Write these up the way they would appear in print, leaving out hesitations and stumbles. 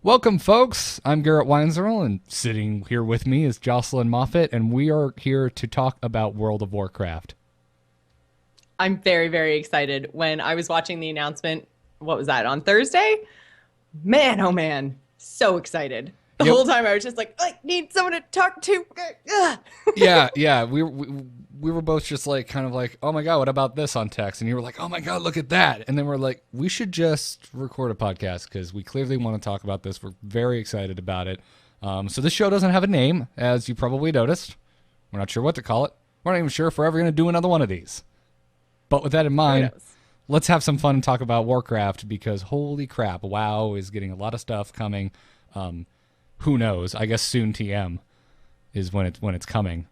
Welcome, folks. I'm Garrett Weinzerl, and sitting here with me is Jocelyn Moffat, and we are here to talk about World of Warcraft. I'm very, very excited. When I was watching the announcement, what was that, on Thursday? Man, oh man, so excited. The Yep. whole time I was just like, I need someone to talk to. Ugh. Yeah. We were both just like, kind of like, oh my god, what about this on text? And you were like, oh my god, look at that. And then we're like, we should just record a podcast because we clearly want to talk about this. We're very excited about it. So this show doesn't have a name, as you probably noticed. We're not sure what to call it. We're not even sure if we're ever going to do another one of these. But with that in Who mind, knows? let's have some fun and talk about Warcraft because holy crap, WoW is getting a lot of stuff coming. Who knows? I guess soon TM is when it's coming.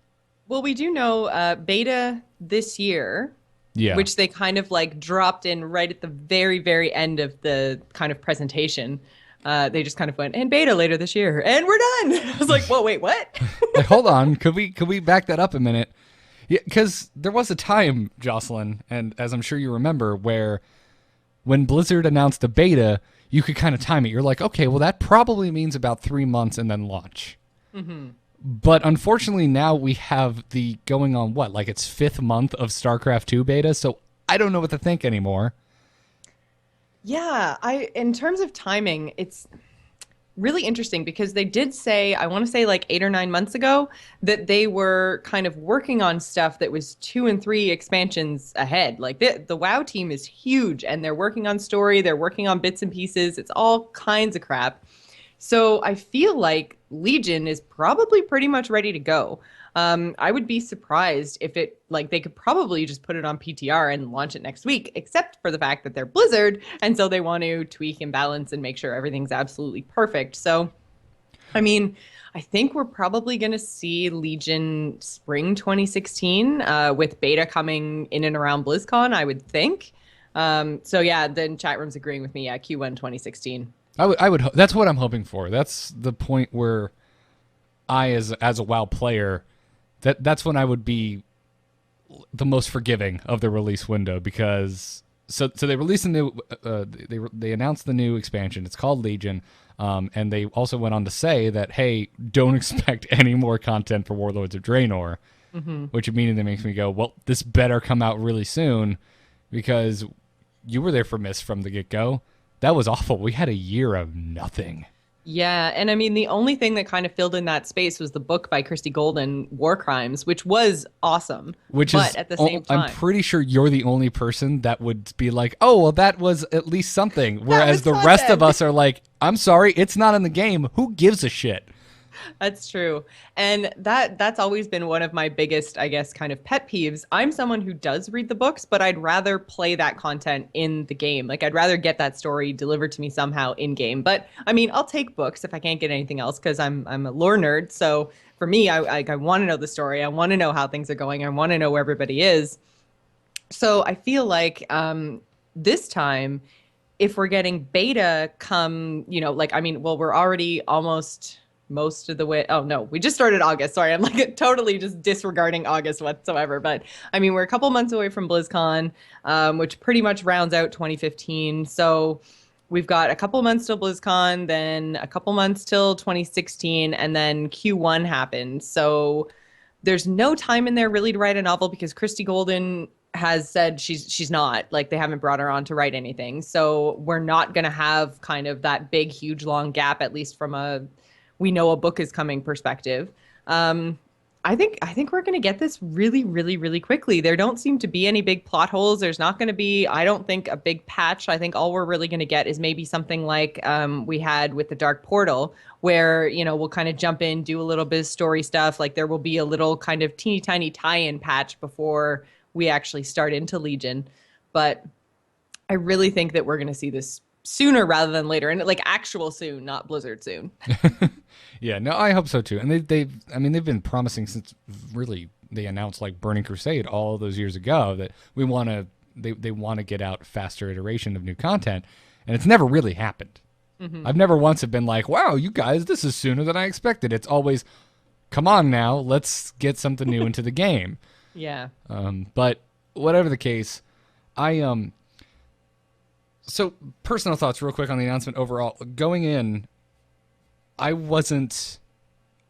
Well, we do know beta this year, Yeah. which they kind of like dropped in right at the very, very end of the kind of presentation. They just kind of went, and beta later this year, and we're done. I was like, whoa, wait, what? Like, hold on. Could we back that up a minute? Yeah, because there was a time, Jocelyn, and as I'm sure you remember, where when Blizzard announced a beta, you could kind of time it. You're like, okay, well, that probably means about 3 months and then launch. But unfortunately, now we have the going on what, like its fifth month of StarCraft 2 beta. So I don't know what to think anymore. Yeah, in terms of timing, it's really interesting because they did say, I want to say like 8 or 9 months ago, that they were kind of working on stuff that was 2 and 3 expansions ahead. Like the WoW team is huge and they're working on story, they're working on bits and pieces, it's all kinds of crap. So I feel like Legion is probably pretty much ready to go. I would be surprised if it like they could probably just put it on PTR and launch it next week, except for the fact that they're Blizzard, and so they want to tweak and balance and make sure everything's absolutely perfect. So, I mean, I think we're probably going to see Legion spring 2016 with beta coming in and around BlizzCon, I would think. So yeah, then chat room's agreeing with me. Yeah, Q1 2016. That's what I'm hoping for. That's the point where as a WoW player, that's when I would be the most forgiving of the release window because so they released a new they announced the new expansion. It's called Legion, and they also went on to say that hey, don't expect any more content for Warlords of Draenor, which immediately makes me go, well, this better come out really soon because you were there for Mist from the get go. That was awful. We had a year of nothing. Yeah, and I mean the only thing that kind of filled in that space was the book by Christy Golden, War Crimes, which was awesome. Which But is, at the same I'm time, pretty sure you're the only person that would be like, oh, well, that was at least something. that Whereas was the fun rest of then. us are like, I'm sorry, it's not in the game. Who gives a shit? That's true. And that's always been one of my biggest, I guess, kind of pet peeves. I'm someone who does read the books, but I'd rather play that content in the game. Like I'd rather get that story delivered to me somehow in game. But I mean, I'll take books if I can't get anything else because I'm a lore nerd. So for me, I want to know the story. I want to know how things are going. I want to know where everybody is. So I feel like this time, if we're getting beta come, like, I mean, well, we're already almost most of the way. Oh, no, we just started August. Sorry, I'm like totally just disregarding August whatsoever. But I mean, we're a couple months away from BlizzCon, which pretty much rounds out 2015. So we've got a couple months till BlizzCon, then a couple months till 2016, and then Q1 happened. So there's no time in there really to write a novel because Christy Golden has said she's not like they haven't brought her on to write anything. So we're not going to have kind of that big, huge, long gap, at least from a we know a book is coming perspective. I think we're going to get this really, really, really quickly. There don't seem to be any big plot holes. There's not going to be, I don't think, a big patch. I think all we're really going to get is maybe something like we had with the Dark Portal, where we'll kind of jump in, do a little bit of story stuff. Like there will be a little kind of teeny tiny tie-in patch before we actually start into Legion. But I really think that we're going to see this sooner rather than later, and like actual soon, not Blizzard soon. Yeah, no, I hope so too. And I mean, they've been promising since really they announced like Burning Crusade all those years ago that they want to get out faster iteration of new content, and it's never really happened. I've never once have been like, wow, you guys, this is sooner than I expected. It's always, come on now, let's get something new into the game. Yeah. But whatever the case, so personal thoughts real quick on the announcement overall. Going in, I wasn't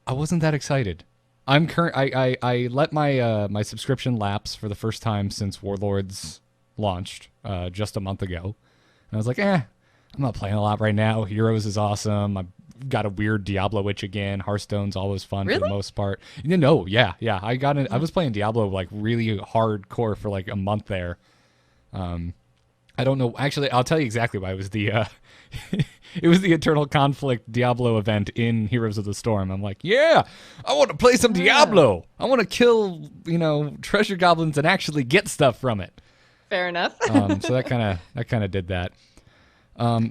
that excited. I let my subscription lapse for the first time since Warlords launched just a month ago. And I was like, I'm not playing a lot right now. Heroes is awesome. I've got a weird Diablo itch again. Hearthstone's always fun for the most part. No, yeah. I was playing Diablo like really hardcore for like a month there. I don't know. Actually, I'll tell you exactly why. It was the it was the Eternal Conflict Diablo event in Heroes of the Storm. I'm like, I want to play some Diablo. I want to kill, treasure goblins and actually get stuff from it. Fair enough. So that kind of did that.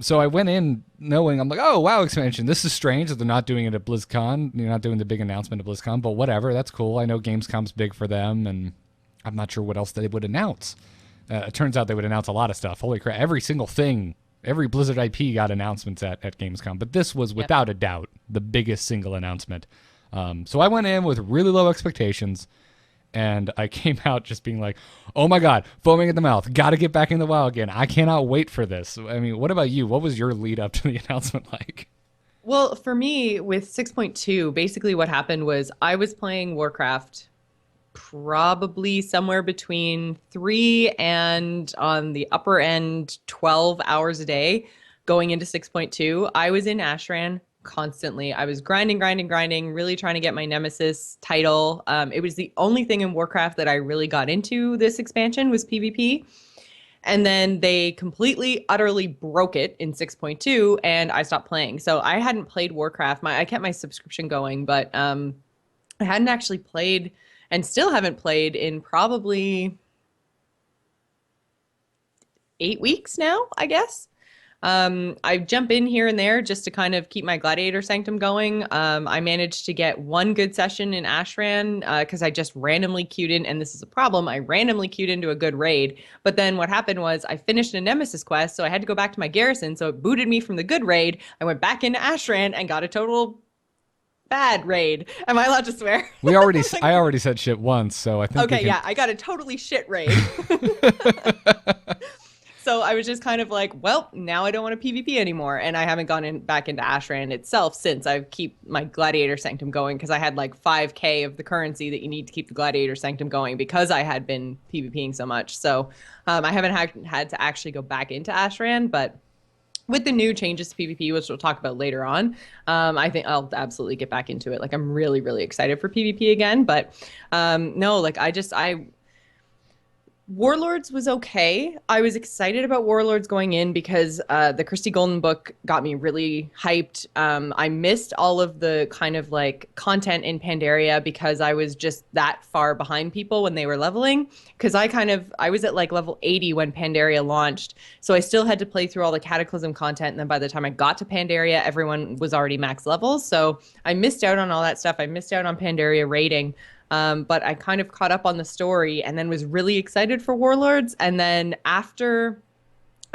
So I went in knowing, I'm like, oh, WoW expansion. This is strange that they're not doing it at BlizzCon. You're not doing the big announcement at BlizzCon, but whatever. That's cool. I know Gamescom's big for them, and I'm not sure what else they would announce. It turns out they would announce a lot of stuff. Holy crap. Every single thing, every Blizzard IP got announcements at Gamescom. But this was, without a doubt, the biggest single announcement. So I went in with really low expectations, and I came out just being like, oh my God, foaming at the mouth. Got to get back in the WoW again. I cannot wait for this. I mean, what about you? What was your lead up to the announcement like? Well, for me, with 6.2, basically what happened was I was playing Warcraft probably somewhere between 3 and on the upper end 12 hours a day going into 6.2. I was in Ashran constantly. I was grinding, really trying to get my Nemesis title. It was the only thing in Warcraft that I really got into this expansion was PvP. And then they completely, utterly broke it in 6.2 and I stopped playing. So I hadn't played Warcraft. I kept my subscription going, but I hadn't actually played and still haven't played in probably 8 weeks now, I guess. I jump in here and there just to kind of keep my Gladiator Sanctum going. I managed to get one good session in Ashran because I just randomly queued in, and this is a problem. I randomly queued into a good raid, but then what happened was I finished a Nemesis quest, so I had to go back to my garrison, so it booted me from the good raid. I went back into Ashran and got a total bad raid. Am I allowed to swear? I already said shit once, so I think okay, yeah, I got a totally shit raid. So I was just kind of like, well, now I don't want to PvP anymore. And I haven't gone back into Ashran itself since I keep my Gladiator Sanctum going because I had like 5K of the currency that you need to keep the Gladiator Sanctum going because I had been PvPing so much. So I haven't had to actually go back into Ashran, but with the new changes to PvP, which we'll talk about later on, I think I'll absolutely get back into it. Like, I'm really, really excited for PvP again. But no, like, Warlords was okay. I was excited about Warlords going in because the Christie Golden book got me really hyped. I missed all of the kind of like content in Pandaria because I was just that far behind people when they were leveling. Because I was at like level 80 when Pandaria launched. So I still had to play through all the Cataclysm content. And then by the time I got to Pandaria, everyone was already max levels. So I missed out on all that stuff. I missed out on Pandaria raiding. But I kind of caught up on the story and then was really excited for Warlords. And then after,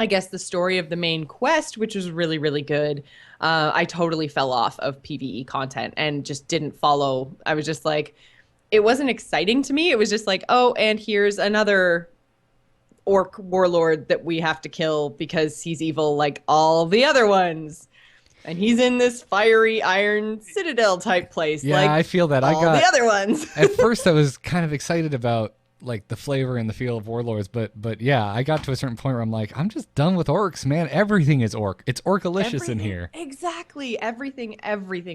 I guess, the story of the main quest, which was really, really good, I totally fell off of PvE content and just didn't follow. I was just like, it wasn't exciting to me. It was just like, oh, and here's another orc warlord that we have to kill because he's evil like all the other ones. And he's in this fiery iron citadel type place. Yeah, like I feel that. all the other ones. At first, I was kind of excited about like the flavor and the feel of Warlords, but yeah, I got to a certain point where I'm like, I'm just done with orcs, man. Everything is orc. It's orcalicious in here. Exactly. Everything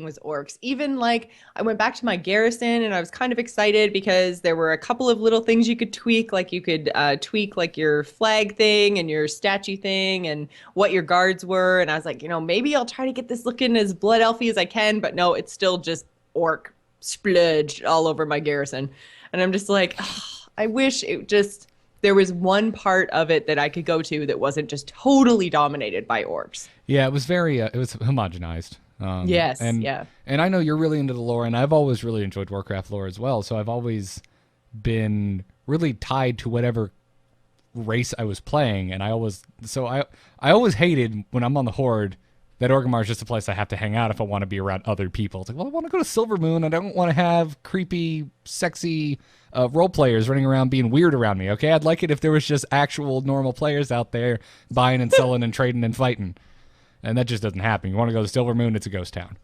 was orcs. Even like I went back to my garrison and I was kind of excited because there were a couple of little things you could tweak. Like you could tweak like your flag thing and your statue thing and what your guards were. And I was like, maybe I'll try to get this looking as blood elfy as I can, but no, it's still just orc spludge all over my garrison. And I'm just like, I wish there was one part of it that I could go to that wasn't just totally dominated by orcs. Yeah, it was it was homogenized. Yes, and, yeah. And I know you're really into the lore, and I've always really enjoyed Warcraft lore as well, so I've always been really tied to whatever race I was playing, and I always hated when I'm on the Horde that Orgrimmar is just a place I have to hang out if I want to be around other people. It's like, well, I want to go to Silvermoon. I don't want to have creepy, sexy role players running around being weird around me, okay? I'd like it if there was just actual normal players out there buying and selling and trading and fighting. And that just doesn't happen. You want to go to Silvermoon, it's a ghost town.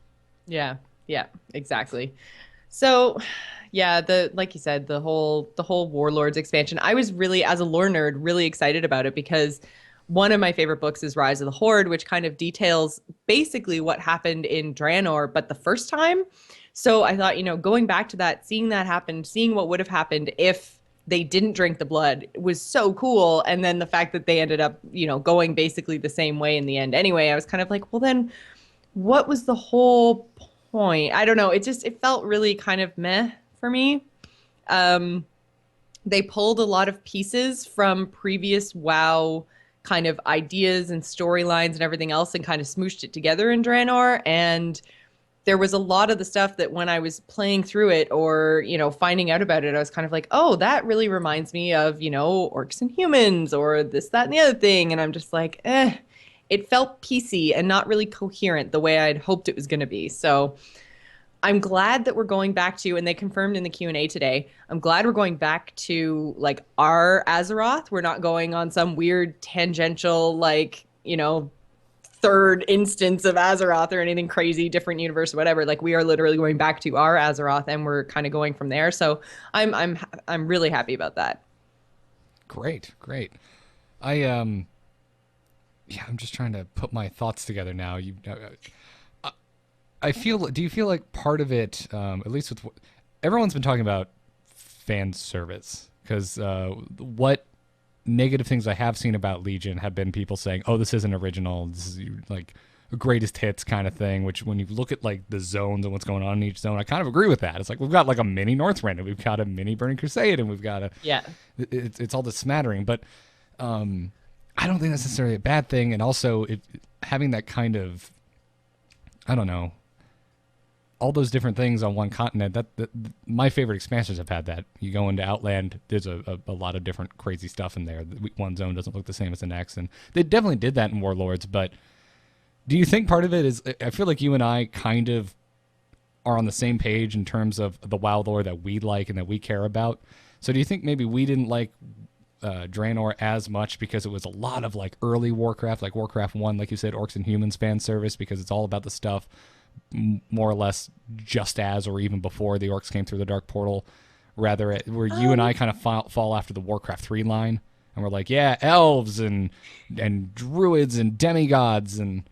Yeah, yeah, exactly. So, yeah, the like you said, the whole Warlords expansion. I was really, as a lore nerd, really excited about it because one of my favorite books is Rise of the Horde, which kind of details basically what happened in Draenor, but the first time. So I thought, going back to that, seeing that happen, seeing what would have happened if they didn't drink the blood was so cool. And then the fact that they ended up, going basically the same way in the end anyway, I was kind of like, well, then what was the whole point? I don't know. It felt really kind of meh for me. Um, they pulled a lot of pieces from previous WoW kind of ideas and storylines and everything else and kind of smooshed it together in Draenor. And there was a lot of the stuff that when I was playing through it or, finding out about it, I was kind of like, oh, that really reminds me of, orcs and humans or this, that, and the other thing. And I'm just like, it felt piecey and not really coherent the way I'd hoped it was going to be. So I'm glad that we're going back to, and they confirmed in the Q&A today, I'm glad we're going back to like our Azeroth. We're not going on some weird tangential, like, third instance of Azeroth or anything crazy, different universe, whatever. Like we are literally going back to our Azeroth and we're kind of going from there. So I'm really happy about that. Great, great. I yeah, I'm just trying to put my thoughts together now. I feel. Do you feel like part of it, at least with everyone's been talking about fan service, because what negative things I have seen about Legion have been people saying, "Oh, this isn't original. This is like a greatest hits kind of thing." Which, when you look at like the zones and what's going on in each zone, I kind of agree with that. It's like we've got like a mini Northrend, and we've got a mini Burning Crusade, and we've got a Yeah. It's all this smattering, but I don't think that's necessarily a bad thing. And also, having that kind of, I don't know, all those different things on one continent. That my favorite expansions have had that. You go into Outland, there's a lot of different crazy stuff in there. One zone doesn't look the same as the next, and they definitely did that in Warlords. But do you think part of it is? I feel like you and I kind of are on the same page in terms of the WoW lore that we like and that we care about. So do you think maybe we didn't like Draenor as much because it was a lot of like early Warcraft, like Warcraft 1, like you said, Orcs and Humans fan service, because it's all about the stuff more or less just as or even before the Orcs came through the Dark Portal, rather where you and I kind of fall after the Warcraft 3 line, and we're like, yeah, elves and druids and demigods and...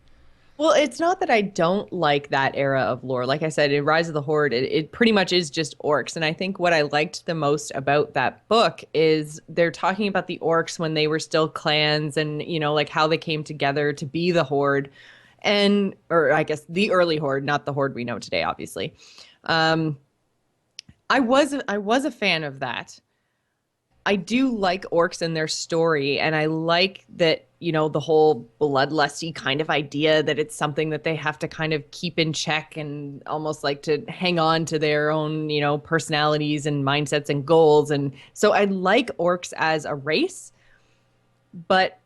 Well, it's not that I don't like that era of lore. Like I said, in Rise of the Horde, it pretty much is just orcs. And I think what I liked the most about that book is they're talking about the orcs when they were still clans and, like how they came together to be the Horde. Or I guess the early Horde, not the Horde we know today, obviously. I was a fan of that. I do like orcs and their story, and I like that, the whole bloodlusty kind of idea that it's something that they have to kind of keep in check and almost like to hang on to their own, personalities and mindsets and goals. And so I like orcs as a race, but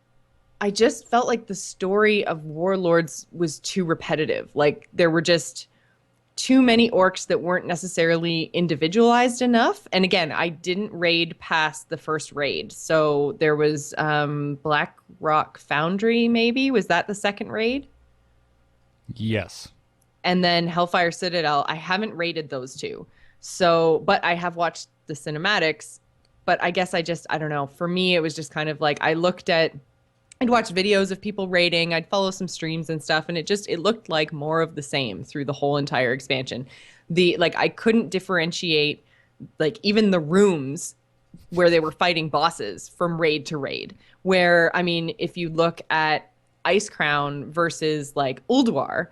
I just felt like the story of Warlords was too repetitive. Like there were just too many orcs that weren't necessarily individualized enough. And again, I didn't raid past the first raid. So there was Black Rock Foundry, maybe. Was that the second raid? Yes. And then Hellfire Citadel. I haven't raided those two. So, but I have watched the cinematics. But I guess I don't know. For me, it was just kind of like I'd watch videos of people raiding, I'd follow some streams and stuff, and it looked like more of the same through the whole entire expansion. I couldn't differentiate like even the rooms where they were fighting bosses from raid to raid. Where, I mean, if you look at Ice Crown versus like Ulduar,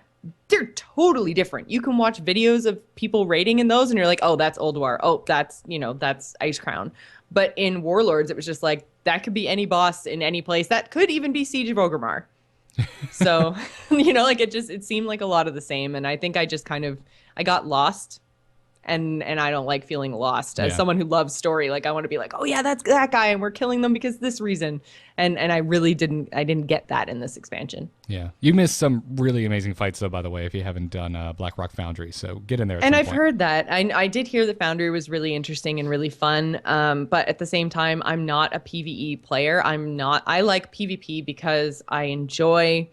they're totally different. You can watch videos of people raiding in those and you're like, oh, that's Ulduar. Oh, that's Ice Crown. But in Warlords, it was just like, that could be any boss in any place. That could even be Siege of Orgrimmar. So, it seemed like a lot of the same. And I think I got lost. And I don't like feeling lost as someone who loves story. Like I want to be like, oh yeah, that's that guy, and we're killing them because this reason. And I really didn't get that in this expansion. Yeah, you missed some really amazing fights though, by the way, if you haven't done Black Rock Foundry. So get in there. And I've heard that. I did hear that Foundry was really interesting and really fun. But at the same time, I'm not a PvE player. I like PvP because I enjoy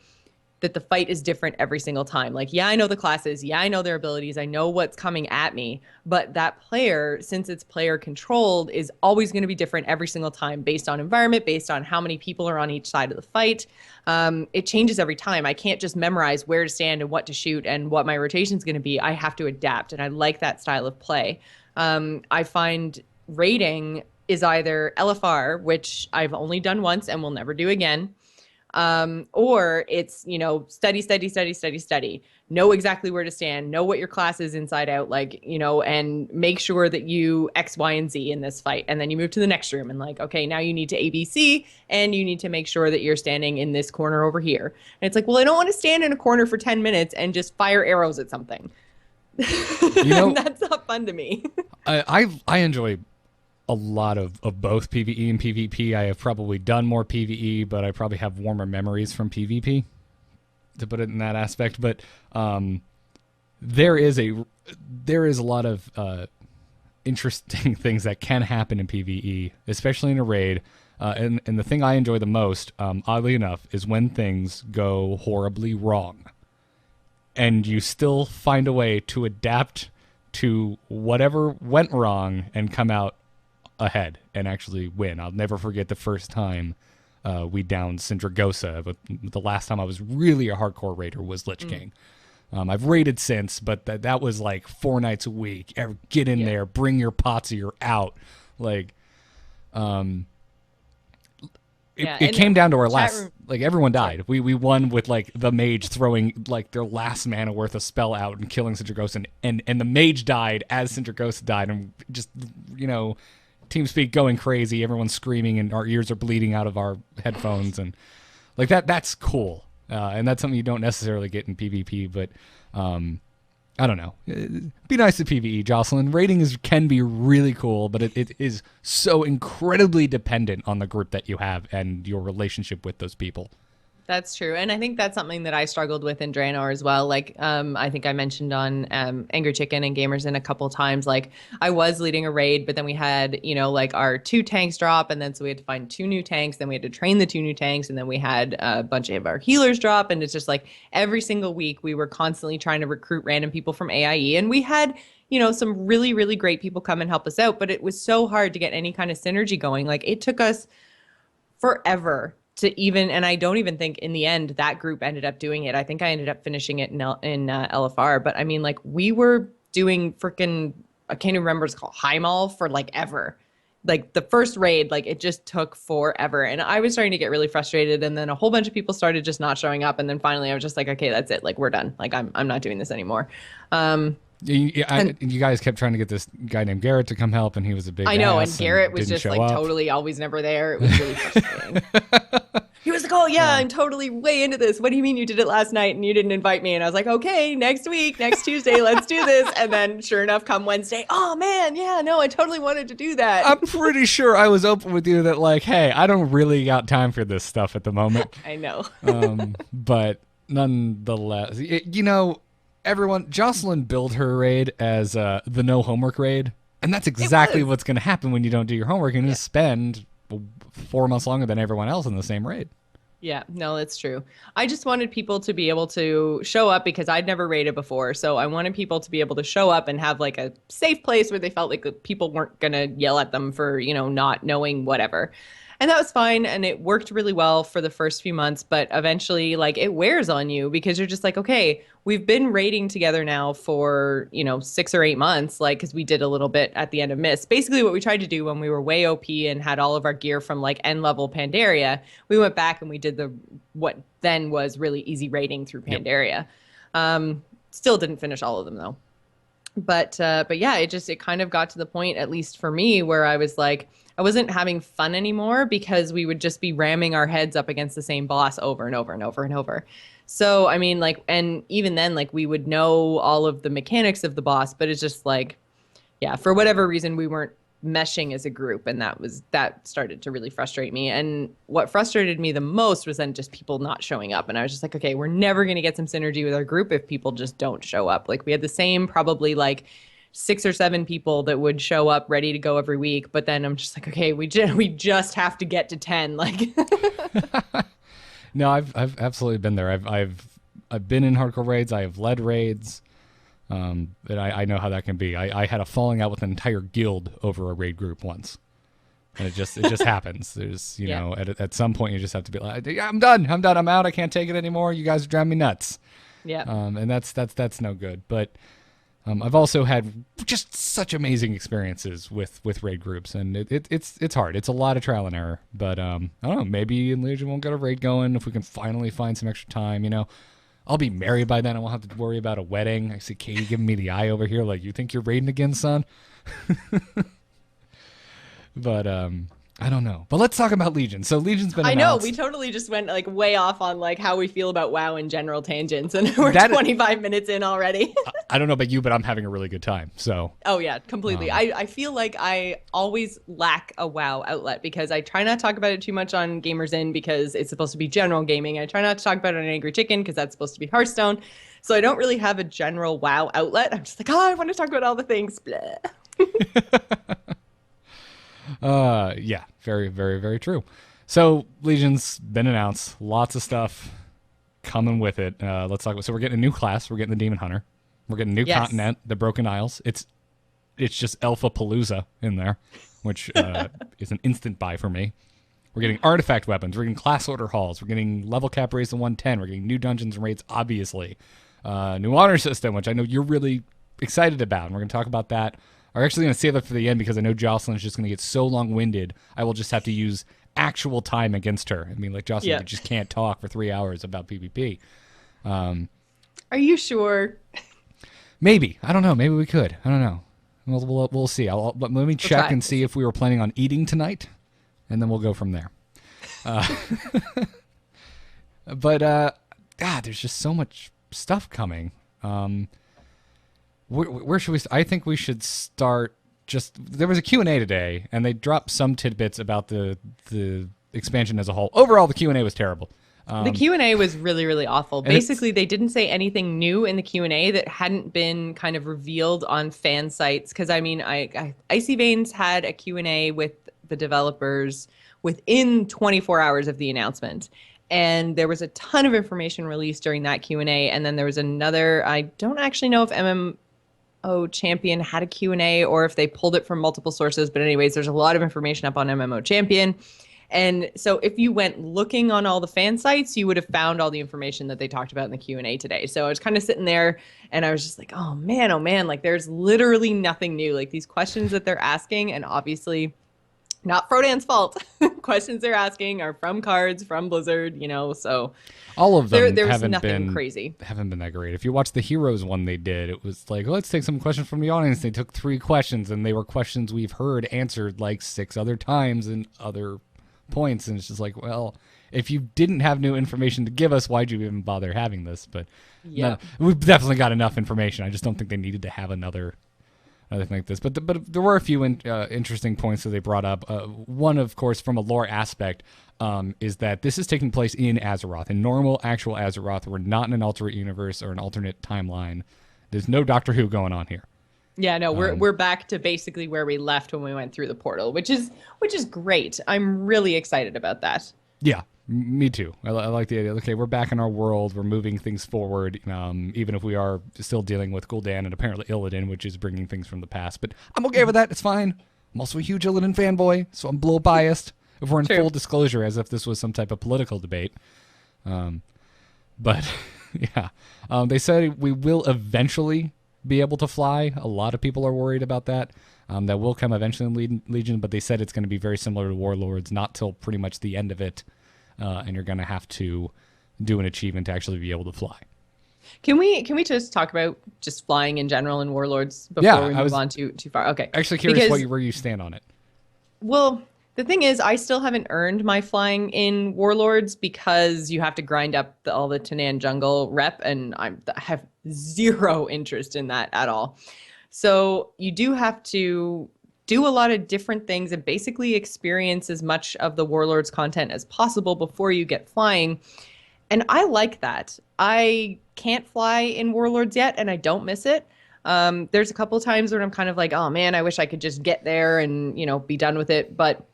that the fight is different every single time. Like, yeah, I know the classes, yeah, I know their abilities, I know what's coming at me, but that player, since it's player controlled, is always going to be different every single time based on environment, based on how many people are on each side of the fight. It changes every time. I can't just memorize where to stand and what to shoot and what my rotation is going to be. I have to adapt, and I like that style of play. I find raiding is either LFR, which I've only done once and will never do again, or it's, study, know exactly where to stand, know what your class is inside out, and make sure that you X, Y, and Z in this fight. And then you move to the next room and okay, now you need to ABC, and you need to make sure that you're standing in this corner over here. And it's like, well, I don't want to stand in a corner for 10 minutes and just fire arrows at something. That's not fun to me. I enjoy a lot of both PvE and PvP. I have probably done more PvE, but I probably have warmer memories from PvP, to put it in that aspect. But there is a lot of interesting things that can happen in PvE, especially in a raid. And the thing I enjoy the most, oddly enough, is when things go horribly wrong, and you still find a way to adapt to whatever went wrong and come out ahead and actually win. I'll never forget the first time we downed Sindragosa, but the last time I was really a hardcore raider was Lich King. I've raided since, but that was like 4 nights a week. Get in there, bring your pots or you're out. It came down to our last, everyone died. We won with the mage throwing their last mana worth of spell out and killing Sindragosa, and the mage died as Sindragosa died, and just, TeamSpeak going crazy, everyone's screaming, and our ears are bleeding out of our headphones, and that's cool. And that's something you don't necessarily get in PvP, but I don't know. It'd be nice to PvE, Jocelyn. Raiding can be really cool, but it is so incredibly dependent on the group that you have and your relationship with those people. That's true. And I think that's something that I struggled with in Draenor as well. I think I mentioned on Angry Chicken and Gamers in a couple times, I was leading a raid, but then we had, our 2 tanks drop. And then so we had to find 2 new tanks. Then we had to train the 2 new tanks. And then we had a bunch of our healers drop. And it's just every single week we were constantly trying to recruit random people from AIE. And we had, some really, really great people come and help us out. But it was so hard to get any kind of synergy going. It took us forever to even, and I don't even think in the end that group ended up doing it. I think I ended up finishing it in LFR. But I mean, we were doing freaking, I can't even remember what it's called, Heimal for ever. The first raid, it just took forever. And I was starting to get really frustrated. And then a whole bunch of people started just not showing up. And then finally I was just okay, that's it. We're done. I'm not doing this anymore. You guys kept trying to get this guy named Garrett to come help, and he was a big ass, and Garrett was just totally always never there. It was really frustrating. He was oh yeah, I'm totally way into this. What do you mean you did it last night and you didn't invite me? And I was okay, next week, next Tuesday, let's do this. And then sure enough, come Wednesday, oh man, yeah, no, I totally wanted to do that. I'm pretty sure I was open with you that hey, I don't really got time for this stuff at the moment. I know. But nonetheless, Jocelyn built her raid as the no homework raid, and that's exactly what's going to happen when you don't do your homework and just spend 4 months longer than everyone else in the same raid. Yeah, no, that's true. I just wanted people to be able to show up because I'd never raided before. So I wanted people to be able to show up and have a safe place where they felt people weren't going to yell at them for, not knowing whatever. And that was fine. And it worked really well for the first few months. But eventually, it wears on you because you're just okay, we've been raiding together now for, 6 or 8 months, because we did a little bit at the end of Mist. Basically, what we tried to do when we were way OP and had all of our gear from end level Pandaria, we went back and we did what then was really easy raiding through Pandaria. Yep. Still didn't finish all of them, though. But yeah, it kind of got to the point, at least for me, where I was I wasn't having fun anymore because we would just be ramming our heads up against the same boss over and over and over and over. So, I mean, and even then, we would know all of the mechanics of the boss, but it's just yeah, for whatever reason, we weren't meshing as a group. And that started to really frustrate me. And what frustrated me the most was then just people not showing up. And I was just okay, we're never going to get some synergy with our group if people just don't show up. We had the same probably 6 or 7 people that would show up ready to go every week. But then I'm just okay, we just have to get to 10. No, I've absolutely been there. I've I've been in hardcore raids. I have led raids. But I know how that can be. I had a falling out with an entire guild over a raid group once. And it just happens. There's, you know, at some point you just have to be like, yeah, I'm done. I'm out. I can't take it anymore. You guys are driving me nuts. Yeah. And that's no good. But I've also had just such amazing experiences with raid groups, and it's hard. It's a lot of trial and error. But I don't know. Maybe in Legion we'll get a raid going if we can finally find some extra time. You know, I'll be married by then. I won't have to worry about a wedding. I see Katie giving me the eye over here, like, you think you're raiding again, son? But I don't know. But let's talk about Legion. So Legion's been announced. I know, we totally just went like way off on like how we feel about WoW in general tangents, and we're 25 minutes in already. I don't know about you, but I'm having a really good time. So. Oh yeah, completely. I feel like I always lack a WoW outlet because I try not to talk about it too much on Gamers In because it's supposed to be general gaming. I try not to talk about it on Angry Chicken because that's supposed to be Hearthstone. So I don't really have a general WoW outlet. I'm just like, oh, I want to talk about all the things. Blah. Yeah, very, very, very true. So Legion's been announced. Lots of stuff coming with it. Let's talk about. So we're getting a new class. We're getting the Demon Hunter. We're getting a new continent, the Broken Isles. It's just Alpha Palooza in there, which is an instant buy for me. We're getting artifact weapons. We're getting class order halls. We're getting level cap raised to 110. We're getting new dungeons and raids, obviously. New honor system, which I know you're really excited about, and we're going to talk about that. I'm actually going to save that for the end because I know Jocelyn is just going to get so long-winded, I will just have to use actual time against her. I mean, like, Jocelyn, you just can't talk for 3 hours about PvP. Are you sure? Maybe. I don't know. Maybe we could. I don't know. We'll see. Let me check and see if we were planning on eating tonight, and then we'll go from there. But there's just so much stuff coming. Where should we? I think we should start. There was a Q&A today, and they dropped some tidbits about the expansion as a whole. Overall, the Q&A was terrible. The Q&A was really, really awful. Basically, they didn't say anything new in the Q&A that hadn't been kind of revealed on fan sites. Because, I mean, Icy Veins had a Q&A with the developers within 24 hours of the announcement. And there was a ton of information released during that Q&A. And then there was another, I don't actually know if MMO Champion had a Q&A or if they pulled it from multiple sources. But anyways, there's a lot of information up on MMO Champion. And so if you went looking on all the fan sites, you would have found all the information that they talked about in the Q&A today. So I was kind of sitting there and I was just like, oh man, like there's literally nothing new. Like these questions that they're asking, and obviously not Frodan's fault. Questions they're asking are from cards, from Blizzard, you know, so all of them there was nothing crazy. Haven't been that great. If you watch the Heroes one they did, it was like, let's take some questions from the audience. They took 3 questions, and they were questions we've heard answered like 6 other times in other points, and it's just like, well, if you didn't have new information to give us, why'd you even bother having this? But yeah, no, we've definitely got enough information. I just don't think they needed to have another thing like this. But there were a few interesting points that they brought up. One, of course, from a lore aspect, is that this is taking place in Azeroth, in normal, actual Azeroth. We're not in an alternate universe or an alternate timeline. There's no Doctor Who going on here. Yeah, no, we're back to basically where we left when we went through the portal, which is great. I'm really excited about that. Yeah, me too. I like the idea. Okay, we're back in our world. We're moving things forward, even if we are still dealing with Gul'dan and apparently Illidan, which is bringing things from the past. But I'm okay with that. It's fine. I'm also a huge Illidan fanboy, so I'm a little biased. If we're in full disclosure, as if this was some type of political debate. But yeah, they said we will eventually be able to fly. A lot of people are worried about that. That will come eventually in Legion, but they said it's going to be very similar to Warlords, not till pretty much the end of it, and you're going to have to do an achievement to actually be able to fly. Can we just talk about just flying in general in Warlords before we move on too far? Okay. Actually curious where you stand on it. Well, the thing is, I still haven't earned my flying in Warlords because you have to grind up all the Tanan jungle rep, and I have zero interest in that at all. So you do have to do a lot of different things and basically experience as much of the Warlords content as possible before you get flying. And I like that. I can't fly in Warlords yet, and I don't miss it. There's a couple of times where I'm kind of like, oh man, I wish I could just get there and, you know, be done with it. But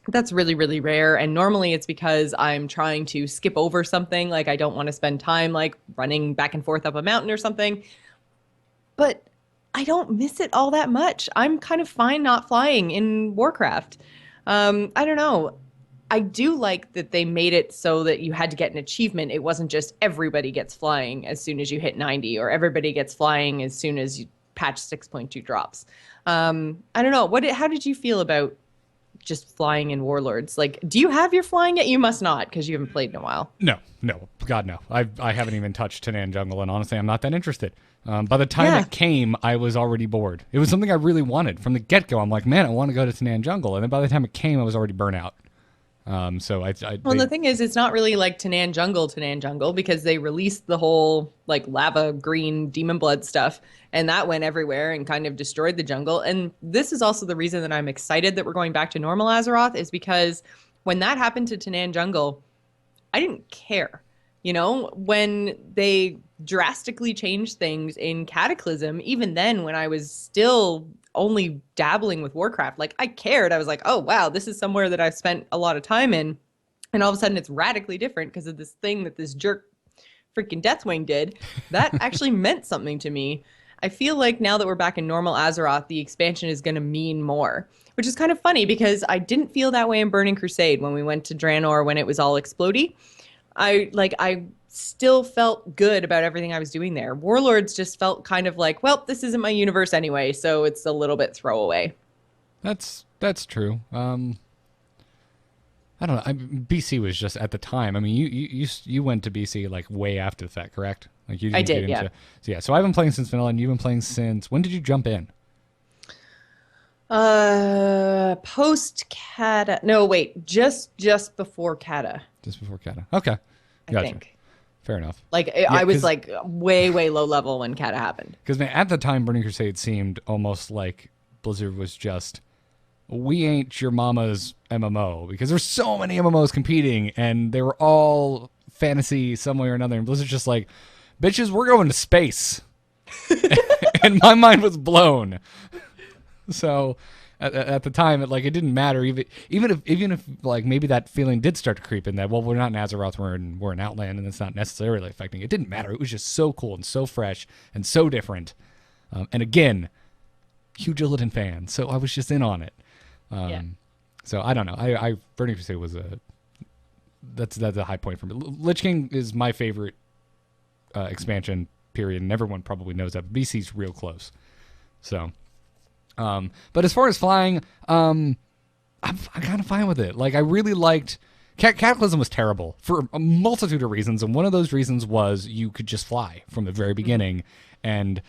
That's really, really rare. And normally it's because I'm trying to skip over something. Like I don't want to spend time like running back and forth up a mountain or something. But I don't miss it all that much. I'm kind of fine not flying in Warcraft. I don't know. I do like that they made it so that you had to get an achievement. It wasn't just everybody gets flying as soon as you hit 90 or everybody gets flying as soon as you patch 6.2 drops. I don't know. How did you feel about just flying in Warlords? Like, do you have your flying yet? You must not because you haven't played in a while. No, no, God, no. I haven't even touched Tanan Jungle, and honestly, I'm not that interested. By the time it came, I was already bored. It was something I really wanted. From the get-go, I'm like, man, I want to go to Tanan Jungle. And then by the time it came, I was already burnt out. The thing is, it's not really like Tanan Jungle, because they released the whole like lava green demon blood stuff, and that went everywhere and kind of destroyed the jungle. And this is also the reason that I'm excited that we're going back to normal Azeroth, is because when that happened to Tanan Jungle, I didn't care. You know, when they drastically changed things in Cataclysm, even then when I was still only dabbling with Warcraft, like I cared. I was like, oh wow, this is somewhere that I've spent a lot of time in. And all of a sudden it's radically different because of this thing that this jerk freaking Deathwing did. That actually meant something to me. I feel like now that we're back in normal Azeroth, the expansion is going to mean more, which is kind of funny because I didn't feel that way in Burning Crusade when we went to Draenor when it was all explodey. I still felt good about everything I was doing there. Warlords just felt kind of like, well, this isn't my universe anyway, so it's a little bit throwaway. That's true. I don't know. BC was just at the time. I mean, you went to BC like way after the fact, correct? Like you didn't I did, get yeah. So I've been playing since vanilla, and you've been playing since. When did you jump in? Post Kata. No, wait, just before Kata. Just before Kata. Okay, I think. Fair enough. Like I was like way low level when Kata happened. Because at the time, Burning Crusade seemed almost like Blizzard was just, we ain't your mama's MMO, because there's so many MMOs competing and they were all fantasy some way or another. And Blizzard's just like, bitches, we're going to space. And my mind was blown. So at the time, it didn't matter. Even if like maybe that feeling did start to creep in that, well, we're not in Azeroth, we're in Outland, and it's not necessarily affecting. It didn't matter. It was just so cool and so fresh and so different. And again, huge Illidan fan, so I was just in on it. So I don't know. I Burning Crusade was that's a high point for me. Lich King is my favorite expansion period, and everyone probably knows that. But BC's real close. So. But as far as flying, I'm kind of fine with it. Like I really liked Cataclysm was terrible for a multitude of reasons, and one of those reasons was you could just fly from the very beginning, and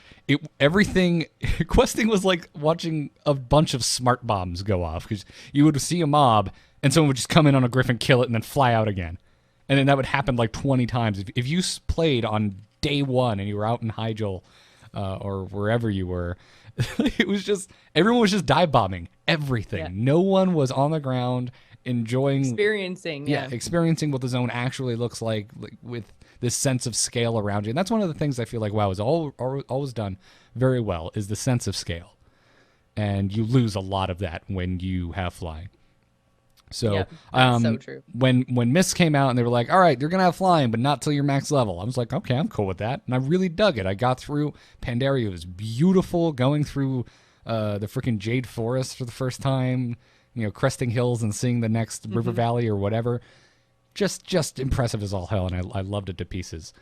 everything questing was like watching a bunch of smart bombs go off, because you would see a mob and someone would just come in on a griffin, kill it, and then fly out again, and then that would happen like 20 times. If you played on day one and you were out in Hyjal or wherever you were. It was just, everyone was just dive bombing everything. Yeah. No one was on the ground experiencing what the zone actually looks like with this sense of scale around you. And that's one of the things I feel like WoW has always done very well, is the sense of scale. And you lose a lot of that when you have flying. So, that's so true. When Mists came out and they were like, all right, you're going to have flying, but not till your max level. I was like, okay, I'm cool with that. And I really dug it. I got through Pandaria. It was beautiful going through the freaking Jade Forest for the first time, cresting hills and seeing the next river valley or whatever. Just impressive as all hell. And I loved it to pieces.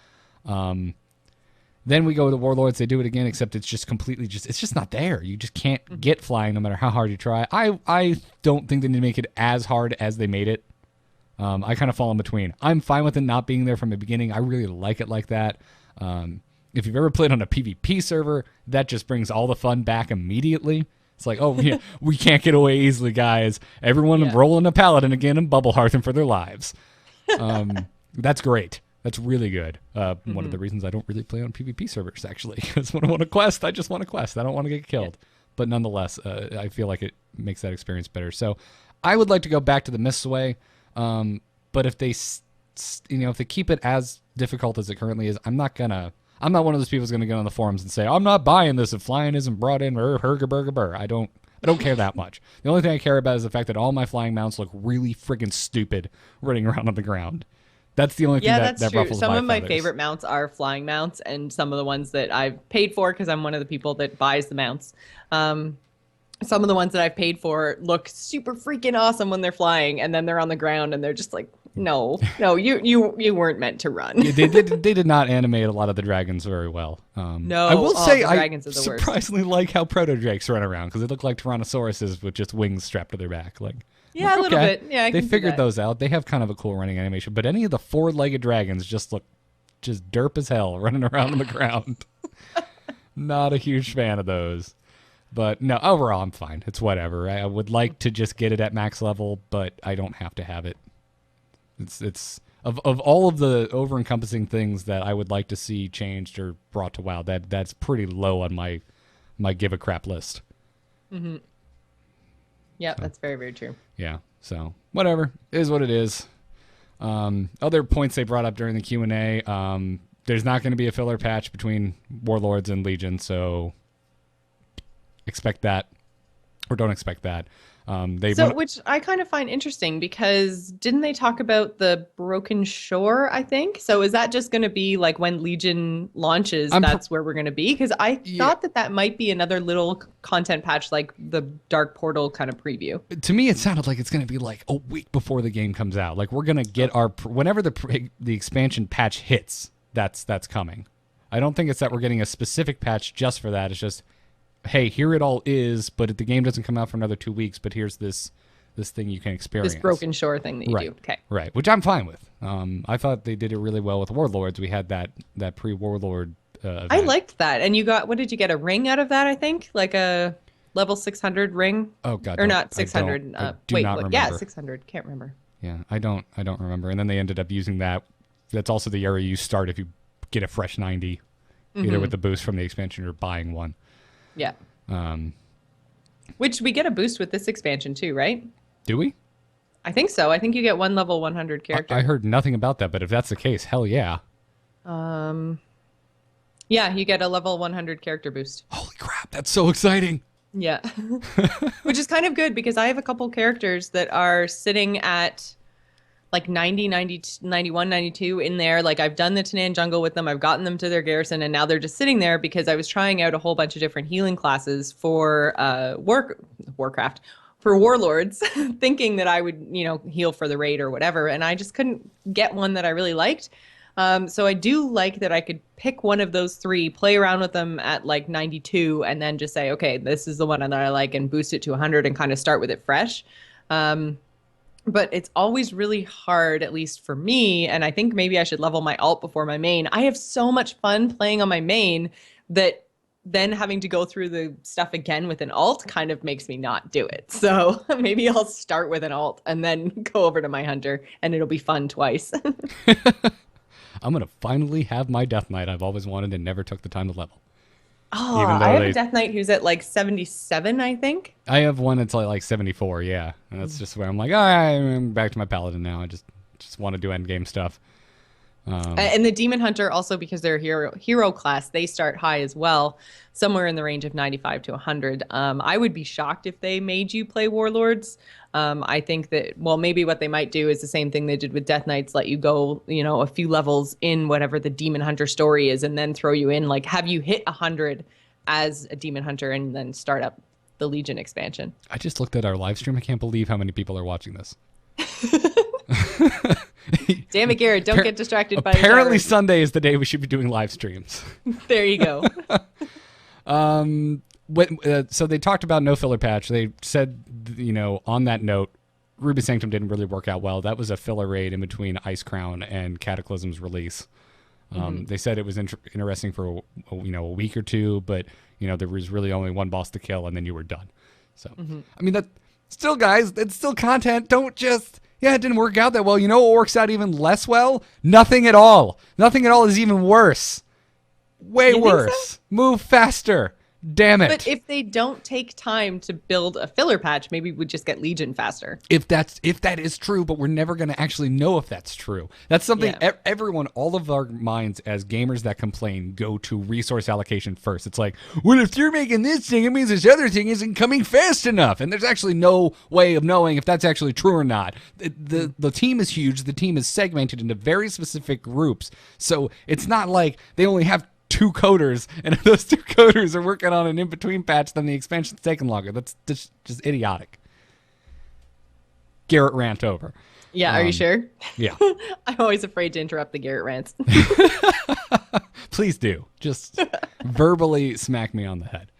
Then we go to the Warlords. They do it again, except it's just completely it's just not there. You just can't get flying no matter how hard you try. I don't think they need to make it as hard as they made it. I kind of fall in between. I'm fine with it not being there from the beginning. I really like it like that. If you've ever played on a PvP server, that just brings all the fun back immediately. It's like, oh, yeah, we can't get away easily, guys. Everyone rolling a paladin again and bubble hearthing for their lives. That's great. That's really good. One of the reasons I don't really play on PvP servers, actually, because when I want a quest, I just want a quest. I don't want to get killed. But nonetheless, I feel like it makes that experience better. So I would like to go back to the Mist's way. But if they, if they keep it as difficult as it currently is, I'm not one of those people who's going to get on the forums and say, I'm not buying this if flying isn't brought in, I I don't care that much. The only thing I care about is the fact that all my flying mounts look really friggin' stupid running around on the ground. That's the only thing that that's ruffles true. Some my of my feathers. favorite mounts are flying mounts, and some of the ones that I've paid for because I'm one of the people that buys the mounts. Some of the ones that I've paid for look super freaking awesome when they're flying, and then they're on the ground and they're just like, no, you weren't meant to run. Yeah, they did not animate a lot of the dragons very well. No, I will say the I dragons are the worst. surprisingly like how proto-drakes run around because they look like Tyrannosauruses with just wings strapped to their back. Yeah, a little bit. Yeah, they figured those out. They have kind of a cool running animation, but any of the four-legged dragons just look just derp as hell running around on the ground. Not a huge fan of those. But no, overall, I'm fine. It's whatever. I would like to just get it at max level, but I don't have to have it. It's of all of the over-encompassing things that I would like to see changed or brought to WoW, that's pretty low on my give a crap list. Mm-hmm. Yeah, So, that's very, very true. yeah, so whatever. It is what it is. Other points they brought up during the Q&A, there's not going to be a filler patch between Warlords and Legion, so expect that, or don't expect that. Which I kind of find interesting because didn't they talk about the Broken Shore, I think? So is that just going to be like when Legion launches, that's where we're going to be? Because I thought that might be another little content patch like the Dark Portal kind of preview. To me, it sounded like it's going to be like a week before the game comes out. Like we're going to get whenever the expansion patch hits, that's coming. I don't think it's that we're getting a specific patch just for that. It's just, hey, here it all is, but if the game doesn't come out for another 2 weeks, but here's this thing you can experience. This Broken Shore thing that you do. Okay. Right, which I'm fine with. I thought they did it really well with Warlords. We had that pre-Warlord event. I liked that. And you got, what did you get, a ring out of that, I think? Like a level 600 ring? Oh, God. Or not 600. I do not remember. Yeah, 600. Can't remember. Yeah, I don't remember. And then they ended up using that. That's also the area you start if you get a fresh 90, either with the boost from the expansion or buying one. Yeah. Which we get a boost with this expansion too, right? Do we? I think so. I think you get one level 100 character. I heard nothing about that, but if that's the case, hell yeah. Yeah, you get a level 100 character boost. Holy crap, that's so exciting. Yeah. Which is kind of good because I have a couple characters that are sitting at like 90, 91, 92 in there. Like I've done the Tanan jungle with them. I've gotten them to their garrison and now they're just sitting there because I was trying out a whole bunch of different healing classes for Warcraft, for Warlords, thinking that I would, heal for the raid or whatever. And I just couldn't get one that I really liked. So I do like that I could pick one of those three, play around with them at like 92 and then just say, okay, this is the one that I like and boost it to 100 and kind of start with it fresh. But it's always really hard, at least for me, and I think maybe I should level my alt before my main. I have so much fun playing on my main that then having to go through the stuff again with an alt kind of makes me not do it. So maybe I'll start with an alt and then go over to my hunter, and it'll be fun twice. I'm going to finally have my Death Knight I've always wanted and never took the time to level. Oh, I have a Death Knight who's at like 77, I think. I have one that's like 74, yeah. And that's just where I'm like, I'm back to my Paladin now. I just want to do endgame stuff. And the Demon Hunter also, because they're hero class, they start high as well, somewhere in the range of 95 to 100. I would be shocked if they made you play Warlords. I think that, well, maybe what they might do is the same thing they did with Death Knights, let you go, a few levels in whatever the Demon Hunter story is, and then throw you in, like, have you hit 100 as a Demon Hunter and then start up the Legion expansion. I just looked at our live stream. I can't believe how many people are watching this. Damn it, Garrett, don't get distracted by Apparently Sunday is the day we should be doing live streams. There you go. So they talked about no filler patch. They said, on that note, Ruby Sanctum didn't really work out well. That was a filler raid in between Ice Crown and Cataclysm's release. They said it was interesting for a week or two, but there was really only one boss to kill, and then you were done. So I mean, that still, guys, it's still content. Don't just it didn't work out that well. You know what works out even less well? Nothing at all. Nothing at all is even worse. Way worse. So? Move faster. Damn it. But if they don't take time to build a filler patch, maybe we just get Legion faster. If that is true, but we're never going to actually know if that's true. That's something everyone, all of our minds as gamers that complain, go to resource allocation first. It's like, well, if you're making this thing, it means this other thing isn't coming fast enough. And there's actually no way of knowing if that's actually true or not. The team is huge. The team is segmented into very specific groups. So it's not like they only have 2 coders, and if those 2 coders are working on an in-between patch, then the expansion's taking longer. That's just idiotic. Garrett rant over. Yeah, are you sure? Yeah. I'm always afraid to interrupt the Garrett rants. Please do. Just verbally smack me on the head.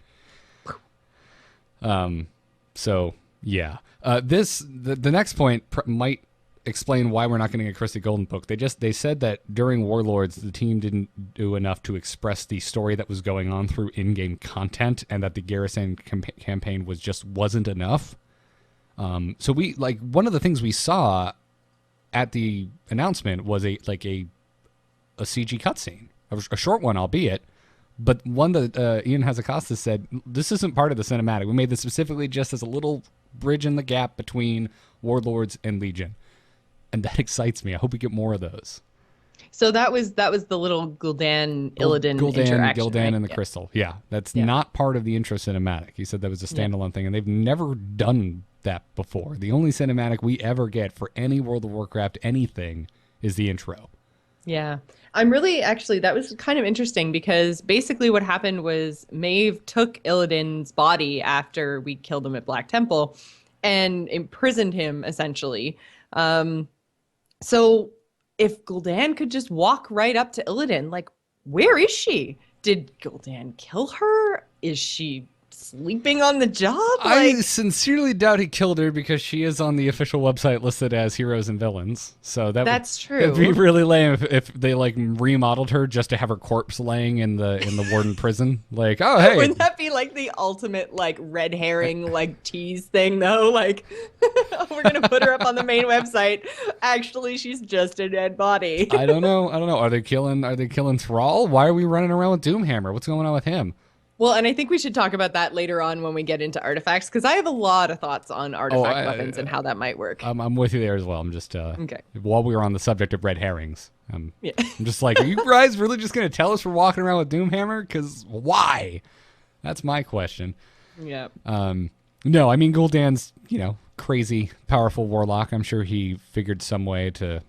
So, yeah. The next point might explain why we're not getting a Christie Golden book. They said that during Warlords, the team didn't do enough to express the story that was going on through in-game content, and that the Garrison campaign wasn't enough. So one of the things we saw at the announcement was a CG cutscene, a short one, albeit, but one that Ian Hazacostas said, this isn't part of the cinematic. We made this specifically just as a little bridge in the gap between Warlords and Legion. And that excites me. I hope we get more of those. So that was the little Gul'dan Illidan interaction, Gul'dan right? and the crystal. Yeah, that's not part of the intro cinematic. He said that was a standalone thing, and they've never done that before. The only cinematic we ever get for any World of Warcraft anything is the intro. Yeah. I'm really, actually, that was kind of interesting because basically what happened was Maeve took Illidan's body after we killed him at Black Temple and imprisoned him, essentially. So if Gul'dan could just walk right up to Illidan, like, where is she? Did Gul'dan kill her? Is she sleeping on the job? I sincerely doubt he killed her because she is on the official website listed as heroes and villains. So that's true. It'd be really lame if they remodeled her just to have her corpse laying in the warden prison. Like, oh hey, wouldn't that be the ultimate red herring tease thing though? We're gonna put her up on the main website. Actually, she's just a dead body. I don't know. Are they killing Thrall? Why are we running around with Doomhammer? What's going on with him? Well, and I think we should talk about that later on when we get into artifacts, because I have a lot of thoughts on artifact weapons and how that might work. I'm with you there as well. I'm just okay. While we were on the subject of red herrings, I'm just like, are you guys really just going to tell us we're walking around with Doomhammer? Because why? That's my question. Yeah. No, I mean Gul'dan's crazy, powerful warlock. I'm sure he figured some way to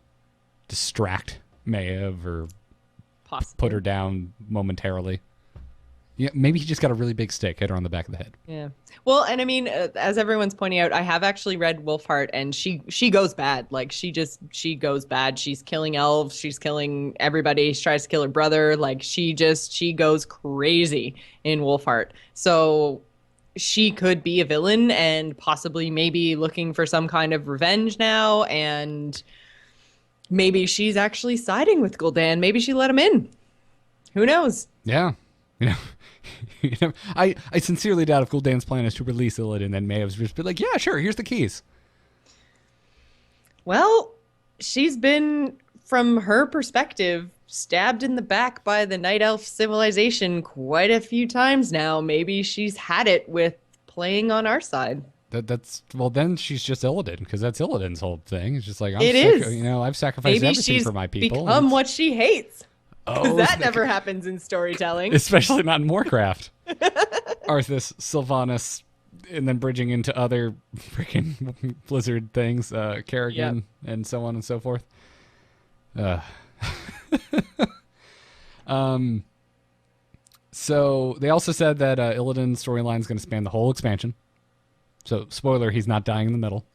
distract Maeve or put her down momentarily. Yeah, maybe he just got a really big stick, hit her on the back of the head. Yeah. Well, and I mean, as everyone's pointing out, I have actually read Wolfheart, and she goes bad. She goes bad. She's killing elves. She's killing everybody. She tries to kill her brother. She goes crazy in Wolfheart. So she could be a villain and possibly maybe looking for some kind of revenge now. And maybe she's actually siding with Gul'dan. Maybe she let him in. Who knows? Yeah. I sincerely doubt if Gul'dan's plan is to release Illidan, then Maeve's just be like, yeah, sure, here's the keys. Well, she's been, from her perspective, stabbed in the back by the Night Elf civilization quite a few times now. Maybe she's had it with playing on our side. Then she's just Illidan, because that's Illidan's whole thing. It's just like, I've sacrificed everything for my people. Maybe she's become what she hates. Oh, that never happens in storytelling. Especially not in Warcraft. Arthas, Sylvanas, and then bridging into other freaking Blizzard things, Kerrigan, and so on and so forth. So they also said that Illidan's storyline is going to span the whole expansion. So, spoiler, he's not dying in the middle.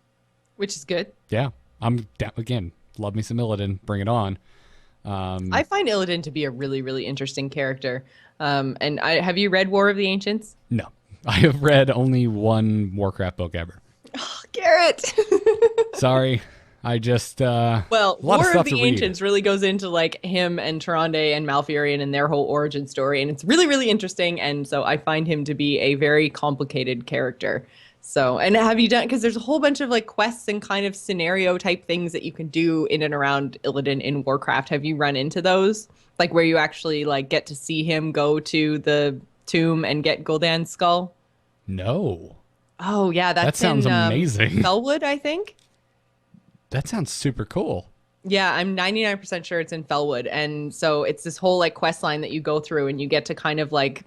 Which is good. Yeah. I'm down again. Love me some Illidan. Bring it on. I find Illidan to be a really, really interesting character. Have you read War of the Ancients? No. I have read only one Warcraft book ever. Oh, Garrett! Sorry. I just... War of the Ancients really goes into him and Tyrande and Malfurion and their whole origin story, and it's really, really interesting, and so I find him to be a very complicated character. So, and have you done, because there's a whole bunch of quests and kind of scenario type things that you can do in and around Illidan in Warcraft. Have you run into those? Where you actually get to see him go to tomb and get Gul'dan's skull? No. Oh yeah, That that's sounds in amazing. Felwood, I think. That sounds super cool. Yeah, I'm 99% sure it's in Felwood. And so it's this whole like quest line that you go through and you get to kind of like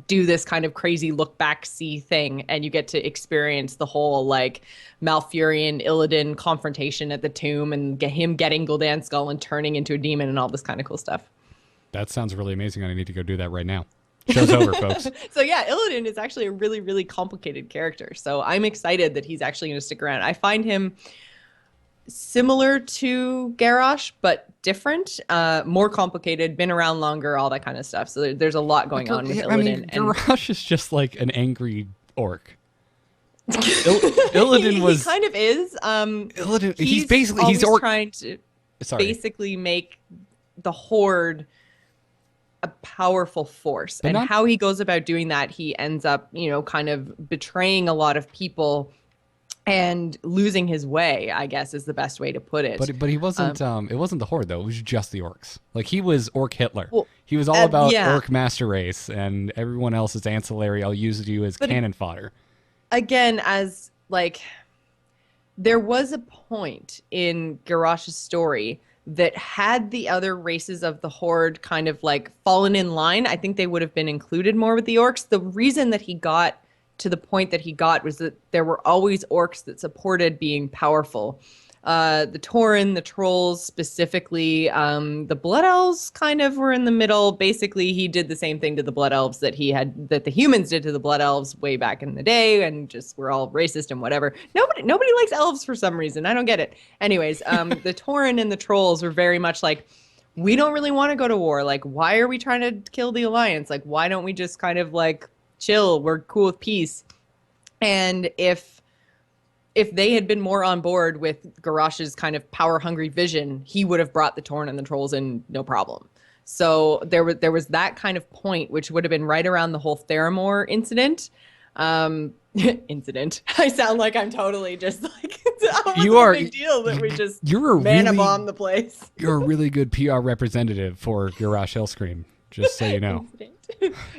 do this kind of crazy look back see thing, and you get to experience the whole like Malfurion Illidan confrontation at the tomb and get him getting Gul'dan's skull and turning into a demon and all this kind of cool stuff. That sounds really amazing. I need to go do that right now. Show's over, folks. So yeah, Illidan is actually a really, really complicated character. So I'm excited that he's actually going to stick around. I find him similar to Garrosh, but different, more complicated, been around longer, all that kind of stuff. So there's a lot going on with Illidan. I mean, Garrosh is just like an angry orc. Illidan was... He kind of is. Illidan, he's trying to basically make the Horde a powerful force. And how he goes about doing that, he ends up, kind of betraying a lot of people and losing his way, I guess, is the best way to put it. But he wasn't. It wasn't the Horde though. It was just the orcs. Like he was Orc Hitler. Well, he was all about Orc Master Race, and everyone else is ancillary. I'll use you as cannon fodder. Again, as like, there was a point in Garrosh's story that had the other races of the Horde kind of like fallen in line, I think they would have been included more with the orcs. The reason that he got to the point that he got was that there were always orcs that supported being powerful. The Tauren, the Trolls specifically, the Blood Elves kind of were in the middle. Basically, he did the same thing to the Blood Elves that the humans did to the Blood Elves way back in the day, and just we're all racist and whatever. Nobody likes elves for some reason. I don't get it. Anyways, the Tauren and the Trolls were very much like, we don't really want to go to war. Like, why are we trying to kill the Alliance? Like, why don't we just kind of like chill? We're cool with peace. And if they had been more on board with Garrosh's kind of power-hungry vision, he would have brought the Tauren and the Trolls in no problem. So there was that kind of point, which would have been right around the whole Theramore incident. Incident. I sound like I'm totally just like, you are a big deal that we just bomb the place. You're a really good PR representative for Garrosh Hellscream, just so you know.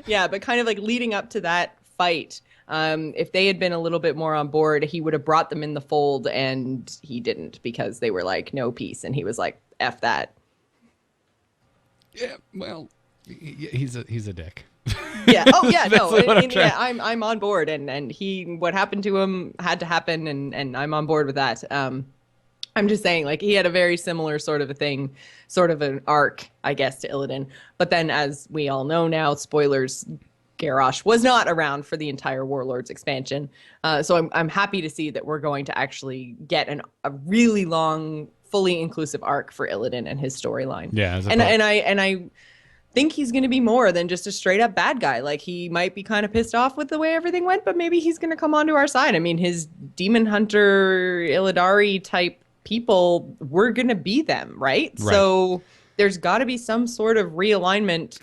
Yeah, but kind of like leading up to that fight, if they had been a little bit more on board, he would have brought them in the fold, and he didn't, because they were like, no peace, and he was like, F that. Yeah, well, he's a dick. Yeah. Oh yeah. No. Yeah. I'm on board, and what happened to him had to happen, and I'm on board with that. I'm just saying, like, he had a very similar sort of a thing, sort of an arc, I guess, to Illidan. But then, as we all know now, spoilers, Garrosh was not around for the entire Warlords expansion. So I'm happy to see that we're going to actually get a really long, fully inclusive arc for Illidan and his storyline. Yeah. And I think he's going to be more than just a straight up bad guy. Like, he might be kind of pissed off with the way everything went, but maybe he's going to come onto our side. I mean, his demon hunter, Illidari type people, we're going to be them, right? So there's got to be some sort of realignment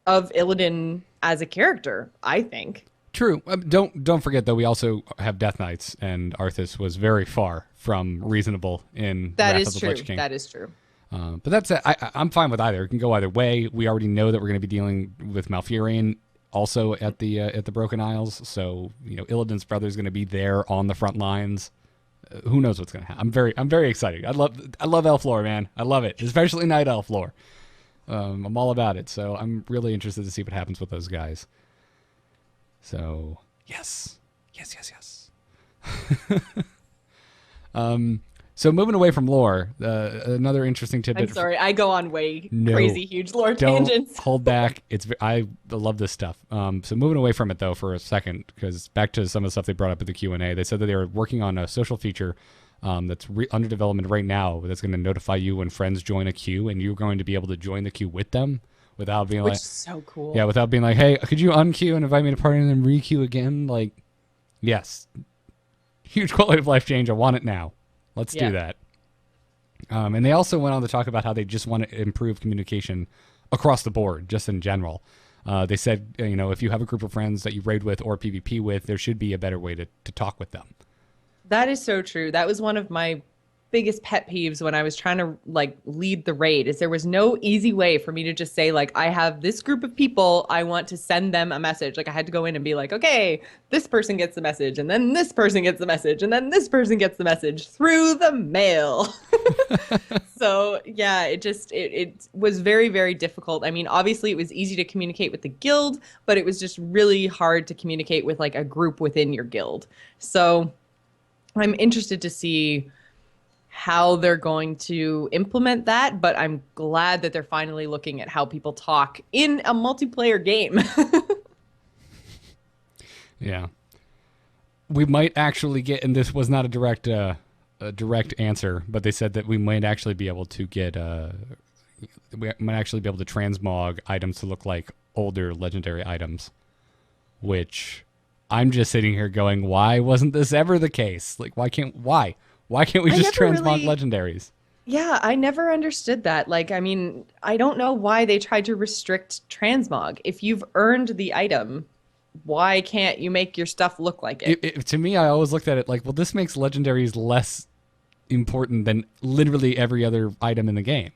of Illidan as a character, I think. True. Don't forget, though, we also have Death Knights, and Arthas was very far from reasonable in Wrath of the Lich King. That is true. But that's it. I'm fine with either. It can go either way. We already know that we're going to be dealing with Malfurion also at the Broken Isles. So Illidan's brother is going to be there on the front lines. Who knows what's going to happen? I'm very excited. I love elf lore, man. I love it, especially night elf lore. I'm all about it. So I'm really interested to see what happens with those guys. So yes. So moving away from lore, another interesting tidbit. I'm sorry, I go on crazy huge lore tangents. Hold back. I love this stuff. So moving away from it though for a second, because back to some of the stuff they brought up in the Q&A, they said that they were working on a social feature that's under development right now that's going to notify you when friends join a queue, and you're going to be able to join the queue with them without being Which is so cool. Yeah, without being like, hey, could you unqueue and invite me to party and then re-queue again? Like, yes, huge quality of life change. I want it now. Let's do that. And they also went on to talk about how they just want to improve communication across the board, just in general. They said, if you have a group of friends that you raid with or PvP with, there should be a better way to talk with them. That is so true. That was one of my biggest pet peeves when I was trying to like lead the raid is there was no easy way for me to just say like I have this group of people, I want to send them a message. Like I had to go in and be like, okay, this person gets the message and then this person gets the message and then this person gets the message through the mail. So yeah, it was very, very difficult. I mean, obviously it was easy to communicate with the guild, but it was just really hard to communicate with like a group within your guild. So I'm interested to see how they're going to implement that, but I'm glad that they're finally looking at how people talk in a multiplayer game. Yeah. We might actually get, and this was not a direct answer, but they said that we might actually be able to get we might actually be able to transmog items to look like older legendary items, which I'm just sitting here going, why wasn't this ever the case? Like, why can't we just transmog legendaries? Yeah, I never understood that. Like, I mean, I don't know why they tried to restrict transmog. If you've earned the item, why can't you make your stuff look like it? To me, I always looked at it like, well, this makes legendaries less important than literally every other item in the game.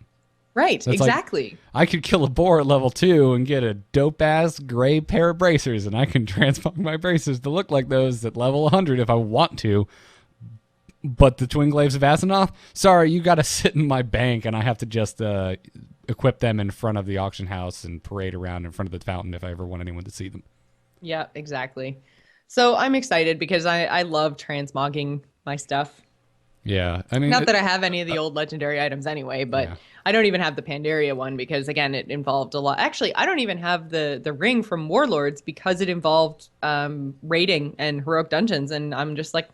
Right, That's exactly. Like, I could kill a boar at level 2 and get a dope-ass gray pair of bracers, and I can transmog my bracers to look like those at level 100 if I want to. But the Twin Glaives of Asenath, sorry, you got to sit in my bank, and I have to just equip them in front of the auction house and parade around in front of the fountain if I ever want anyone to see them. Yeah, exactly. So I'm excited because I love transmogging my stuff. Yeah, I mean, not that I have any of the old legendary items anyway, but yeah. I don't even have the Pandaria one because again, it involved a lot. Actually, I don't even have the ring from Warlords because it involved raiding and heroic dungeons, and I'm just like,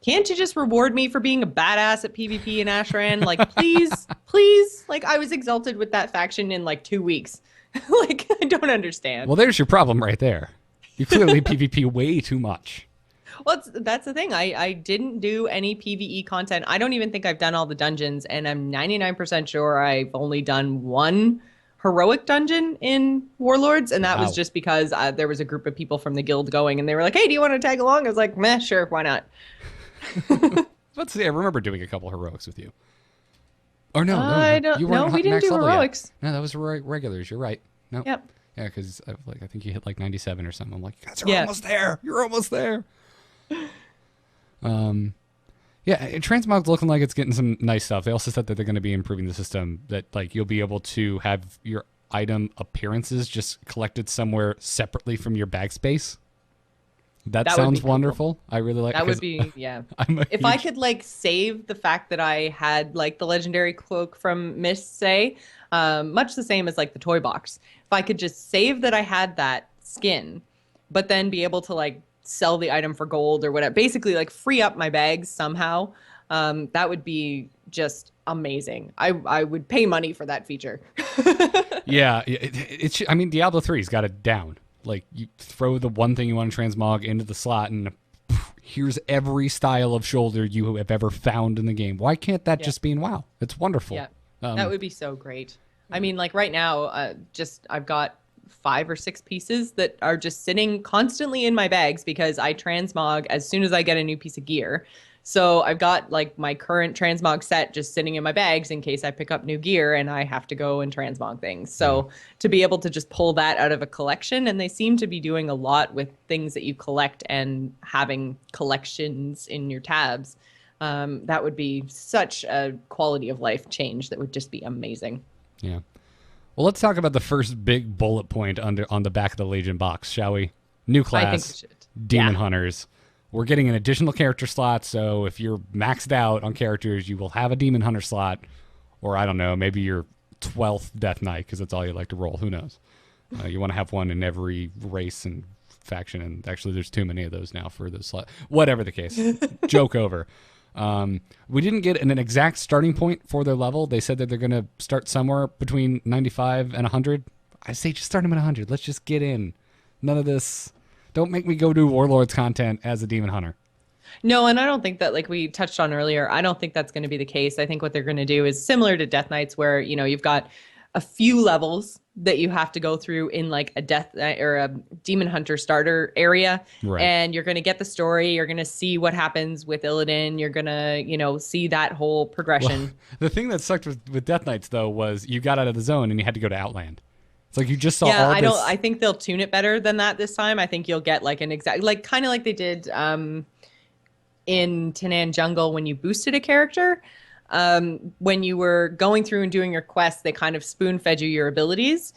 can't you just reward me for being a badass at PvP in Ashran? Like, please, please. Like, I was exalted with that faction in like 2 weeks. Like, I don't understand. Well, there's your problem right there. You clearly PvP way too much. Well, that's the thing. I didn't do any PvE content. I don't even think I've done all the dungeons, and I'm 99% sure I've only done one heroic dungeon in Warlords, and that was just because there was a group of people from the guild going, and they were like, hey, do you want to tag along? I was like, meh, sure, why not? Let's see. I remember doing a couple heroics with you. Or no, we didn't do heroics. Yet. No, that was regulars. You're right. No. Yep. Yeah, because I think you hit like 97 or something. I'm like, guys, you're almost there. You're almost there. Yeah, Transmog's looking like it's getting some nice stuff. They also said that they're going to be improving the system, that like you'll be able to have your item appearances just collected somewhere separately from your bag space. That sounds wonderful. Cool. I really like that. Would be, yeah. If I could like save the fact that I had like the legendary cloak from Mist, say, much the same as like the toy box. If I could just save that I had that skin, but then be able to like sell the item for gold or whatever, basically like free up my bags somehow, that would be just amazing. I would pay money for that feature. Yeah, I mean, Diablo 3's got it down. Like, you throw the one thing you want to transmog into the slot, and here's every style of shoulder you have ever found in the game. Why can't that just be in WoW? It's wonderful. Yeah, that would be so great. I mean, like right now, I've got 5 or 6 pieces that are just sitting constantly in my bags because I transmog as soon as I get a new piece of gear. So I've got like my current transmog set just sitting in my bags in case I pick up new gear and I have to go and transmog things. So to be able to just pull that out of a collection, and they seem to be doing a lot with things that you collect and having collections in your tabs, that would be such a quality of life change that would just be amazing. Yeah. Well, let's talk about the first big bullet point on the back of the Legion box, shall we? New class, I think we should. Demon Hunters. We're getting an additional character slot, so if you're maxed out on characters, you will have a Demon Hunter slot, or I don't know, maybe your 12th Death Knight, because that's all you like to roll. Who knows? You want to have one in every race and faction, and actually there's too many of those now for those slots. Whatever the case. Joke over. We didn't get an exact starting point for their level. They said that they're going to start somewhere between 95 and 100. I say just start them at 100. Let's just get in. None of this. Don't make me go do Warlords content as a Demon Hunter. No, and I don't think that, like we touched on earlier, I don't think that's going to be the case. I think what they're going to do is similar to Death Knights, where, you know, you've got a few levels that you have to go through in like a death or a demon hunter starter area. Right. And you're going to get the story. You're going to see what happens with Illidan. You're going to, see that whole progression. Well, the thing that sucked with Death Knights, though, was you got out of the zone and you had to go to Outland. It's like you just saw all this. I think they'll tune it better than that this time. I think you'll get like an exact, like kind of like they did in Tanan Jungle when you boosted a character. When you were going through and doing your quests, they kind of spoon-fed you your abilities.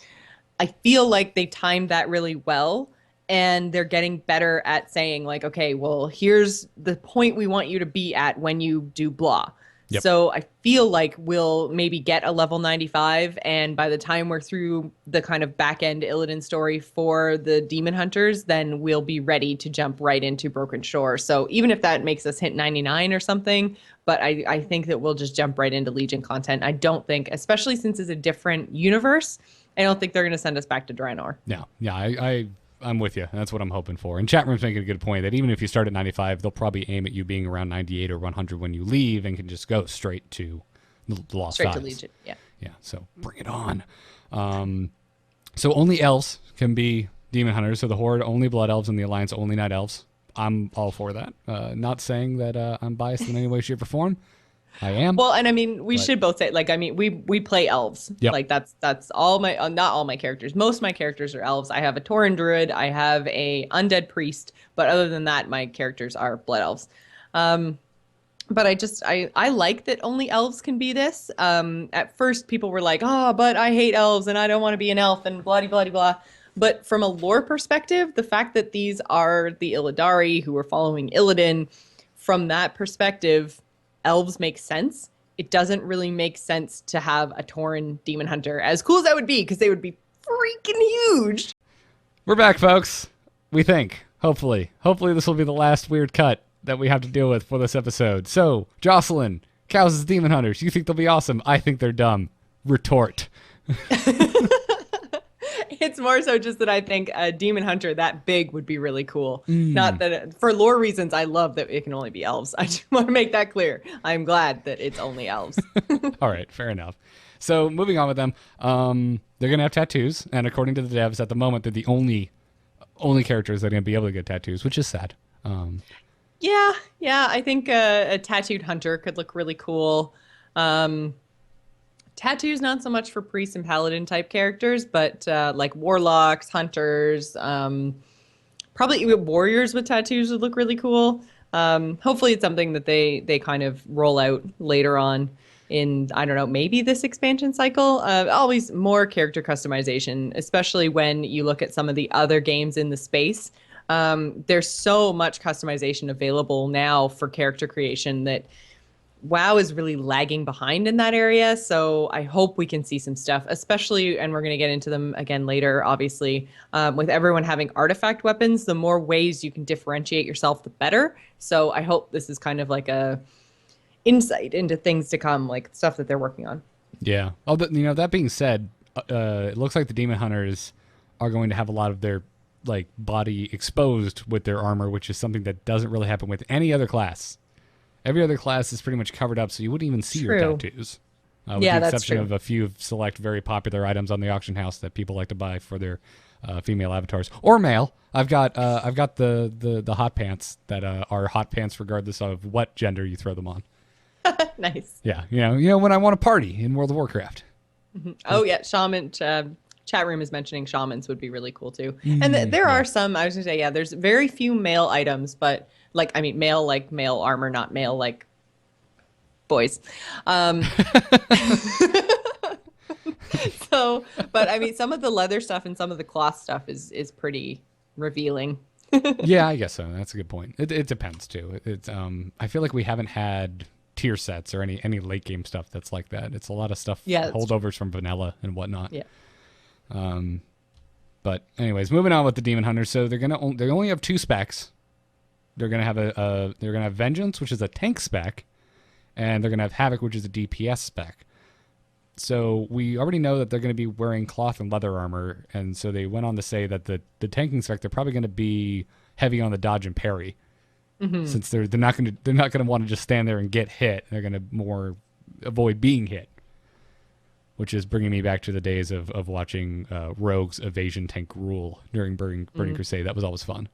I feel like they timed that really well, and they're getting better at saying like, okay, well, here's the point we want you to be at when you do blah. Yep. So I feel like we'll maybe get a level 95, and by the time we're through the kind of back-end Illidan story for the Demon Hunters, then we'll be ready to jump right into Broken Shore. So even if that makes us hit 99 or something, but I think that we'll just jump right into Legion content. I don't think, especially since it's a different universe, I don't think they're going to send us back to Draenor. Yeah, I'm with you. That's what I'm hoping for. And chat room's making a good point that even if you start at 95, they'll probably aim at you being around 98 or 100 when you leave and can just go straight to the Lost Straight Files. to Legion, yeah. Yeah, so bring it on. So only elves can be demon hunters. So the Horde, only blood elves, and the Alliance, only night elves. I'm all for that. Not saying that I'm biased in any way, shape, or form. I am. Well, and I mean, we should both say, like, I mean, we play elves. Yep. Like, that's all my, not all my characters. Most of my characters are elves. I have a Tauren druid. I have a undead priest. But other than that, my characters are blood elves. But I like that only elves can be this. At first, people were like, oh, but I hate elves and I don't want to be an elf and blah, blah, blah. But from a lore perspective, the fact that these are the Illidari who are following Illidan, from that perspective, elves make sense. It doesn't really make sense to have a Tauren demon hunter, as cool as that would be, because they would be freaking huge. We're back, folks. We think. Hopefully this will be the last weird cut that we have to deal with for this episode. So, Jocelyn, cows as demon hunters. You think they'll be awesome? I think they're dumb. Retort. It's more so just that I think a demon hunter that big would be really cool. Not that for lore reasons, I love that it can only be elves. I just want to make that clear. I'm glad that it's only elves. All right, fair enough. So moving on with them, they're going to have tattoos. And according to the devs, at the moment, they're the only characters that are going to be able to get tattoos, which is sad. Yeah. I think a tattooed hunter could look really cool. Tattoos, not so much for priest and paladin type characters, but like warlocks, hunters, probably even warriors with tattoos would look really cool. Hopefully it's something that they kind of roll out later on in, I don't know, maybe this expansion cycle. Always more character customization, especially when you look at some of the other games in the space. There's so much customization available now for character creation that WoW is really lagging behind in that area, so I hope we can see some stuff, especially, and we're going to get into them again later, obviously, with everyone having artifact weapons, the more ways you can differentiate yourself, the better. So I hope this is kind of like a insight into things to come, like stuff that they're working on. Yeah. Oh, that being said, it looks like the Demon Hunters are going to have a lot of their like body exposed with their armor, which is something that doesn't really happen with any other class. Every other class is pretty much covered up, so you wouldn't even see your tattoos. With the exception of a few select very popular items on the auction house that people like to buy for their female avatars or male. I've got the hot pants that are hot pants regardless of what gender you throw them on. Nice. Yeah, you know when I want to party in World of Warcraft. Mm-hmm. Oh yeah, shaman. Chat room is mentioning shamans would be really cool too. And there are some. I was gonna say there's very few male items, but. Like, I mean, male like male armor, not male like boys. So, but I mean, some of the leather stuff and some of the cloth stuff is pretty revealing. Yeah, I guess so. That's a good point. It depends too. It's I feel like we haven't had tier sets or any late game stuff that's like that. It's a lot of stuff holdovers from vanilla and whatnot. Yeah. But anyways, moving on with the Demon Hunters. So they only have 2 specs. They're gonna have Vengeance, which is a tank spec, and they're gonna have Havoc, which is a DPS spec. So we already know that they're gonna be wearing cloth and leather armor, and so they went on to say that the tanking spec they're probably gonna be heavy on the dodge and parry, since they're not gonna want to just stand there and get hit. They're gonna more avoid being hit. which is bringing me back to the days of watching Rogue's evasion tank rule during Burning Crusade. That was always fun.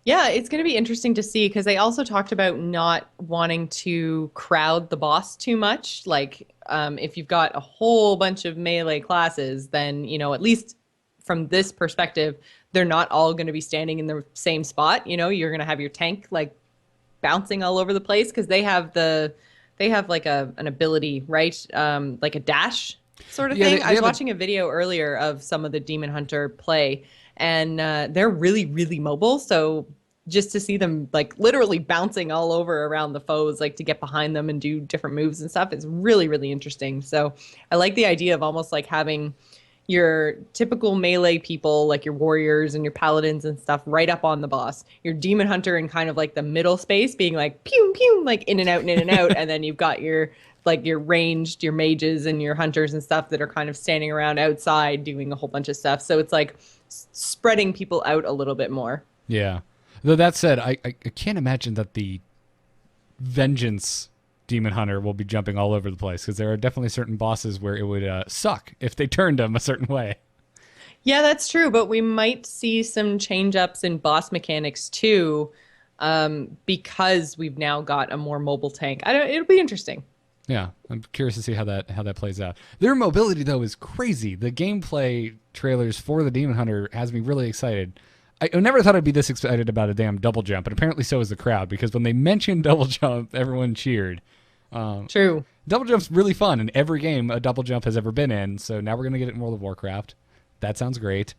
Yeah, it's going to be interesting to see because they also talked about not wanting to crowd the boss too much. Like, if you've got a whole bunch of melee classes, then, at least from this perspective, they're not all going to be standing in the same spot. You're going to have your tank like bouncing all over the place because they have like an ability, right? Like a dash sort of thing. I was watching a video earlier of some of the Demon Hunter play, and they're really, really mobile. So just to see them like literally bouncing all over around the foes, like to get behind them and do different moves and stuff, is really, really interesting. So I like the idea of almost like having your typical melee people, like your warriors and your paladins and stuff, right up on the boss. Your Demon Hunter in kind of like the middle space, being like pew pew, like in and out and in and out, and then you've got your ranged, your mages and your hunters and stuff that are kind of standing around outside doing a whole bunch of stuff. So it's like spreading people out a little bit more. Yeah. Though that said, I can't imagine that the Vengeance Demon Hunter will be jumping all over the place, because there are definitely certain bosses where it would suck if they turned them a certain way. Yeah, that's true, but we might see some change-ups in boss mechanics too, because we've now got a more mobile tank. It'll be interesting. Yeah, I'm curious to see how that plays out. Their mobility, though, is crazy. The gameplay trailers for the Demon Hunter has me really excited. I never thought I'd be this excited about a damn double jump, but apparently so is the crowd, because when they mentioned double jump, everyone cheered. True. Double jump's really fun in every game a double jump has ever been in, so now we're going to get it in World of Warcraft. That sounds great.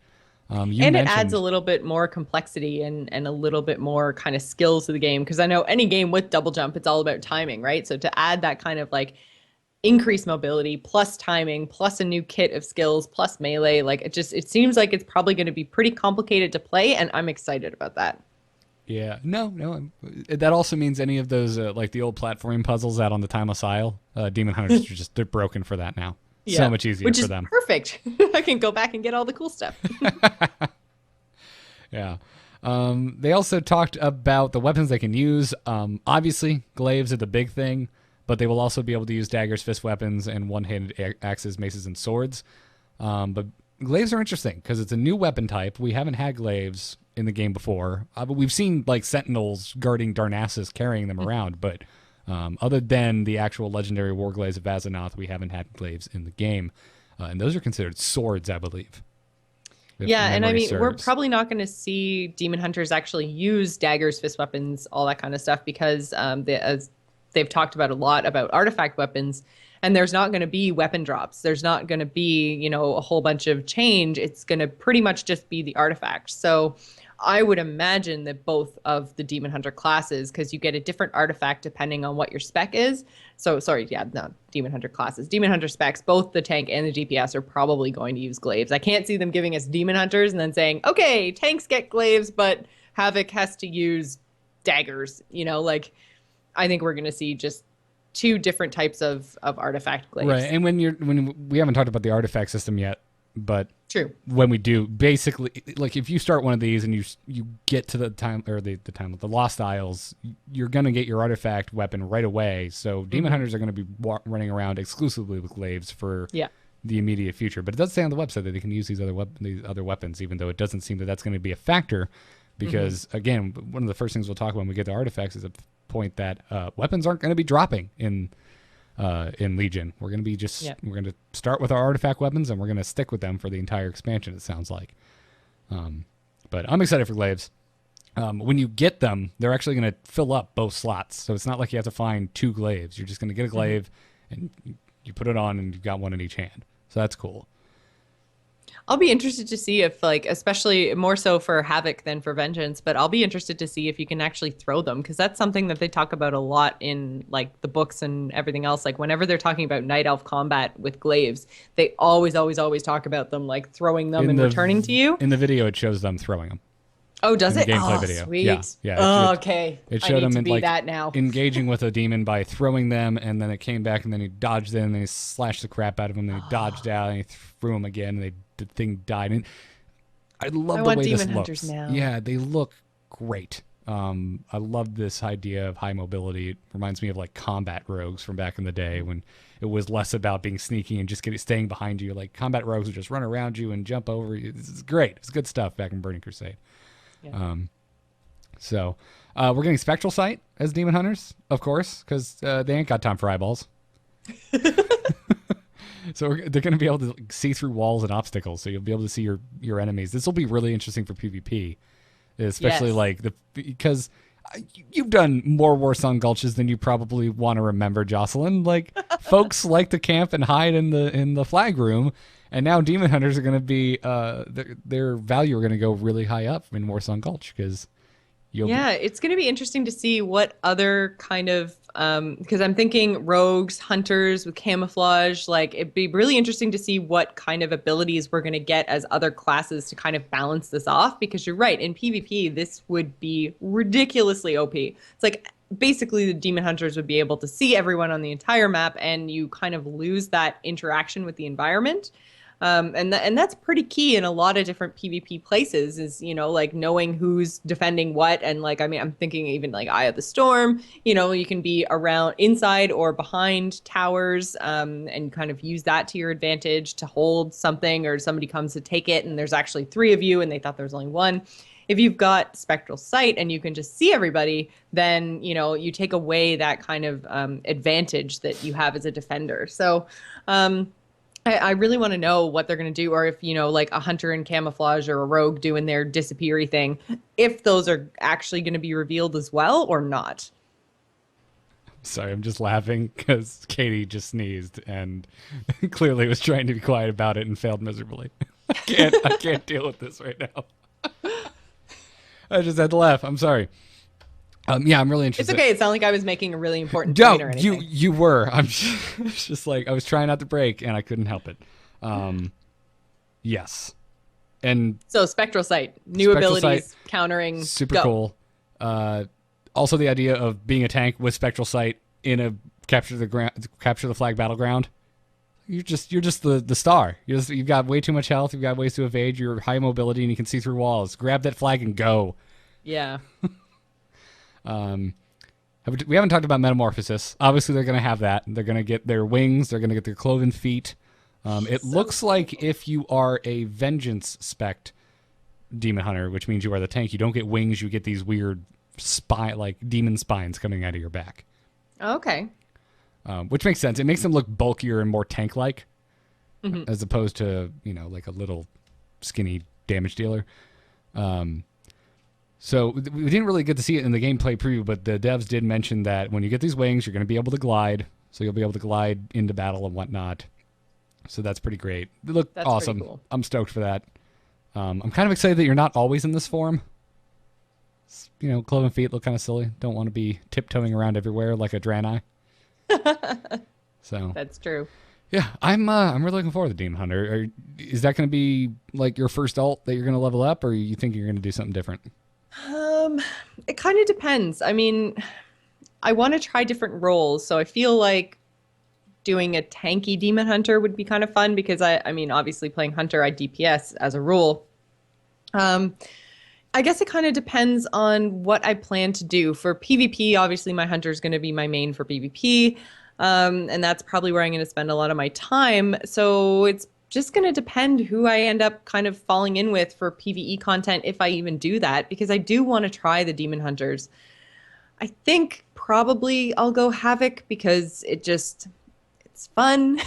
It adds a little bit more complexity and a little bit more kind of skills to the game, because I know any game with double jump, it's all about timing, right? So to add that kind of like increased mobility plus timing plus a new kit of skills plus melee, like it seems like it's probably going to be pretty complicated to play, and I'm excited about that. Yeah, no, that also means any of those like the old platforming puzzles out on the Timeless Isle, Demon Hunters they're broken for that now. Yeah, so much easier for them. Which is perfect. I can go back and get all the cool stuff. Yeah. They also talked about the weapons they can use. Obviously, glaives are the big thing, but they will also be able to use daggers, fist weapons, and one-handed axes, maces, and swords. But glaives are interesting because it's a new weapon type. We haven't had glaives in the game before. But we've seen like sentinels guarding Darnassus carrying them around, but other than the actual legendary war glaives of Azeroth, we haven't had glaives in the game. And those are considered swords, I believe. Yeah, and I mean, we're probably not going to see Demon Hunters actually use daggers, fist weapons, all that kind of stuff, because as they've talked about a lot about artifact weapons, and there's not going to be weapon drops. There's not going to be, a whole bunch of change. It's going to pretty much just be the artifact. So I would imagine that both of the Demon Hunter classes, because you get a different artifact depending on what your spec is. So, sorry, yeah, not Demon Hunter classes. Demon Hunter specs, both the tank and the DPS are probably going to use glaives. I can't see them giving us Demon Hunters and then saying, okay, tanks get glaives, but Havoc has to use daggers. I think we're going to see just two different types of artifact glaives. Right, and when we haven't talked about the artifact system yet, but true. When we do, basically, like if you start one of these and you get to the Lost Isles, you're gonna get your artifact weapon right away. So Demon Hunters are gonna be running around exclusively with glaives for the immediate future. But it does say on the website that they can use these other weapons, even though it doesn't seem that that's going to be a factor. Because again, one of the first things we'll talk about when we get to artifacts is a point that weapons aren't going to be dropping in Legion. We're going to be we're going to start with our artifact weapons, and we're going to stick with them for the entire expansion, it sounds like. But I'm excited for glaives. When you get them, they're actually going to fill up both slots. So it's not like you have to find two glaives. You're just going to get a glaive, and you put it on, and you've got one in each hand. So that's cool. I'll be interested to see if, especially more so for Havoc than for Vengeance, but I'll be interested to see if you can actually throw them, because that's something that they talk about a lot in, the books and everything else. Like, whenever they're talking about Night Elf combat with glaives, they always talk about them, throwing them and returning to you. In the video, it shows them throwing them. Oh, does it? Gameplay video. Sweet. Yeah. Okay. It showed him that now. engaging with a demon by throwing them, and then it came back, and then he dodged in, and then he slashed the crap out of him, and then he dodged out, and he threw him again, and the thing died. And I love the way this looks. Now. Yeah, they look great. I love this idea of high mobility. It reminds me of like combat rogues from back in the day when it was less about being sneaky and just staying behind you. Like combat rogues would just run around you and jump over you. It's great. It's good stuff back in Burning Crusade. Yeah. So we're getting Spectral Sight as Demon Hunters, of course, because they ain't got time for eyeballs. So they're going to be able to see through walls and obstacles, so you'll be able to see your enemies. This will be really interesting for PvP, especially like because you've done more Warsong Gulches than you probably want to remember, Jocelyn. Like folks like to camp and hide in the flag room, and now Demon Hunters are going to be their value are going to go really high up in Warsong Gulch because it's going to be interesting to see what other kind of because I'm thinking rogues, hunters with camouflage. Like it'd be really interesting to see what kind of abilities we're going to get as other classes to kind of balance this off. Because you're right, in PvP, this would be ridiculously OP. It's like basically the demon hunters would be able to see everyone on the entire map, and you kind of lose that interaction with the environment. And that's pretty key in a lot of different PvP places is, like knowing who's defending what. And like, I mean, I'm thinking even like Eye of the Storm, you can be around inside or behind towers and kind of use that to your advantage to hold something, or somebody comes to take it and there's actually 3 of you and they thought there was only 1. If you've got Spectral Sight and you can just see everybody, then, you take away that kind of advantage that you have as a defender. So, I really want to know what they're going to do, or if, like a hunter in camouflage or a rogue doing their disappeary thing, if those are actually going to be revealed as well or not. Sorry, I'm just laughing because Katie just sneezed and clearly was trying to be quiet about it and failed miserably. I can't deal with this right now. I just had to laugh. I'm sorry. Yeah, I'm really interested. It's okay. It's not like I was making a really important point or anything. You were. I'm just like, I was trying not to break and I couldn't help it. Yes. And so Spectral Sight, new abilities, countering. Super cool. Also the idea of being a tank with Spectral Sight in a capture the flag battleground. You're just the star. You've got way too much health. You've got ways to evade. You're high mobility and you can see through walls. Grab that flag and go. Yeah. We haven't talked about metamorphosis. Obviously, they're going to have that. They're going to get their wings. They're going to get their cloven feet. It looks like if you are a vengeance spect demon hunter, which means you are the tank, you don't get wings. You get these weird like demon spines coming out of your back. Okay. Which makes sense. It makes them look bulkier and more tank-like, as opposed to like a little skinny damage dealer. So we didn't really get to see it in the gameplay preview, but the devs did mention that when you get these wings, you're going to be able to glide. So you'll be able to glide into battle and whatnot. So that's pretty great. They look awesome. Cool. I'm stoked for that. I'm kind of excited that you're not always in this form. Cloven feet look kind of silly. Don't want to be tiptoeing around everywhere like a Draenei. So that's true. Yeah, I'm really looking forward to Demon Hunter. Is that going to be like your first ult that you're going to level up, or you think you're going to do something different? It kind of depends. I mean, I want to try different roles, so I feel like doing a tanky demon hunter would be kind of fun because I mean, obviously playing hunter, I DPS as a rule. I guess it kind of depends on what I plan to do. For PvP, obviously my hunter is going to be my main for PvP, and that's probably where I'm going to spend a lot of my time. So it's just going to depend who I end up kind of falling in with for PvE content, if I even do that, because I do want to try the Demon Hunters. I think probably I'll go Havoc because it's fun.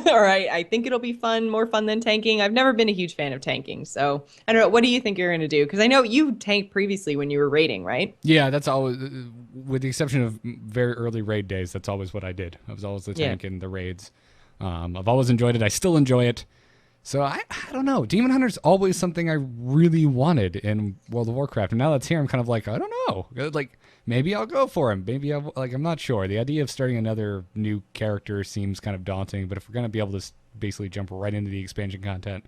Or I think it'll be fun, more fun than tanking. I've never been a huge fan of tanking. So I don't know. What do you think you're going to do? Because I know you tanked previously when you were raiding, right? Yeah, that's always, with the exception of very early raid days, that's always what I did. I was always the tank in the raids. I've always enjoyed it. I still enjoy it. So I don't know. Demon Hunter's always something I really wanted in World of Warcraft. And now that's here, I'm kind of like, I don't know. Like, maybe I'll go for him. Maybe I'm not sure. The idea of starting another new character seems kind of daunting. But if we're going to be able to basically jump right into the expansion content,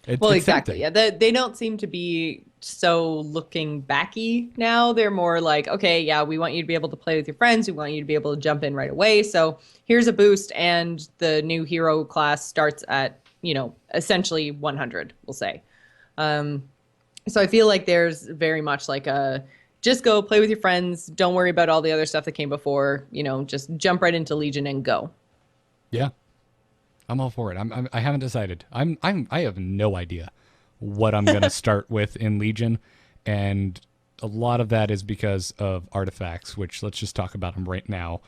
exactly. Yeah, they don't seem to be so looking backy now. They're more like, okay, yeah, we want you to be able to play with your friends. We want you to be able to jump in right away. So here's a boost, and the new hero class starts at, essentially 100, we'll say. So I feel like there's very much like a just go play with your friends. Don't worry about all the other stuff that came before. Just jump right into Legion and go. Yeah, I'm all for it. I haven't decided. I have no idea what I'm gonna start with in Legion, and a lot of that is because of artifacts. Which let's just talk about them right now.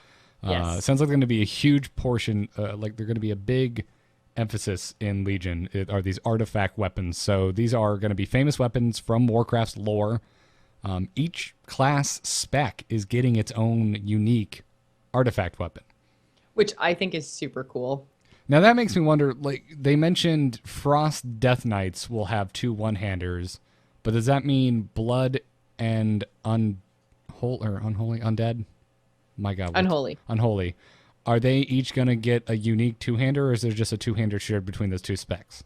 Yes. Sounds like they're going to be a huge portion. Like they're going to be a big emphasis in Legion. Are these artifact weapons? So these are going to be famous weapons from Warcraft's lore. Each class spec is getting its own unique artifact weapon, Which I think is super cool. now that makes me wonder, like they mentioned Frost Death Knights will have 2 one-handers, but does that mean Blood and Unholy Undead? My God. Unholy. Are they each going to get a unique 2-hander, or is there just a 2-hander shared between those 2 specs?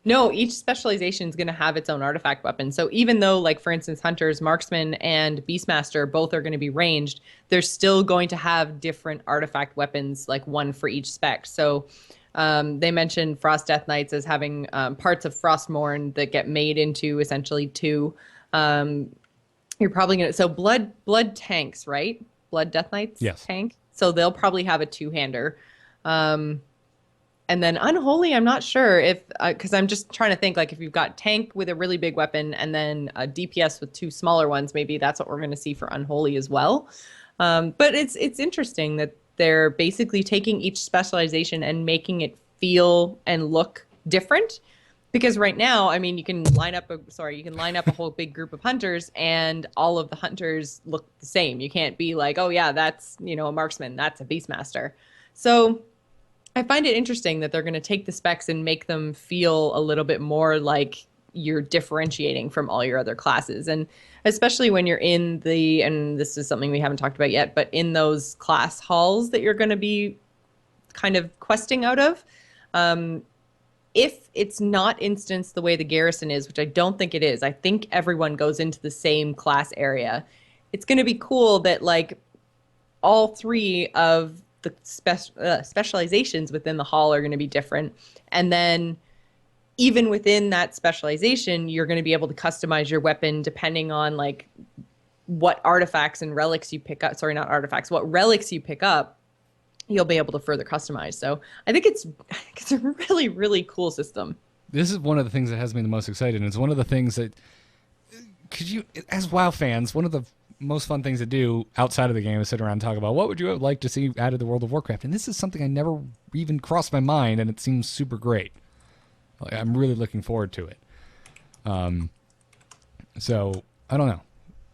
No, each specialization is going to have its own artifact weapon. So even though, like, for instance, Hunters, Marksman, and Beastmaster both are going to be ranged, they're still going to have different artifact weapons, like one for each spec. So they mentioned Frost Death Knights as having parts of Frostmourne that get made into essentially 2. You're probably going to... So blood tanks, right? Blood Death Knights Yes. tank. So they'll probably have a 2-hander. And then Unholy, I'm not sure if, because I'm just trying to think, like, if you've got tank with a really big weapon and then a DPS with 2 smaller ones, maybe that's what we're going to see for Unholy as well. But it's interesting that they're basically taking each specialization and making it feel and look different. Because right now, I mean, you can line up a whole big group of hunters and all of the hunters look the same. You can't be like, oh yeah, that's, a marksman, that's a beastmaster. So I find it interesting that they're going to take the specs and make them feel a little bit more like you're differentiating from all your other classes. And especially when you're in and this is something we haven't talked about yet, but in those class halls that you're going to be kind of questing out of, if it's not instanced the way the garrison is, which I don't think it is, I think everyone goes into the same class area. It's going to be cool that, like, all 3 of the specializations within the hall are going to be different. And then even within that specialization, you're going to be able to customize your weapon depending on, like, what artifacts and relics you pick up. Sorry, not artifacts. What relics you pick up, you'll be able to further customize. So I think it's a really, really cool system. This is one of the things that has me the most excited. And it's one of the things that, as WoW fans, one of the most fun things to do outside of the game is sit around and talk about what would you like to see added to World of Warcraft. And this is something I never even crossed my mind, and it seems super great. I'm really looking forward to it. So I don't know.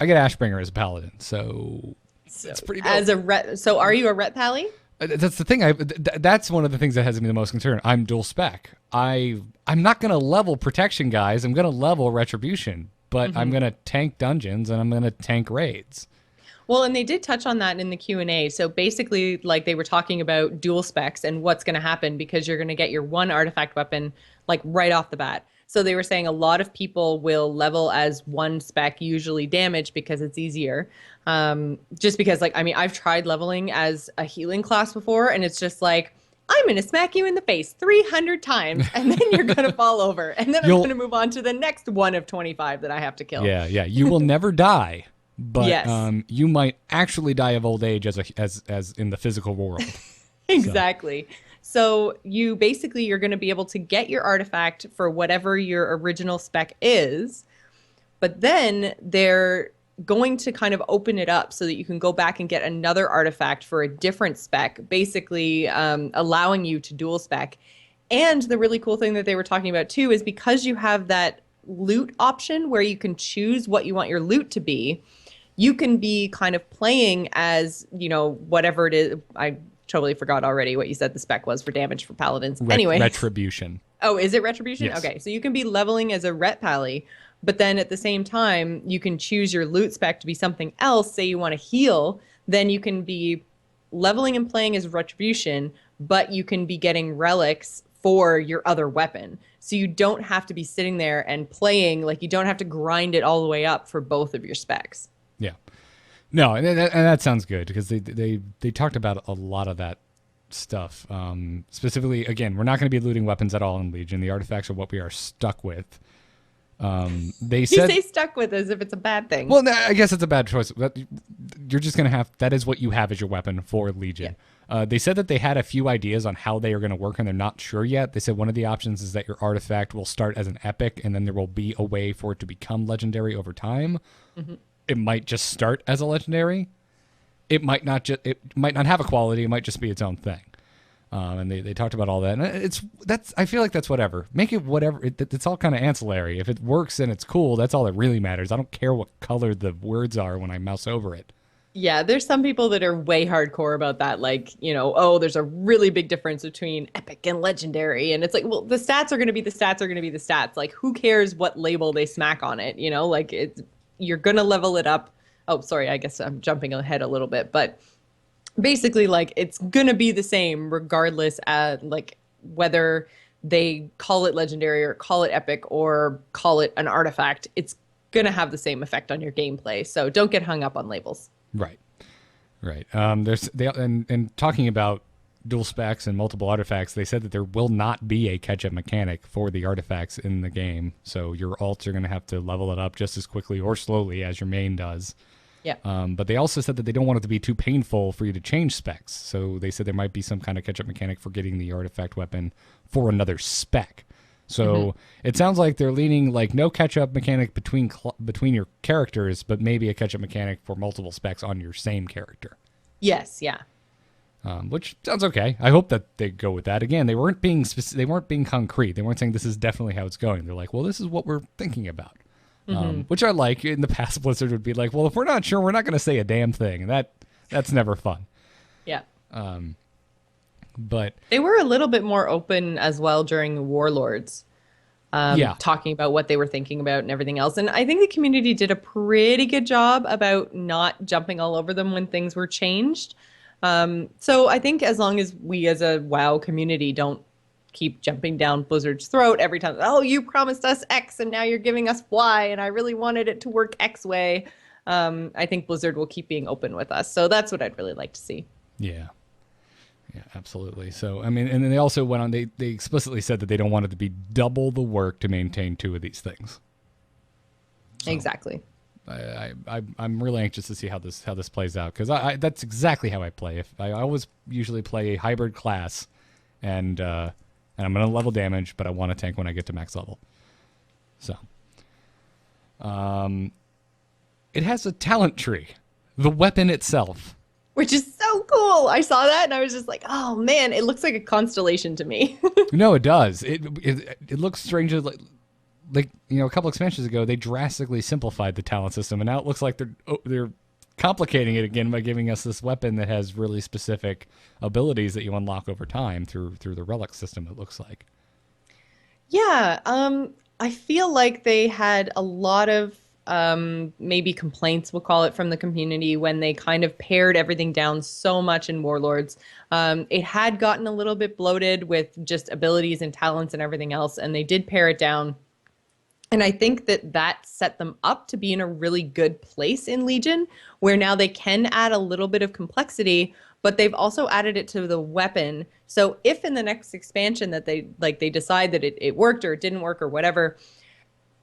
I get Ashbringer as a paladin, so it's pretty dope. So are you a Ret Pally? That's the thing. That's one of the things that has me the most concerned. I'm dual spec. I'm not going to level protection, guys. I'm going to level retribution, but I'm going to tank dungeons and I'm going to tank raids. Well, and they did touch on that in the Q&A. So basically, like, they were talking about dual specs and what's going to happen because you're going to get your one artifact weapon, like, right off the bat. So they were saying a lot of people will level as one spec, usually damage, because it's easier. Just because, like, I mean, I've tried leveling as a healing class before, and it's just like, I'm going to smack you in the face 300 times, and then you're going to fall over. And then I'm going to move on to the next one of 25 that I have to kill. Yeah. You will never die, but yes. You might actually die of old age as in the physical world. Exactly. So you're going to be able to get your artifact for whatever your original spec is, but then they're going to kind of open it up so that you can go back and get another artifact for a different spec, basically allowing you to dual spec. And the really cool thing that they were talking about too is because you have that loot option where you can choose what you want your loot to be, you can be kind of playing as, whatever it is. I totally forgot already what you said the spec was for damage for paladins. Anyway. Retribution. Oh, is it retribution? Yes. Okay, so you can be leveling as a Ret Pally, but then at the same time, you can choose your loot spec to be something else. Say you want to heal, then you can be leveling and playing as retribution, but you can be getting relics for your other weapon. So you don't have to be sitting there and playing, like, you don't have to grind it all the way up for both of your specs. Yeah. No, and that sounds good because they talked about a lot of that stuff. Specifically, again, we're not going to be looting weapons at all in Legion. The artifacts are what we are stuck with. They You said, say stuck with as if it's a bad thing. well, I guess it's a bad choice. You're just going to have, that is what you have as your weapon for Legion. They said that they had a few ideas on how they are going to work, and they're not sure yet. They said one of the options is that your artifact will start as an epic, and then there will be a way for it to become legendary over time. Mm-hmm. It might just start as a legendary. It might not have a quality. It might just be its own thing. And they talked about all that. And I feel like that's whatever. Make it whatever. It's all kind of ancillary. If it works and it's cool, that's all that really matters. I don't care what color the words are when I mouse over it. Yeah, there's some people that are way hardcore about that. Like, oh, there's a really big difference between epic and legendary. And it's like, well, the stats are going to be the stats are going to be the stats. Like, who cares what label they smack on it? Like you're going to level it up. Oh, sorry. I guess I'm jumping ahead a little bit, but basically, like, it's gonna be the same regardless at like whether they call it legendary or call it epic or call it an artifact. It's gonna have the same effect on your gameplay. So don't get hung up on labels. Right. And talking about dual specs and multiple artifacts, they said that there will not be a catch-up mechanic for the artifacts in the game. So your alts are going to have to level it up just as quickly or slowly as your main does. Yeah. But they also said that they don't want it to be too painful for you to change specs. So they said there might be some kind of catch-up mechanic for getting the artifact weapon for another spec. So it sounds like they're leaning like no catch-up mechanic between your characters, but maybe a catch-up mechanic for multiple specs on your same character. Yes, yeah. Which sounds okay. I hope that they go with that. Again, they weren't being concrete. They weren't saying this is definitely how it's going. They're like, well, this is what we're thinking about. Which I like. In the past, Blizzard would be like, well, if we're not sure, we're not going to say a damn thing. That's never fun. Yeah. But they were a little bit more open as well during Warlords. Talking about what they were thinking about and everything else. And I think the community did a pretty good job about not jumping all over them when things were changed. So I think as long as we as a WoW community don't keep jumping down Blizzard's throat every time, oh, you promised us X and now you're giving us Y and I really wanted it to work X way. I think Blizzard will keep being open with us. So that's what I'd really like to see. Yeah. Yeah, absolutely. So, I mean, and then they also went on, they explicitly said that they don't want it to be double the work to maintain two of these things. So exactly. I'm really anxious to see how this plays out, because that's exactly how I play. If I always usually play a hybrid class, and I'm going to level damage, but I want to tank when I get to max level. So, it has a talent tree, the weapon itself. Which is so cool. I saw that and I was just like, oh man, it looks like a constellation to me. No, it does. It looks strangely like a couple expansions ago, they drastically simplified the talent system, and now it looks like they're complicating it again by giving us this weapon that has really specific abilities that you unlock over time through the relic system, it looks like. Yeah, I feel like they had a lot of maybe complaints, we'll call it, from the community when they kind of pared everything down so much in Warlords. It had gotten a little bit bloated with just abilities and talents and everything else, and they did pare it down. And I think that set them up to be in a really good place in Legion, where now they can add a little bit of complexity, but they've also added it to the weapon. So if in the next expansion that they decide that it worked or it didn't work or whatever,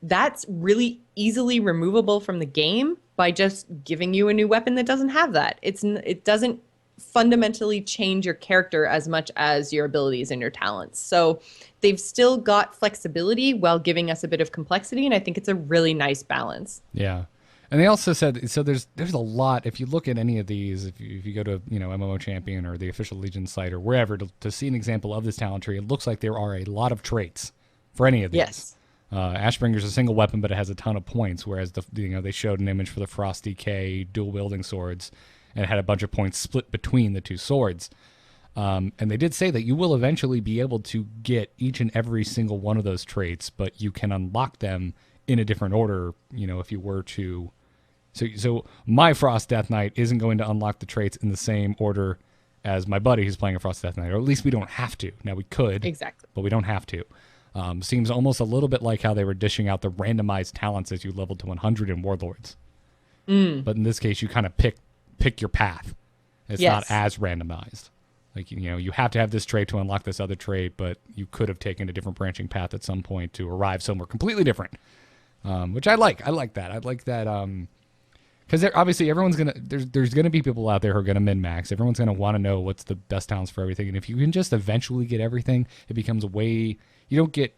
that's really easily removable from the game by just giving you a new weapon that doesn't have that. It doesn't fundamentally change your character as much as your abilities and your talents. So they've still got flexibility while giving us a bit of complexity, and I think it's a really nice balance. Yeah. And they also said, so there's a lot, if you look at any of these, if you go to, MMO Champion or the official Legion site or wherever to see an example of this talent tree, it looks like there are a lot of traits for any of these. Yes. Ashbringer's a single weapon, but it has a ton of points, whereas they showed an image for the Frosty K dual wielding swords, and it had a bunch of points split between the two swords. And they did say that you will eventually be able to get each and every single one of those traits, but you can unlock them in a different order, if you were to. So my Frost Death Knight isn't going to unlock the traits in the same order as my buddy who's playing a Frost Death Knight, or at least we don't have to. Now we could, exactly, but we don't have to. Seems almost a little bit like how they were dishing out the randomized talents as you leveled to 100 in Warlords. But in this case, you kind of pick your path. It's not as randomized. Like, you have to have this trait to unlock this other trait, but you could have taken a different branching path at some point to arrive somewhere completely different. which I like. I like that. I like that. Because obviously everyone's gonna there's gonna be people out there who are gonna min max. Everyone's gonna want to know what's the best talents for everything, and if you can just eventually get everything, it becomes you don't get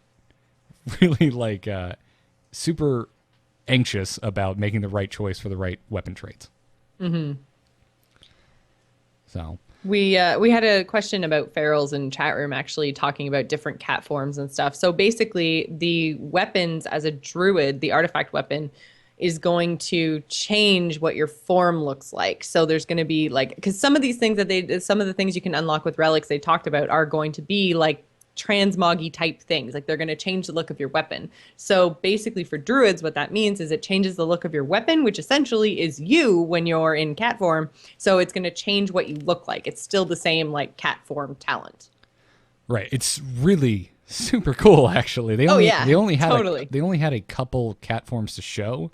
really like super anxious about making the right choice for the right weapon traits. Mm-hmm. So we had a question about ferals in chat room, actually talking about different cat forms and stuff. So basically, the weapons as a druid, the artifact weapon, is going to change what your form looks like. So there's going to be like, because some of these things some of the things you can unlock with relics they talked about are going to be like transmoggy type things. Like they're going to change the look of your weapon. So basically for druids, what that means is it changes the look of your weapon, which essentially is you when you're in cat form. So it's going to change what you look like. It's still the same like cat form talent. Right. It's really super cool, actually. They only had a couple cat forms to show.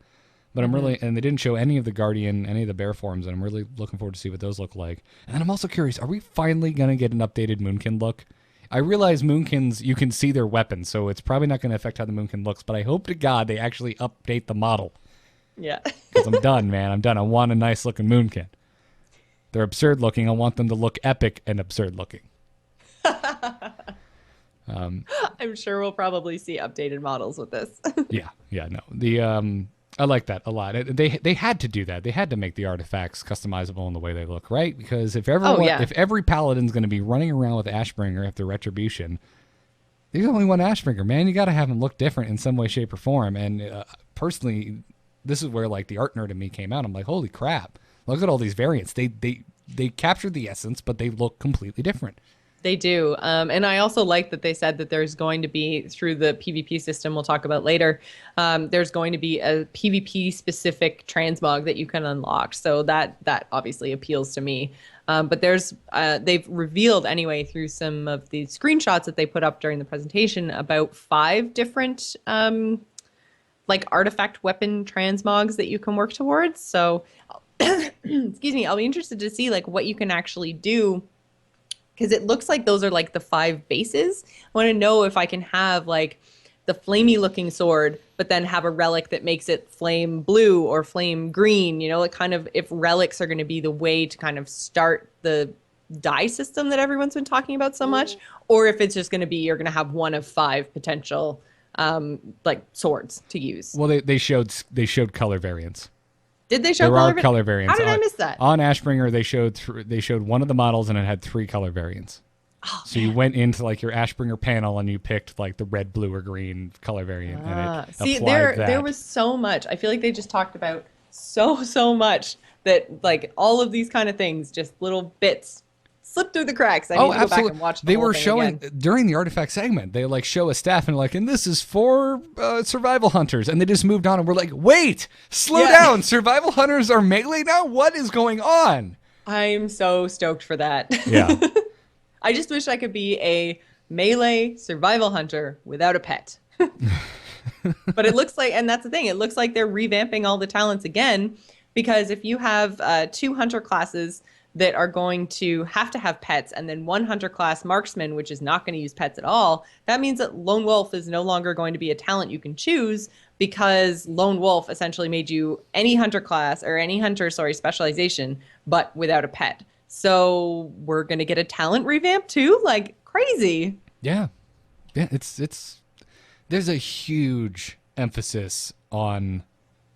But I'm really, and they didn't show any of the Guardian, any of the bear forms, and I'm really looking forward to see what those look like. And then I'm also curious, are we finally going to get an updated Moonkin look? I realize Moonkins, you can see their weapons, so it's probably not going to affect how the Moonkin looks, but I hope to God they actually update the model. Yeah. Because I'm done, man. I'm done. I want a nice looking Moonkin. They're absurd looking. I want them to look epic and absurd looking. I'm sure we'll probably see updated models with this. No. I like that a lot. They had to do that. They had to make the artifacts customizable in the way they look, right? Because if every paladin's going to be running around with Ashbringer after Retribution, there's only one Ashbringer, man. You got to have him look different in some way, shape, or form. And personally, this is where like the art nerd in me came out. I'm like, holy crap! Look at all these variants. They captured the essence, but they look completely different. They do. And I also like that they said that there's going to be, through the PvP system we'll talk about later, there's going to be a PvP specific transmog that you can unlock. So that obviously appeals to me. But they've revealed anyway through some of the screenshots that they put up during the presentation about 5 different like artifact weapon transmogs that you can work towards. So excuse me, I'll be interested to see like what you can actually do, because it looks like those are like the 5 bases. I want to know if I can have like the flamey looking sword, but then have a relic that makes it flame blue or flame green, you know, like kind of if relics are going to be the way to kind of start the dye system that everyone's been talking about so much, or if it's just going to be, you're going to have one of 5 potential like swords to use. Well, they showed color variants. Did they show color variants? How did I miss that? On Ashbringer, they showed one of the models and it had 3 color variants. Oh, so you went into like your Ashbringer panel and you picked like the red, blue, or green color variant. And it see, there was so much. I feel like they just talked about so much that like all of these kind of things, just little bits, slip through the cracks. I need to go back and watch the whole thing showing again. During the artifact segment, they like show a staff and like, and this is for survival hunters, and they just moved on and we're like, wait, slow down, survival hunters are melee now? What is going on? I'm so stoked for that. Yeah. I just wish I could be a melee survival hunter without a pet. But it looks like, and that's the thing, it looks like they're revamping all the talents again, because if you have 2 hunter classes that are going to have pets, and then 1 hunter class marksman, which is not going to use pets at all, that means that lone wolf is no longer going to be a talent you can choose, because lone wolf essentially made you any hunter class or any hunter, specialization, but without a pet. So we're going to get a talent revamp too? Like crazy. Yeah. It's there's a huge emphasis on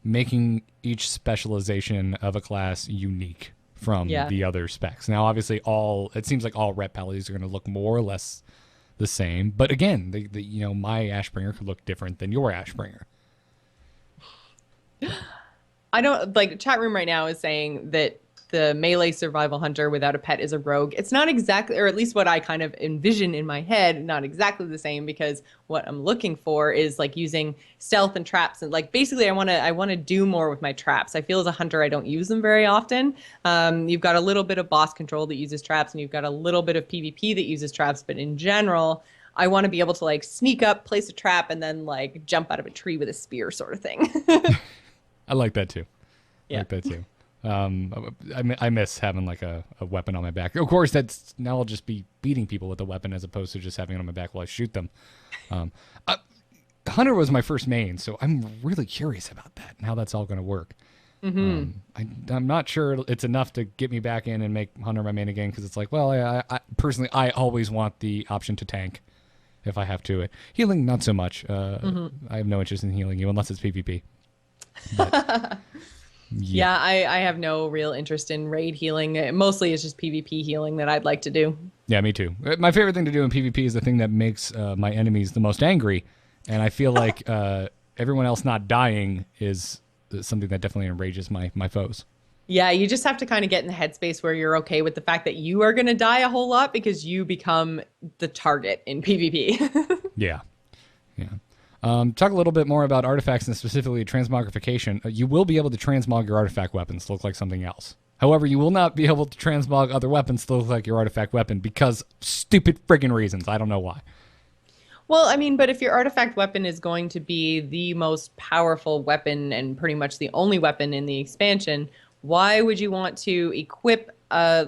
making each specialization of a class unique from the other specs. Now, obviously, it seems like all rep paladins are going to look more or less the same. But again, my Ashbringer could look different than your Ashbringer. I don't like, chat room right now is saying that the melee survival hunter without a pet is a rogue. It's not exactly, or at least what I kind of envision in my head, not exactly the same, because what I'm looking for is like using stealth and traps, and like basically I want to do more with my traps. I feel as a hunter I don't use them very often. You've got a little bit of boss control that uses traps, and you've got a little bit of PvP that uses traps, but in general I want to be able to like sneak up, place a trap, and then like jump out of a tree with a spear sort of thing. I like that too. Yeah. I like that too. I miss having like a weapon on my back. Of course, now I'll just be beating people with a weapon as opposed to just having it on my back while I shoot them. Hunter was my first main, so I'm really curious about that and how that's all going to work. I'm not sure it's enough to get me back in and make Hunter my main again, because it's like, well, I personally, I always want the option to tank if I have to. Healing, not so much. I have no interest in healing you unless it's PvP. But, yeah, I have no real interest in raid healing. Mostly it's just PvP healing that I'd like to do. Yeah, me too. My favorite thing to do in PvP is the thing that makes my enemies the most angry, and I feel like everyone else not dying is something that definitely enrages my foes. Yeah, you just have to kind of get in the headspace where you're okay with the fact that you are going to die a whole lot because you become the target in PvP. Yeah. Talk a little bit more about artifacts and specifically transmogrification. You will be able to transmog your artifact weapons to look like something else. However, you will not be able to transmog other weapons to look like your artifact weapon because stupid friggin' reasons. I don't know why. Well, I mean, but if your artifact weapon is going to be the most powerful weapon and pretty much the only weapon in the expansion, why would you want to equip,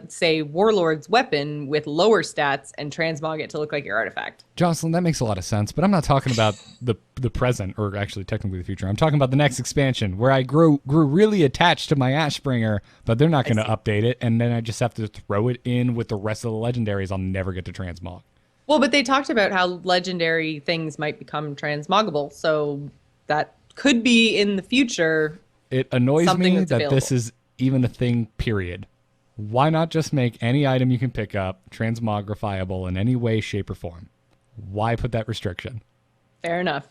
say, Warlords weapon with lower stats and transmog it to look like your artifact? Jocelyn, that makes a lot of sense, but I'm not talking about the present, or actually technically the future. I'm talking about the next expansion, where I grew really attached to my Ashbringer, but they're not going to update it, and then I just have to throw it in with the rest of the legendaries I'll never get to transmog. Well, but they talked about how legendary things might become transmoggable, so that could be in the future. It annoys me that available. This is even a thing, period. Why not just make any item you can pick up transmogrifiable in any way, shape, or form? Why put that restriction? Fair enough.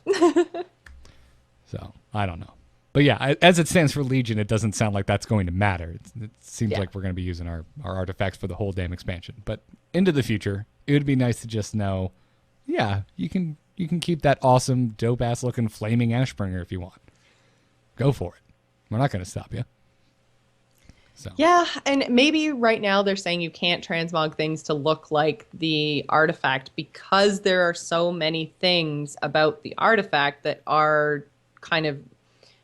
So, I don't know. But yeah, as it stands for Legion, it doesn't sound like that's going to matter. It seems like we're going to be using our artifacts for the whole damn expansion. But into the future, it would be nice to just know, yeah, you can keep that awesome, dope-ass looking flaming Ashbringer if you want. Go for it. We're not going to stop you. So. Yeah, and maybe right now they're saying you can't transmog things to look like the artifact because there are so many things about the artifact that are kind of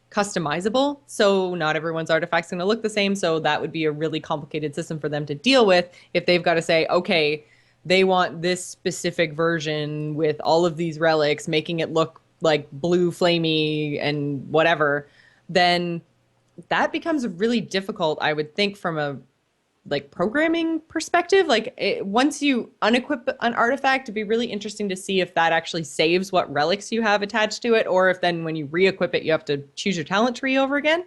customizable. So not everyone's artifact's going to look the same. So that would be a really complicated system for them to deal with if they've got to say, okay, they want this specific version with all of these relics, making it look like blue, flamey, and whatever. Then that becomes really difficult, I would think, from a programming perspective. Once you unequip an artifact, it'd be really interesting to see if that actually saves what relics you have attached to it, or if then when you re-equip it, you have to choose your talent tree over again.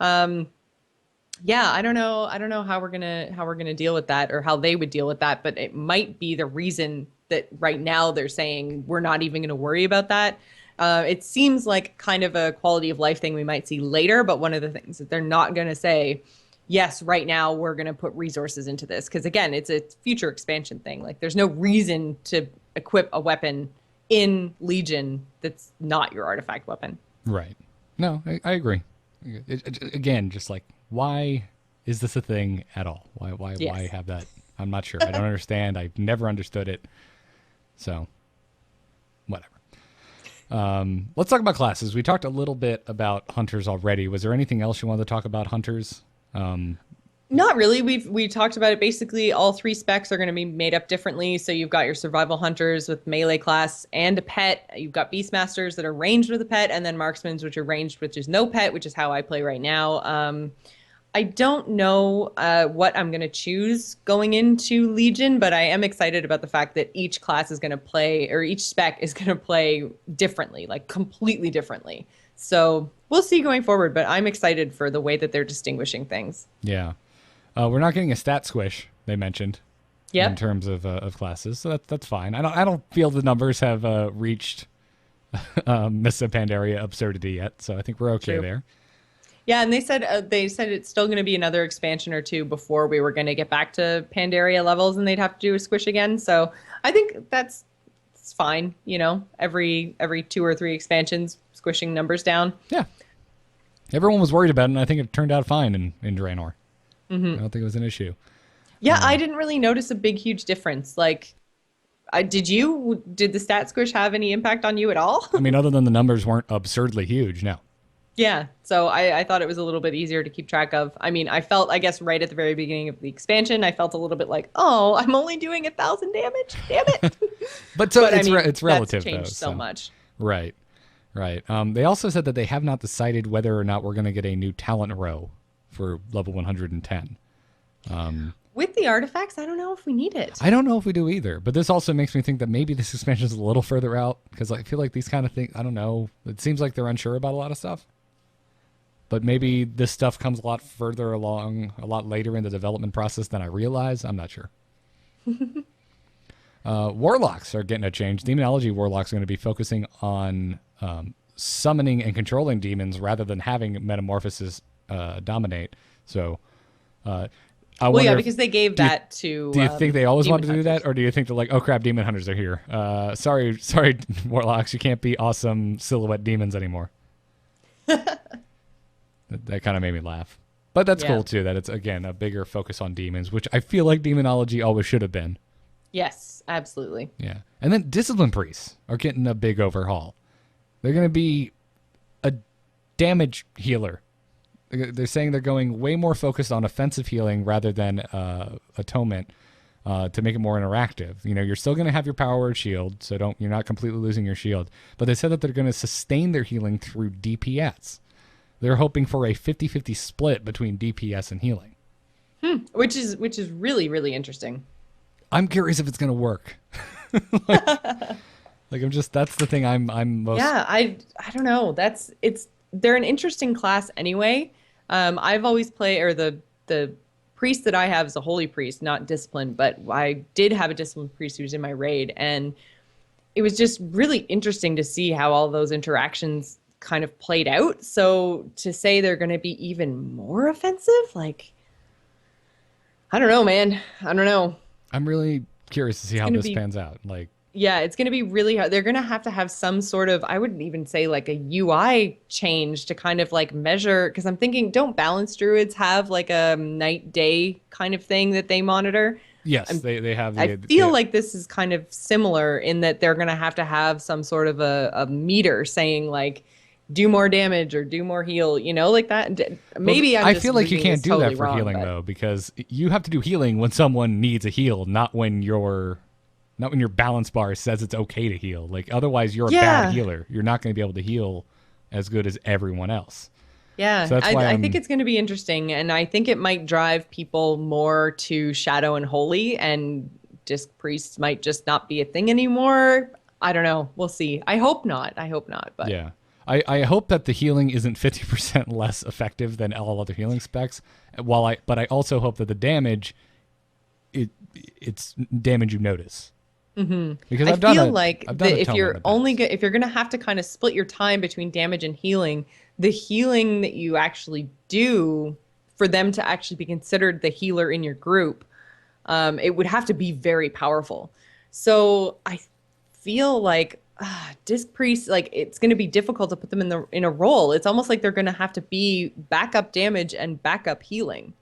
Yeah, I don't know how we're gonna deal with that, or how they would deal with that, but it might be the reason that right now they're saying we're not even gonna worry about that. It seems like kind of a quality of life thing we might see later, but one of the things that they're not going to say, yes, right now we're going to put resources into this. Because again, it's a future expansion thing. Like there's no reason to equip a weapon in Legion that's not your artifact weapon. Right. No, I agree. Again, just like, why is this a thing at all? Why have that? I'm not sure. I don't understand. I've never understood it. So, whatever. Let's talk about classes. We talked a little bit about hunters already. Was there anything else you wanted to talk about hunters? Not really. We talked about it. Basically, all three specs are going to be made up differently. So you've got your survival hunters with melee class and a pet. You've got beastmasters that are ranged with a pet, and then marksmen, which are ranged, which is no pet, which is how I play right now. I don't know what I'm going to choose going into Legion, but I am excited about the fact that each class is going to play, or each spec is going to play differently, like completely differently. So we'll see going forward, but I'm excited for the way that they're distinguishing things. Yeah. We're not getting a stat squish, they mentioned, in terms of classes, so that's fine. I don't feel the numbers have reached Miss Pandaria absurdity yet, so I think we're okay there. Yeah, and they said it's still going to be another expansion or two before we were going to get back to Pandaria levels, and they'd have to do a squish again. So I think it's fine. You know, every 2 or 3 expansions, squishing numbers down. Yeah, everyone was worried about it, and I think it turned out fine in Draenor. Mm-hmm. I don't think it was an issue. Yeah, I didn't really notice a big, huge difference. Like, did the stat squish have any impact on you at all? I mean, other than the numbers weren't absurdly huge, no. Yeah, so I thought it was a little bit easier to keep track of. I mean, I felt, I guess, right at the very beginning of the expansion, I felt a little bit like, oh, I'm only doing 1,000 damage. Damn it. but it's relative, that's changed though. so much. Right. Right. They also said that they have not decided whether or not we're going to get a new talent row for level 110. With the artifacts, I don't know if we need it. I don't know if we do either, but this also makes me think that maybe this expansion is a little further out, because I feel like these kind of things, I don't know, it seems like they're unsure about a lot of stuff. But maybe this stuff comes a lot further along, a lot later in the development process than I realize. I'm not sure. Warlocks are getting a change. Demonology Warlocks are going to be focusing on summoning and controlling demons rather than having Metamorphosis dominate. So, because they gave that to. Do you think they always wanted to do hunters. that, or do you think they're like, oh crap, demon hunters are here? Sorry, Warlocks, you can't be awesome silhouette demons anymore. That kind of made me laugh. But that's cool, too, that it's, again, a bigger focus on demons, which I feel like demonology always should have been. Yes, absolutely. Yeah. And then discipline priests are getting a big overhaul. They're going to be a damage healer. They're saying they're going way more focused on offensive healing rather than atonement to make it more interactive. You know, you're still going to have your power word shield, so you're not completely losing your shield. But they said that they're going to sustain their healing through DPS. They're hoping for a 50-50 split between DPS and healing. Which is really, really interesting. I'm curious if it's going to work. That's the thing I'm most... Yeah, I don't know. They're an interesting class anyway. I've always played, or the priest that I have is a holy priest, not discipline, but I did have a discipline priest who was in my raid, and it was just really interesting to see how all those interactions kind of played out. So to say they're going to be even more offensive, like, I don't know, man. I don't know. I'm really curious to see how this pans out. Like, yeah, it's going to be really hard. They're going to have some sort of, I wouldn't even say like a UI change to kind of like measure, because I'm thinking, don't balance druids have like a night day kind of thing that they monitor? Yes, they have. I feel like this is kind of similar in that they're going to have some sort of a meter saying like, do more damage or do more heal, like that. Maybe I feel like you can't do that for healing though, because you have to do healing when someone needs a heal, not when your balance bar says it's okay to heal. Like otherwise, you're a bad healer. You're not going to be able to heal as good as everyone else. Yeah, so that's why I think it's going to be interesting, and I think it might drive people more to Shadow and Holy, and Disc Priests might just not be a thing anymore. I don't know. We'll see. I hope not. But yeah. I hope that the healing isn't 50% less effective than all other healing specs. But I also hope that the damage, it's damage you notice. Mm-hmm. Because if you're going to have to kind of split your time between damage and healing, the healing that you actually do for them to actually be considered the healer in your group, it would have to be very powerful. So I feel like Disc Priests, like it's going to be difficult to put them in a role. It's almost like they're going to have to be backup damage and backup healing,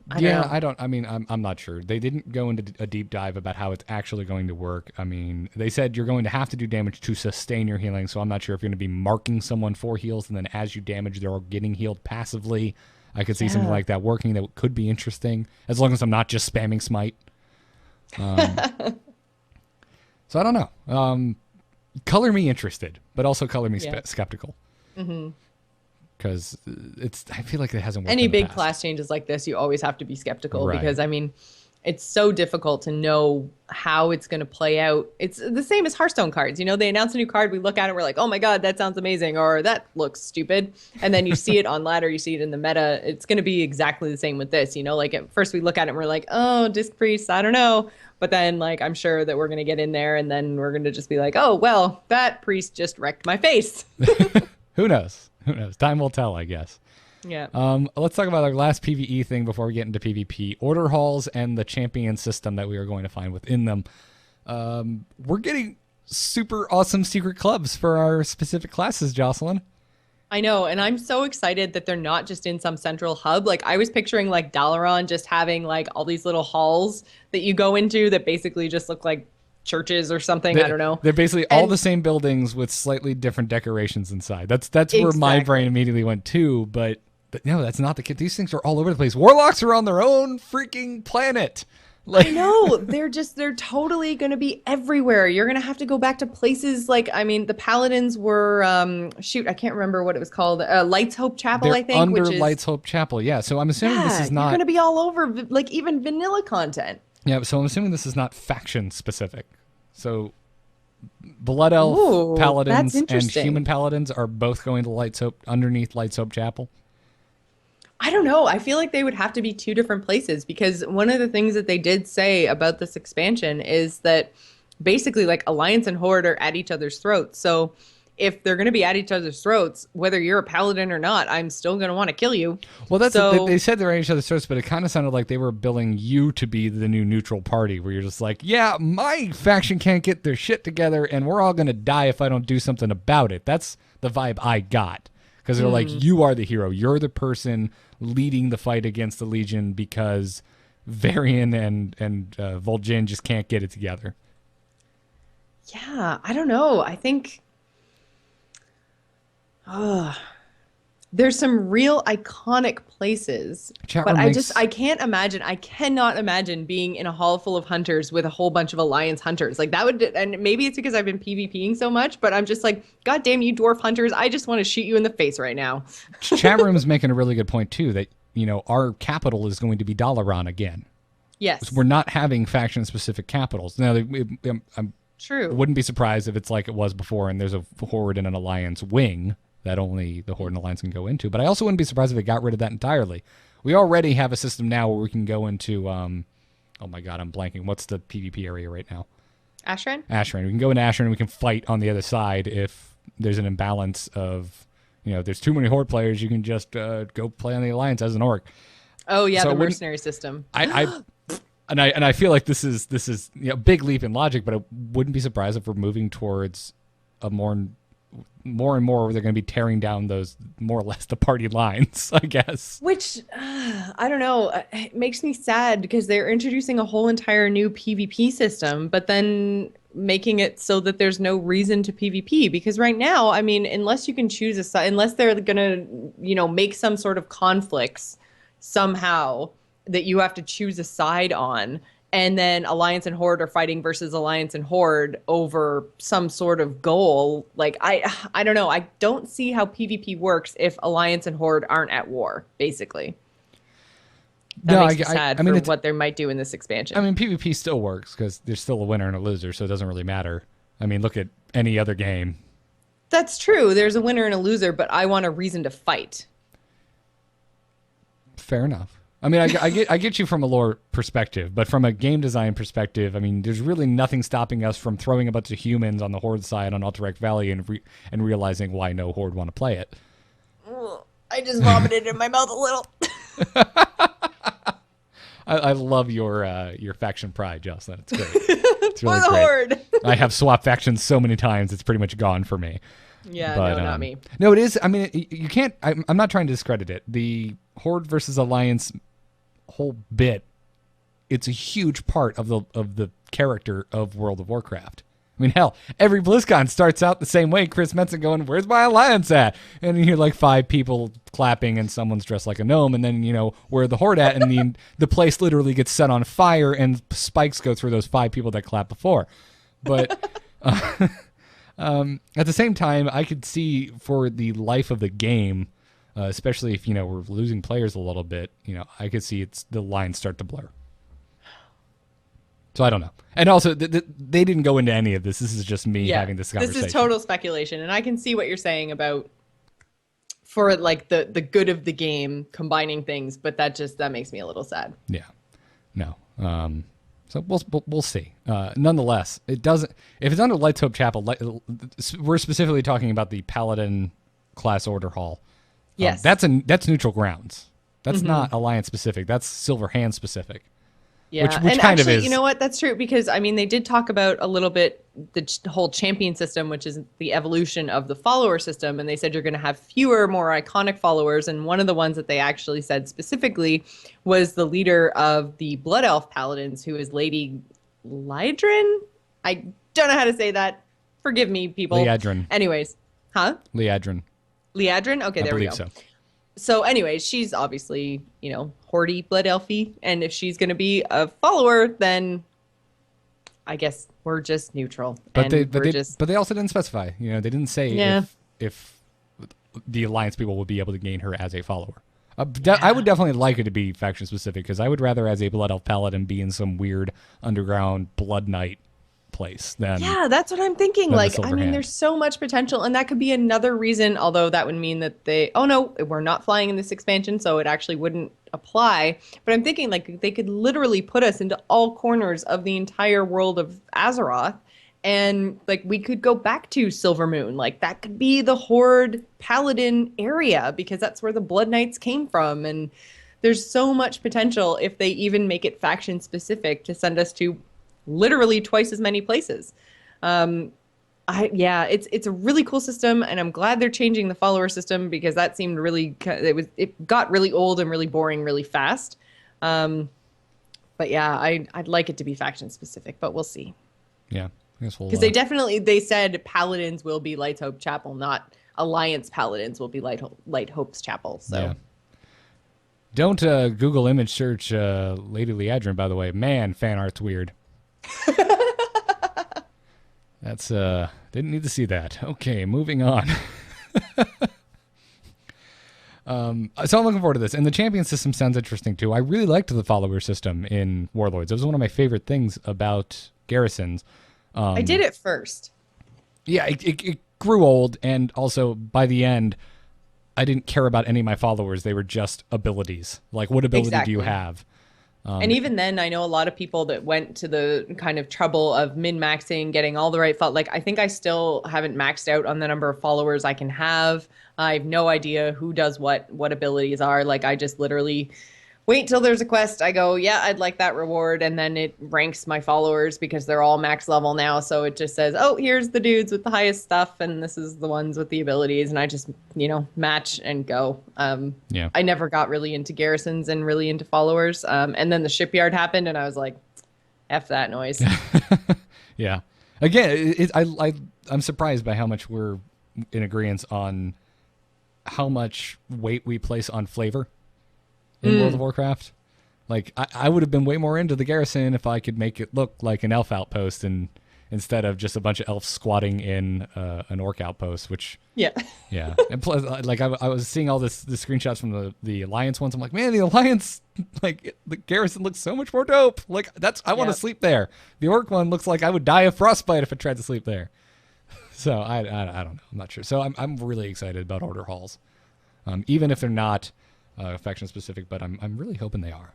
I'm not sure. They didn't go into a deep dive about how it's actually going to work. I mean, they said you're going to have to do damage to sustain your healing, so I'm not sure if you're going to be marking someone for heals, and then as you damage, they're getting healed passively. I could see something like that working. That could be interesting, as long as I'm not just spamming smite. So I don't know. Color me interested, but also color me skeptical. Mm-hmm. Because I feel like it hasn't worked. Any big class changes like this, you always have to be skeptical because, I mean, it's so difficult to know how it's going to play out. It's the same as Hearthstone cards. They announce a new card, we look at it, we're like, oh my God, that sounds amazing, or that looks stupid. And then you see it on ladder, you see it in the meta. It's going to be exactly the same with this. Like at first we look at it and we're like, oh, Disc Priest, I don't know. But then, like, I'm sure that we're going to get in there and then we're going to just be like, oh, well, that priest just wrecked my face. Who knows? Time will tell, I guess. Yeah. Let's talk about our last PvE thing before we get into PvP. Order halls and the champion system that we are going to find within them. We're getting super awesome secret clubs for our specific classes, Jocelyn. I know, and I'm so excited that they're not just in some central hub. Like, I was picturing, like, Dalaran just having, like, all these little halls that you go into that basically just look like churches or something. I don't know. They're basically all the same buildings with slightly different decorations inside. That's where my brain immediately went to, but no, that's not the case. These things are all over the place. Warlocks are on their own freaking planet. I know. They're totally going to be everywhere. You're going to have to go back to places like, I mean, the Paladins were, shoot, I can't remember what it was called. Lights Hope Chapel, They're I think, under which is, Lights Hope Chapel. Yeah. So I'm assuming this yeah, is you're not. going to be all over, like even vanilla content. Yeah. So I'm assuming this is not faction specific. So Blood Elf Ooh, that's Paladins and interesting. Human Paladins are both going to Lights Hope underneath Lights Hope Chapel. I don't know. I feel like they would have to be two different places because one of the things that they did say about this expansion is that basically like Alliance and Horde are at each other's throats. So if they're going to be at each other's throats, whether you're a paladin or not, I'm still going to want to kill you. Well, that's so, they said they're at each other's throats, but it kind of sounded like they were billing you to be the new neutral party, where you're just like, yeah, my faction can't get their shit together, and we're all going to die if I don't do something about it. That's the vibe I got. Because they're like, you are the hero. You're the person leading the fight against the Legion because Varian and Vol'jin just can't get it together. yeah, I don't know. I think there's some real iconic places, but I can't imagine, I cannot imagine being in a hall full of hunters with a whole bunch of Alliance hunters. Like that would, and maybe it's because I've been PvPing so much, but I'm just like, God damn you dwarf hunters, I just want to shoot you in the face right now. Chat room's making a really good point too, that, you know, our capital is going to be Dalaran again. Yes. So we're not having faction specific capitals. Now, I'm True. wouldn't be surprised if it's like it was before and there's a Horde and an Alliance wing that only the Horde and Alliance can go into. But I also wouldn't be surprised if they got rid of that entirely. We already have a system now where we can go into, oh my god, I'm blanking. What's the PvP area right now? Ashran? Ashran. We can go into Ashran and we can fight on the other side if there's an imbalance of, you know, there's too many Horde players, you can just go play on the Alliance as an orc. Oh yeah, So the mercenary system. I feel like this is you know, a big leap in logic, but I wouldn't be surprised if we're moving towards a more and more where they're going to be tearing down those more or less the party lines, I guess. Which, I don't know, it makes me sad because they're introducing a whole entire new PvP system, but then making it so that there's no reason to PvP. Because right now, I mean, unless you can choose a side, unless they're going to, you know, make some sort of conflicts somehow that you have to choose a side on, and then Alliance and Horde are fighting versus Alliance and Horde over some sort of goal. Like, I don't know. I don't see how PvP works if Alliance and Horde aren't at war, basically. That makes me sad for what they might do in this expansion. I mean, PvP still works because there's still a winner and a loser, so it doesn't really matter. I mean, look at any other game. That's true. There's a winner and a loser, but I want a reason to fight. Fair enough. I mean, I get you from a lore perspective, but from a game design perspective, I mean, there's really nothing stopping us from throwing a bunch of humans on the Horde side on Alterac Valley and realizing why no Horde want to play it. I just vomited in my mouth a little. I love your faction pride, Jocelyn. It's great. It's really For the great. Horde. I have swapped factions so many times; it's pretty much gone for me. Yeah, but, no, not me. No, it is. I mean, you can't. I'm not trying to discredit it. The Horde versus Alliance whole bit, it's a huge part of the character of World of Warcraft. I mean, hell, every BlizzCon starts out the same way. Chris Metzen going, "Where's my Alliance at?" And you hear like 5 people clapping, and someone's dressed like a gnome, and then, you know, where the Horde at, and the place literally gets set on fire, and spikes go through those 5 people that clapped before. But at the same time, I could see for the life of the game, especially if, you know, we're losing players a little bit, you know, I could see the lines start to blur. So I don't know. And also, they didn't go into any of this. This is just me having this conversation. This is total speculation, and I can see what you're saying about for like the good of the game combining things, but that makes me a little sad. Yeah. No. So we'll see. Nonetheless, it doesn't. If it's under Lights Hope Chapel, we're specifically talking about the Paladin class order hall. Yes, that's neutral grounds. That's not Alliance specific. That's Silver Hand specific. Yeah, which and kind actually, of is. You know what? That's true, because I mean, they did talk about a little bit the whole champion system, which is the evolution of the follower system, and they said you're going to have fewer, more iconic followers. And one of the ones that they actually said specifically was the leader of the Blood Elf Paladins, who is Lady Liadrin. I don't know how to say that. Forgive me, people. Liadrin. Anyways, huh? Liadrin. Liadrin. Okay, there we go. So. So anyways, she's obviously, Hordy blood elfie, and if she's going to be a follower, then I guess we're just neutral, But they and but we're they just but they also didn't specify. They didn't say yeah. if the alliance people would be able to gain her as a follower. I Yeah. would definitely like it to be faction specific because I would rather as a blood elf paladin be in some weird underground blood knight place Yeah, that's what I'm thinking. than the Like, I silver mean, hand. there's so much potential, and that could be another reason, although that would mean that oh no, we're not flying in this expansion, so it actually wouldn't apply. But I'm thinking, like, they could literally put us into all corners of the entire world of Azeroth, and, like, we could go back to Silver Moon. Like, that could be the Horde Paladin area, because that's where the Blood Knights came from, and there's so much potential if they even make it faction specific to send us to literally twice as many places. Um, yeah, it's a really cool system, and I'm glad they're changing the follower system because that seemed really it got really old and really boring really fast. Um, but yeah, I'd like it to be faction specific, but we'll see. Yeah, I guess we'll. Because they said paladins will be Light Hope Chapel, not Alliance paladins will be Light Hope's Chapel. Yeah. So Don't Google image search Lady Leadrin, by the way. Man, fan art's weird. That's didn't need to see that. Okay, moving on. So I'm looking forward to this. And the champion system sounds interesting too. I really liked the follower system in Warlords. It was one of my favorite things about Garrisons. I did it first. Yeah, it grew old, and also by the end, I didn't care about any of my followers. They were just abilities. Like, what ability do you Exactly. have? And even then, I know a lot of people that went to the kind of trouble of min-maxing, getting all the right like I think I still haven't maxed out on the number of followers I can have. I have no idea who does what abilities are. Like I just literally wait till there's a quest. I go, yeah, I'd like that reward, and then it ranks my followers because they're all max level now. So it just says, oh, here's the dudes with the highest stuff, and this is the ones with the abilities, and I just match and go. Yeah. I never got really into garrisons and really into followers. And then the shipyard happened, and I was like, F that noise. Yeah. Again, I'm surprised by how much we're in agreement on how much weight we place on flavor in World of Warcraft. Like, I would have been way more into the garrison if I could make it look like an elf outpost and instead of just a bunch of elves squatting in an orc outpost, which Yeah. yeah. And plus, like I was seeing all the screenshots from the Alliance ones. I'm like, man, the Alliance, like the garrison looks so much more dope. Like I want to Yep. sleep there. The orc one looks like I would die of frostbite if I tried to sleep there. So I don't know. I'm not sure. So I'm really excited about order halls, even if they're not faction specific. But I'm really hoping they are.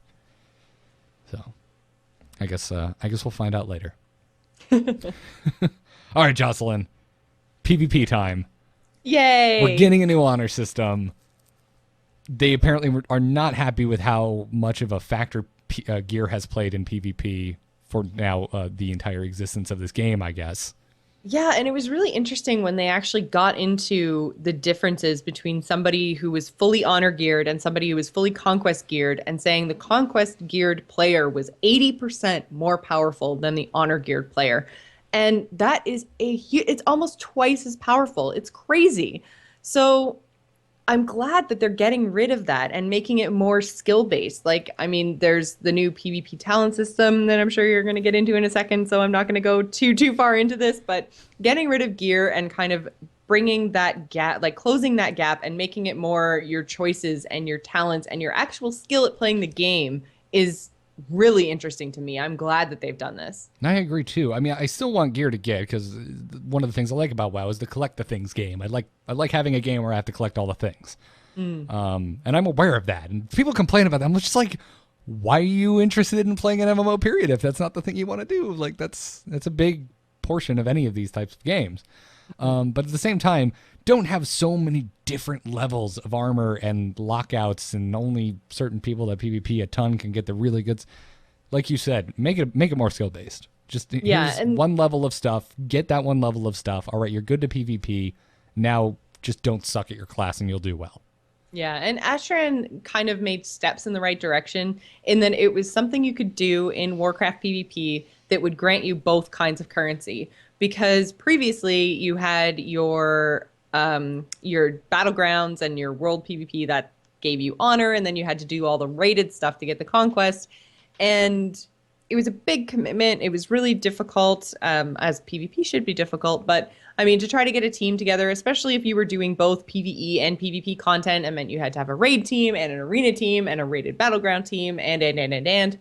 So I guess we'll find out later. All right, Jocelyn. PvP time. Yay. We're getting a new honor system. They apparently are not happy with how much of a factor gear has played in PvP for now the entire existence of this game, I guess. Yeah, and it was really interesting when they actually got into the differences between somebody who was fully honor geared and somebody who was fully conquest geared, and saying the conquest geared player was 80% more powerful than the honor geared player. And that is it's almost twice as powerful. It's crazy. So I'm glad that they're getting rid of that and making it more skill based. Like, I mean, there's the new PvP talent system that I'm sure you're going to get into in a second, so I'm not going to go too far into this, but getting rid of gear and kind of bringing that gap, like closing that gap and making it more your choices and your talents and your actual skill at playing the game is really interesting to me. I'm glad that they've done this. And I agree too. I mean, I still want gear to get because one of the things I like about WoW is the collect the things game. I like having a game where I have to collect all the things, and I'm aware of that. And people complain about that. I'm just like, why are you interested in playing an MMO? Period. If that's not the thing you want to do, like that's a big portion of any of these types of games. But at the same time, don't have so many different levels of armor and lockouts, and only certain people that PvP a ton can get the really good. Like you said, make it more skill based. Just here's And one level of stuff. Get that one level of stuff. All right, you're good to PvP. Now just don't suck at your class, and you'll do well. Yeah, and Ashran kind of made steps in the right direction in that it was something you could do in Warcraft PvP that would grant you both kinds of currency. Because previously you had your battlegrounds and your world PvP that gave you honor, and then you had to do all the rated stuff to get the conquest. And it was a big commitment. It was really difficult, as PvP should be difficult. But I mean, to try to get a team together, especially if you were doing both PvE and PvP content, it meant you had to have a raid team and an arena team and a rated battleground team and.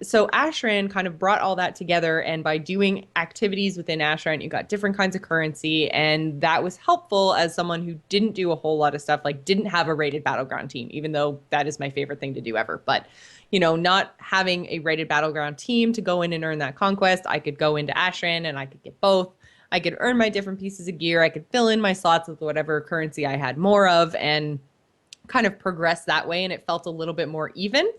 So Ashran kind of brought all that together, and by doing activities within Ashran, you got different kinds of currency, and that was helpful as someone who didn't do a whole lot of stuff, like didn't have a rated battleground team, even though that is my favorite thing to do ever. But you know, not having a rated battleground team to go in and earn that conquest, I could go into Ashran and I could get both. I could earn my different pieces of gear. I could fill in my slots with whatever currency I had more of and kind of progress that way. And it felt a little bit more even.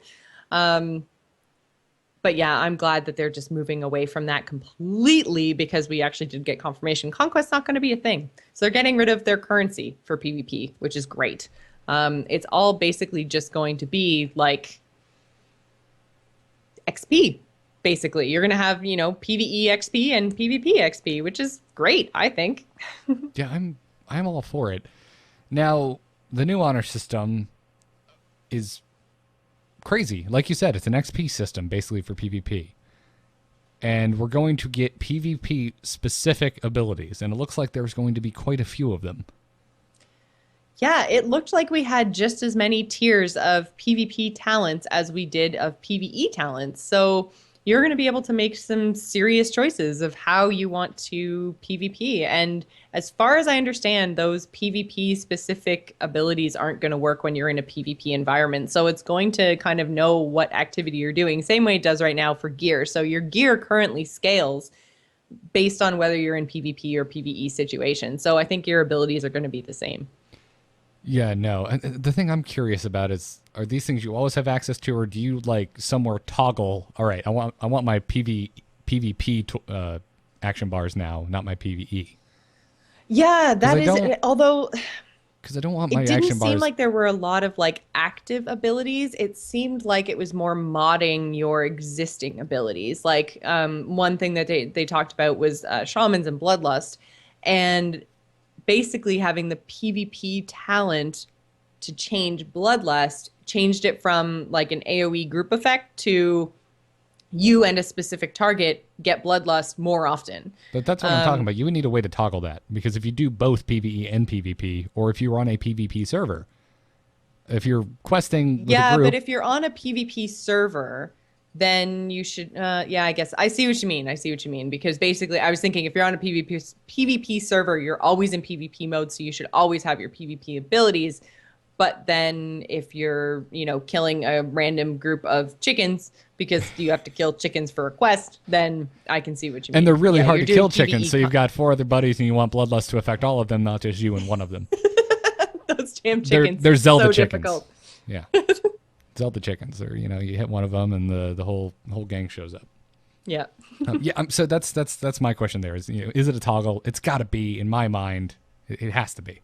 But yeah, I'm glad that they're just moving away from that completely, because we actually did get confirmation Conquest's not going to be a thing. So they're getting rid of their currency for PvP, which is great. It's all basically just going to be like XP, basically. You're going to have, you know, PvE XP and PvP XP, which is great, I think. Yeah, I'm all for it. Now, the new honor system is crazy. Like you said, it's an XP system basically for PvP. And we're going to get PvP specific abilities, and it looks like there's going to be quite a few of them. Yeah, it looked like we had just as many tiers of PvP talents as we did of PvE talents. So you're going to be able to make some serious choices of how you want to PvP. And as far as I understand, those PvP specific abilities aren't going to work when you're in a PvP environment. So it's going to kind of know what activity you're doing, same way it does right now for gear. So your gear currently scales based on whether you're in PvP or PvE situation. So I think your abilities are going to be the same. Yeah, no. The thing I'm curious about is, are these things you always have access to, or do you like somewhere toggle? All right, I want my PvP action bars now, not my PvE. Yeah, that is. Although, because I don't want my it action didn't bars. seem like there were a lot of like active abilities. It seemed like it was more modding your existing abilities. Like one thing that they talked about was shamans and bloodlust, and basically having the PvP talent to change bloodlust changed it from like an AoE group effect to you and a specific target get bloodlust more often. But that's what I'm talking about. You would need a way to toggle that, because if you do both PvE and PvP, or if you're on a PvP server, if you're questing with a group, but if you're on a PvP server, then you should, I guess I see what you mean. Because basically I was thinking if you're on a PvP server, you're always in PvP mode. So you should always have your PvP abilities. But then if you're, you know, killing a random group of chickens because you have to kill chickens for a quest, then I can see what you mean. And they're really hard to kill chickens. So you've got 4 other buddies and you want bloodlust to affect all of them, not just you and one of them. Those damn chickens. They're Zelda chickens. Difficult. Yeah. Zelda chickens, or you know, you hit one of them and the whole gang shows up. Yeah. So that's my question. There is, you know, is it a toggle? It's got to be, in my mind. It has to be.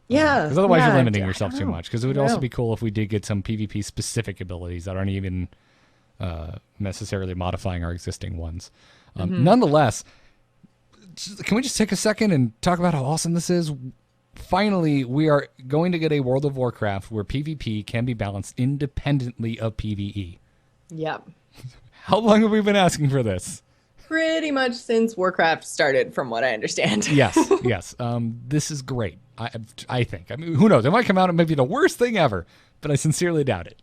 Yeah. Because otherwise you're limiting yourself too much. Because it would also be cool if we did get some PvP specific abilities that aren't even necessarily modifying our existing ones. Nonetheless, can we just take a second and talk about how awesome this is? Finally, we are going to get a World of Warcraft where PvP can be balanced independently of PvE. Yep. How long have we been asking for this? Pretty much since Warcraft started, from what I understand. Yes. This is great. I think. I mean, who knows? It might come out and it might be the worst thing ever, but I sincerely doubt it.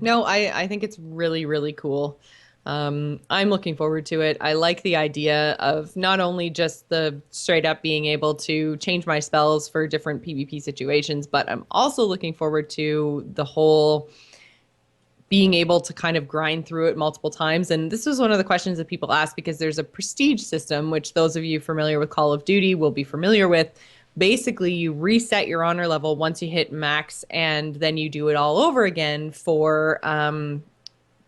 No, I think it's really, really cool. I'm looking forward to it. I like the idea of not only just the straight up being able to change my spells for different PvP situations, but I'm also looking forward to the whole being able to kind of grind through it multiple times. And this was one of the questions that people ask, because there's a prestige system, which those of you familiar with Call of Duty will be familiar with. Basically, you reset your honor level once you hit max, and then you do it all over again for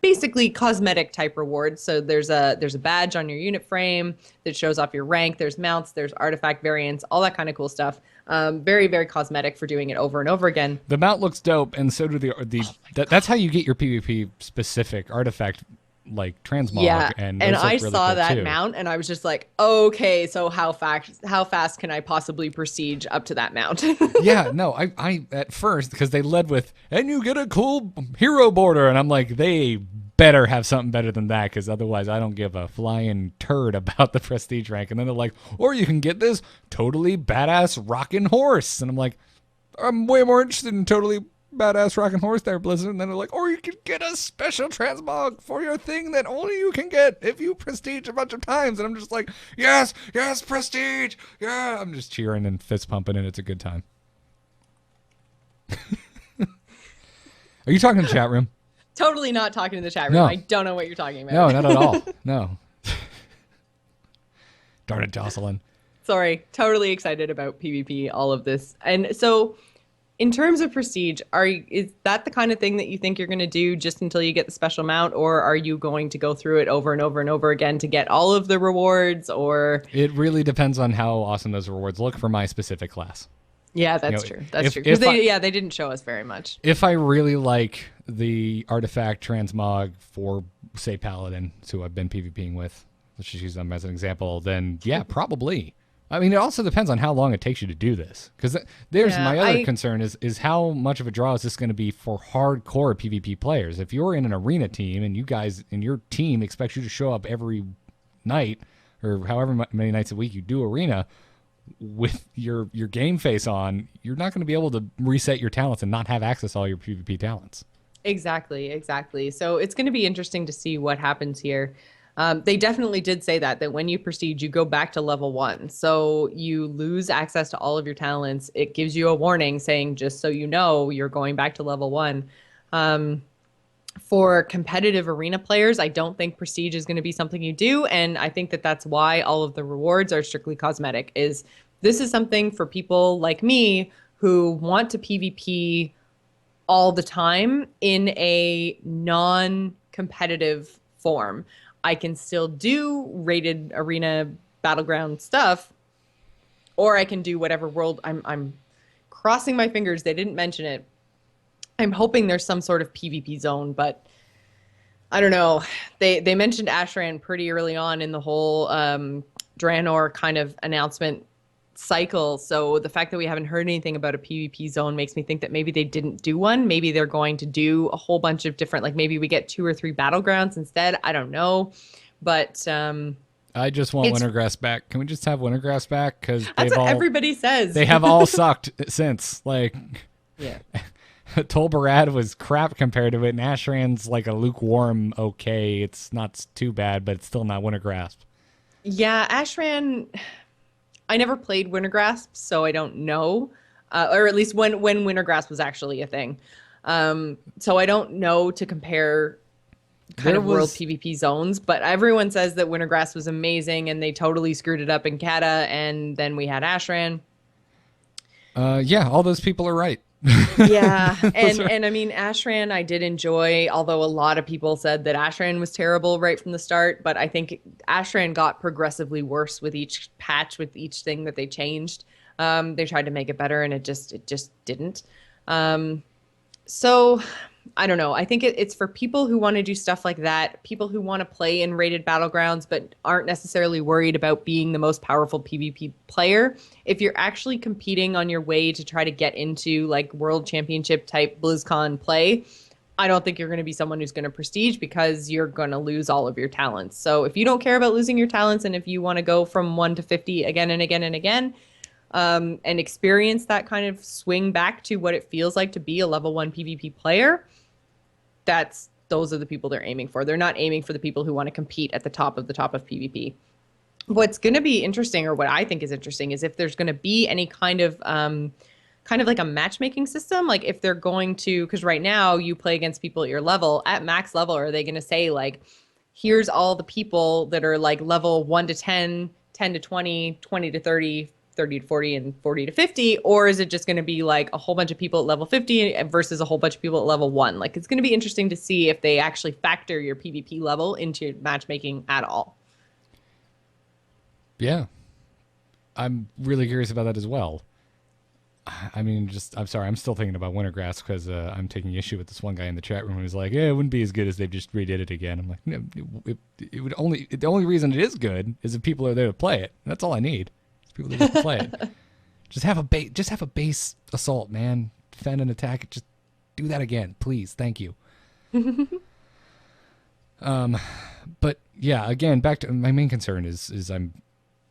basically cosmetic type rewards. So there's a badge on your unit frame that shows off your rank. There's mounts, there's artifact variants, all that kind of cool stuff. Very, very cosmetic for doing it over and over again. The mount looks dope, and so do that's how you get your PvP specific artifact like transmog, Yeah, and and those look I really saw cool that too. mount, and I was just like, okay, so how fast can I possibly prestige up to that mount? Yeah, no, I at first, because they led with, and you get a cool hero border, and I'm like, they better have something better than that, because otherwise I don't give a flying turd about the prestige rank. And then they're like, or you can get this totally badass rockin' horse, and I'm like, I'm way more interested in totally badass rockin' horse there, Blizzard. And then they're like, or you can get a special transmog for your thing that only you can get if you prestige a bunch of times. And I'm just like, yes, yes, prestige, yeah. I'm just cheering and fist pumping, and it's a good time. Are you talking to the chat room? Totally not talking to the chat room. No. I don't know what you're talking about. No, not at all. No. Darn it, Jocelyn. Sorry, totally excited about PvP, all of this. And so in terms of prestige, is that the kind of thing that you think you're going to do just until you get the special mount, or are you going to go through it over and over and over again to get all of the rewards? Or It really depends on how awesome those rewards look for my specific class. yeah, that's true. That's true. If Because they didn't show us very much. If I really like the artifact transmog for, say, Paladin, who I've been PvPing with, let's just use them as an example, then yeah, probably. I mean, it also depends on how long it takes you to do this. Because there's my other concern is how much of a draw is this going to be for hardcore PvP players? If you're in an arena team and you guys and your team expects you to show up every night or however many nights a week you do arena with your game face on, you're not going to be able to reset your talents and not have access to all your PvP talents. Exactly. So it's going to be interesting to see what happens here. They definitely did say that when you prestige, you go back to level 1. So you lose access to all of your talents. It gives you a warning saying, just so you know, you're going back to level 1. For competitive arena players, I don't think prestige is going to be something you do. And I think that that's why all of the rewards are strictly cosmetic. This is something for people like me who want to PvP all the time in a non-competitive form. I can still do rated arena battleground stuff, or I can do whatever world. I'm crossing my fingers they didn't mention it. I'm hoping there's some sort of PvP zone, but I don't know. They mentioned Ashran pretty early on in the whole Draenor kind of announcement cycle. So the fact that we haven't heard anything about a PvP zone makes me think that maybe they didn't do one. Maybe they're going to do a whole bunch of different, like maybe we get 2 or 3 battlegrounds instead. I don't know. But I just want Wintergrass back. Can we just have Wintergrass back? Because that's what everybody says. They have all sucked since. Like, yeah. Tol Barad was crap compared to it, and Ashran's like a lukewarm okay. It's not too bad, but it's still not Wintergrasp. Yeah, Ashran, I never played Wintergrasp, so I don't know. Or at least when Wintergrasp was actually a thing. So I don't know to compare kind of world PvP zones, but everyone says that Wintergrasp was amazing and they totally screwed it up in Kata, and then we had Ashran. Yeah, all those people are right. Yeah, and I mean, Ashran I did enjoy, although a lot of people said that Ashran was terrible right from the start, but I think Ashran got progressively worse with each patch, with each thing that they changed. They tried to make it better, and it just didn't. So I don't know. I think it's for people who want to do stuff like that, people who want to play in rated battlegrounds but aren't necessarily worried about being the most powerful PvP player. If you're actually competing on your way to try to get into like world championship type BlizzCon play, I don't think you're going to be someone who's going to prestige, because you're going to lose all of your talents. So if you don't care about losing your talents, and if you want to go from 1 to 50 again and again and again, and experience that kind of swing back to what it feels like to be a level 1 PvP player, those are the people they're aiming for. They're not aiming for the people who want to compete at the top of PvP. What's going to be interesting, or what I think is interesting, is if there's going to be any kind of like a matchmaking system. Like if they're going to, because right now you play against people at your level, at max level, are they going to say like, here's all the people that are like level 1 to 10, 10 to 20, 20 to 30, 30 to 40, and 40 to 50? Or is it just going to be like a whole bunch of people at level 50 versus a whole bunch of people at level 1? Like, it's going to be interesting to see if they actually factor your PvP level into matchmaking at all. Yeah. I'm really curious about that as well. I mean, I'm sorry, I'm still thinking about Wintergrass because I'm taking issue with this one guy in the chat room who's like, yeah, it wouldn't be as good as they've just redid it again. I'm like, no, it would only, the only reason it is good is if people are there to play it. That's all I need. Is people to just play it. Just have a base assault, man. Defend and attack. Just do that again, please. Thank you. But yeah, again, back to my main concern is I'm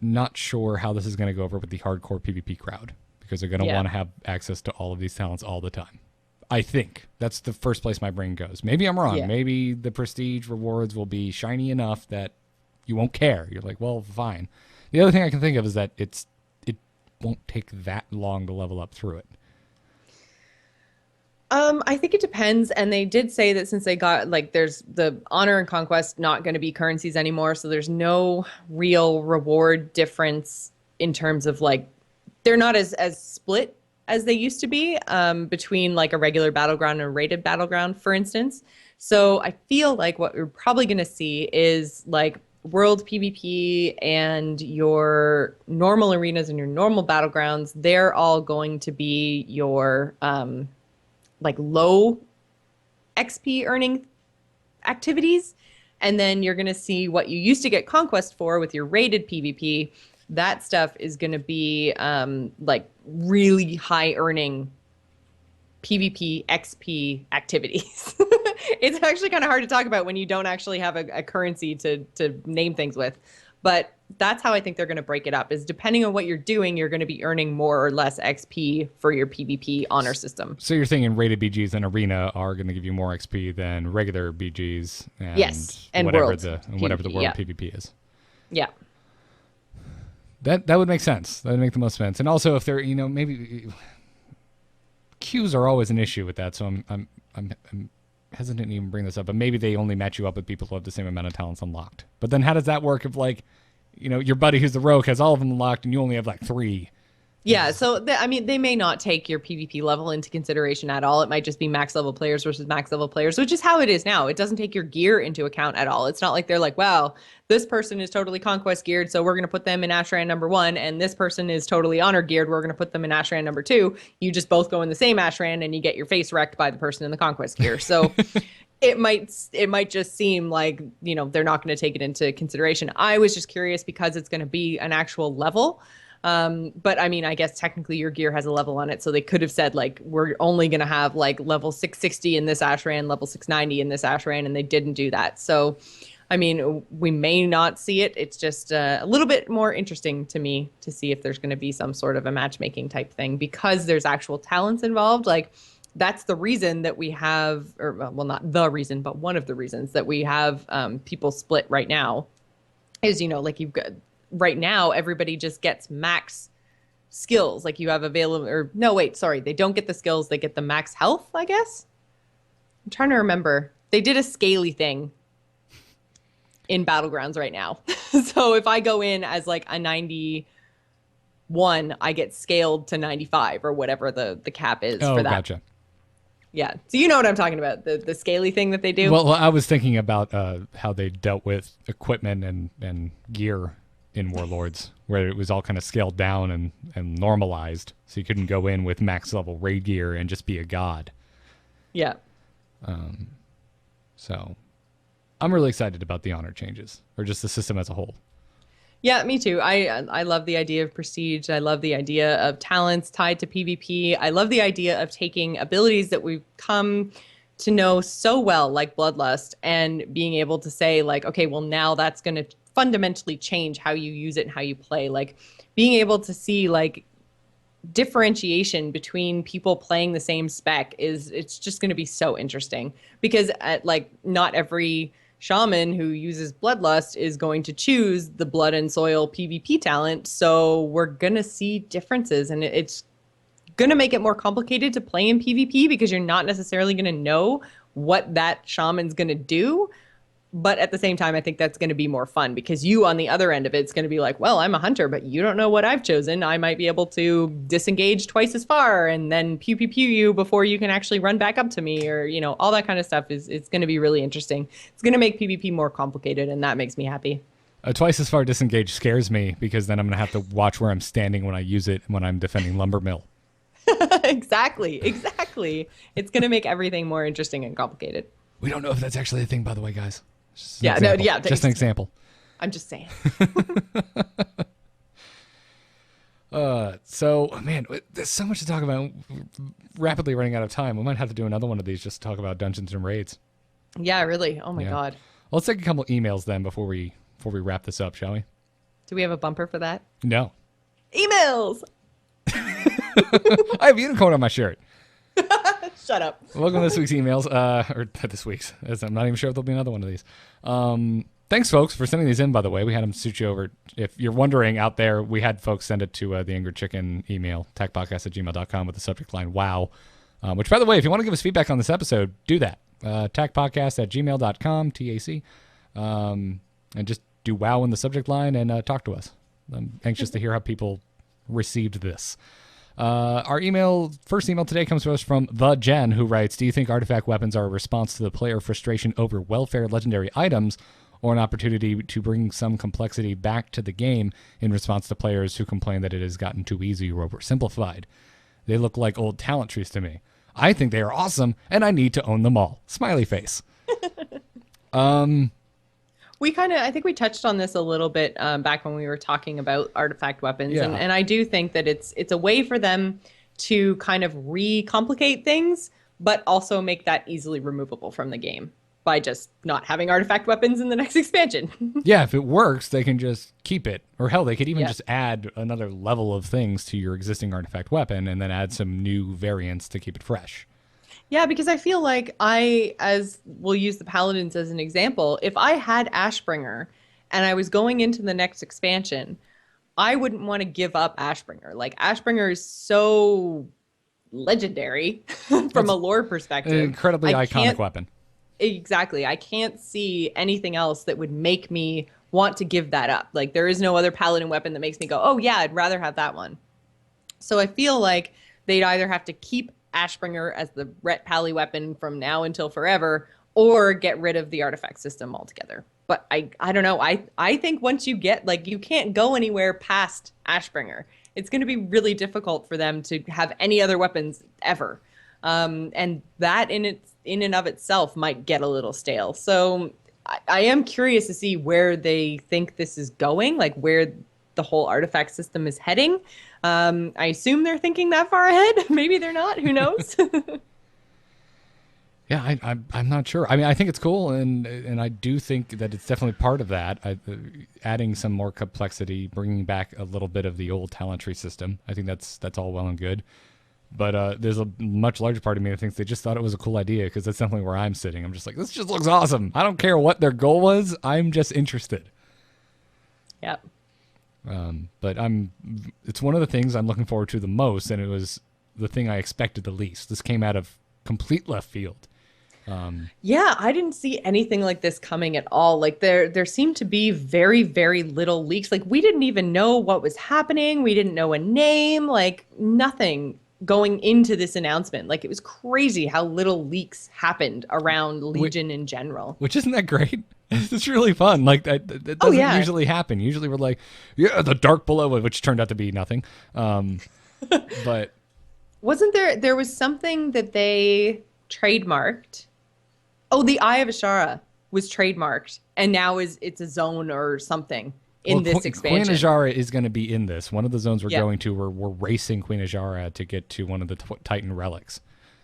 not sure how this is going to go over with the hardcore PvP crowd, because they're going to want to have access to all of these talents all the time. I think that's the first place my brain goes. Maybe I'm wrong. Yeah. Maybe the prestige rewards will be shiny enough that you won't care. You're like, well, fine. The other thing I can think of is that it won't take that long to level up through it. I think it depends. And they did say that since they got, like, there's the honor and conquest not going to be currencies anymore. So there's no real reward difference in terms of, like, they're not as split as they used to be between, like, a regular battleground and a rated battleground, for instance. So I feel like what we're probably going to see is, like, world PvP and your normal arenas and your normal battlegrounds, they're all going to be your like low XP earning activities. And then you're going to see what you used to get conquest for with your rated PvP. That stuff is going to be like really high earning PvP XP activities. It's actually kind of hard to talk about when you don't actually have a currency to name things with. But that's how I think they're going to break it up, is depending on what you're doing, you're going to be earning more or less XP for your PvP honor system. So you're thinking rated BGs and arena are going to give you more XP than regular BGs and, yes, and whatever world whatever the world PvP is. Yeah. That would make sense. That would make the most sense. And also if they're, maybe queues are always an issue with that, so I'm hesitant to even bring this up, but maybe they only match you up with people who have the same amount of talents unlocked. But then how does that work if, like, your buddy who's the rogue has all of them unlocked and you only have like 3? Yeah, so they may not take your PvP level into consideration at all. It might just be max level players versus max level players, which is how it is now. It doesn't take your gear into account at all. It's not like they're like, wow, this person is totally conquest geared, so we're going to put them in Ashran number 1, and this person is totally honor geared, we're going to put them in Ashran number 2. You just both go in the same Ashran and you get your face wrecked by the person in the conquest gear. So it might just seem like, they're not going to take it into consideration. I was just curious because it's going to be an actual level. But I mean, I guess technically your gear has a level on it. So they could have said, like, we're only going to have like level 660 in this Ashran, level 690 in this Ashran, and they didn't do that. So, I mean, we may not see it. It's just a little bit more interesting to me to see if there's going to be some sort of a matchmaking type thing, because there's actual talents involved. Like, that's the reason that we have, or well, not the reason, but one of the reasons that we have people split right now is, like, you've got, right now, everybody just gets max skills. Like, you have available, or no, wait, sorry. They don't get the skills. They get the max health, I guess. I'm trying to remember. They did a scaly thing in Battlegrounds right now. So if I go in as like a 91, I get scaled to 95 or whatever the cap is for that. Gotcha. Yeah. So you know what I'm talking about, the scaly thing that they do? Well, I was thinking about how they dealt with equipment and gear in Warlords, where it was all kind of scaled down and normalized, so you couldn't go in with max level raid gear and just be a god. Yeah. So I'm really excited about the honor changes, or just the system as a whole. Yeah, me too. I love the idea of prestige. I love the idea of talents tied to PvP. I love the idea of taking abilities that we've come to know so well, like Bloodlust, and being able to say, like, okay, well, now that's going to fundamentally change how you use it and how you play. Like, being able to see, like, differentiation between people playing the same spec it's just going to be so interesting, because like, not every shaman who uses Bloodlust is going to choose the Blood and Soil PvP talent. So we're going to see differences, and it's going to make it more complicated to play in PvP, because you're not necessarily going to know what that shaman's going to do. But at the same time, I think that's going to be more fun, because you, on the other end of it, it's going to be like, well, I'm a hunter, but you don't know what I've chosen. I might be able to disengage twice as far and then pew pew pew you before you can actually run back up to me, or, all that kind of stuff it's going to be really interesting. It's going to make PvP more complicated, and that makes me happy. Twice as far disengage scares me, because then I'm going to have to watch where I'm standing when I use it when I'm defending Lumber Mill. Exactly. It's going to make everything more interesting and complicated. We don't know if that's actually a thing, by the way, guys. Yeah, no, yeah. Just an example. I'm just saying. So, man, there's so much to talk about. We're rapidly running out of time. We might have to do another one of these just to talk about dungeons and raids. Yeah, really. Oh my God. Well, let's take a couple emails then before we wrap this up, shall we? Do we have a bumper for that? No. Emails. I have a unicorn on my shirt. Shut up. Welcome to this week's emails, or this week's, as I'm not even sure if there'll be another one of these. Thanks, folks, for sending these in, by the way. We had them shoot you over. If you're wondering out there, we had folks send it to the Angry Chicken email, tacpodcast@gmail.com with the subject line, WoW. Which, by the way, if you want to give us feedback on this episode, do that. Tacpodcast@gmail.com, TAC. And just do WoW in the subject line and talk to us. I'm anxious to hear how people received this. Our first email today comes to us from The Jen, who writes, do you think artifact weapons are a response to the player frustration over welfare legendary items, or an opportunity to bring some complexity back to the game in response to players who complain that it has gotten too easy or oversimplified? They look like old talent trees to me. I think they are awesome, and I need to own them all. Smiley face. I think we touched on this a little bit back when we were talking about artifact weapons. Yeah. And I do think that it's a way for them to kind of re-complicate things, but also make that easily removable from the game by just not having artifact weapons in the next expansion. Yeah, if it works, they can just keep it. Or hell, they could even just add another level of things to your existing artifact weapon and then add some new variants to keep it fresh. Yeah, because I feel like we'll use the Paladins as an example, if I had Ashbringer and I was going into the next expansion, I wouldn't want to give up Ashbringer. Like, Ashbringer is so legendary from a lore perspective. An incredibly iconic weapon. Exactly. I can't see anything else that would make me want to give that up. Like, there is no other Paladin weapon that makes me go, oh yeah, I'd rather have that one. So I feel like they'd either have to keep Ashbringer as the Ret Pally weapon from now until forever, or get rid of the artifact system altogether. But I don't know. I think once you get, like, you can't go anywhere past Ashbringer. It's going to be really difficult for them to have any other weapons ever. And that in and of itself might get a little stale. So I am curious to see where they think this is going, like where the whole artifact system is heading. I assume they're thinking that far ahead. Maybe they're not. Who knows? Yeah, I'm not sure. I mean, I think it's cool, and I do think that it's definitely part of that. Adding some more complexity, bringing back a little bit of the old talent tree system. I think that's all well and good. But there's a much larger part of me that thinks they just thought it was a cool idea, because that's definitely where I'm sitting. I'm just like, this just looks awesome. I don't care what their goal was. I'm just interested. Yep. But it's one of the things I'm looking forward to the most, and it was the thing I expected the least. This came out of complete left field. Yeah, I didn't see anything like this coming at all. Like, there seemed to be very, very little leaks. Like, we didn't even know what was happening. We didn't know a name, like nothing going into this announcement. Like, it was crazy how little leaks happened around Legion in general. Which, isn't that great? It's really fun. Like, that doesn't usually happen. Usually we're like, yeah, the dark below it, which turned out to be nothing. But wasn't there was something that they trademarked? Oh, the Eye of Ashara was trademarked, and now it's a zone or something in this expansion. Queen Azshara is going to be in this. One of the zones we're going to, we're racing Queen Azshara to get to one of the Titan relics.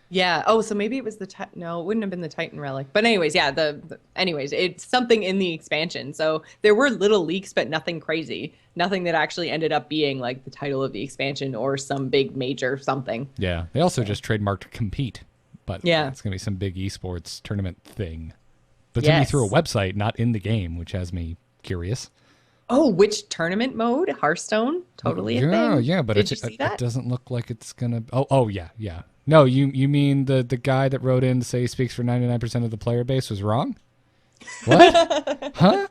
Yeah. Oh, so maybe it was no, it wouldn't have been the Titan relic. But anyways, yeah, anyways, it's something in the expansion. So there were little leaks, but nothing crazy. Nothing that actually ended up being like the title of the expansion or some big major something. Yeah. They also just trademarked Compete. But yeah, it's going to be some big esports tournament thing. But it's going to be through a website, not in the game, which has me curious. Oh, which tournament mode? Hearthstone? Totally a thing? Yeah, but Did you see that? It doesn't look like it's going to... Oh, yeah. No, you mean the guy that wrote in to say he speaks for 99% of the player base was wrong? What? Huh?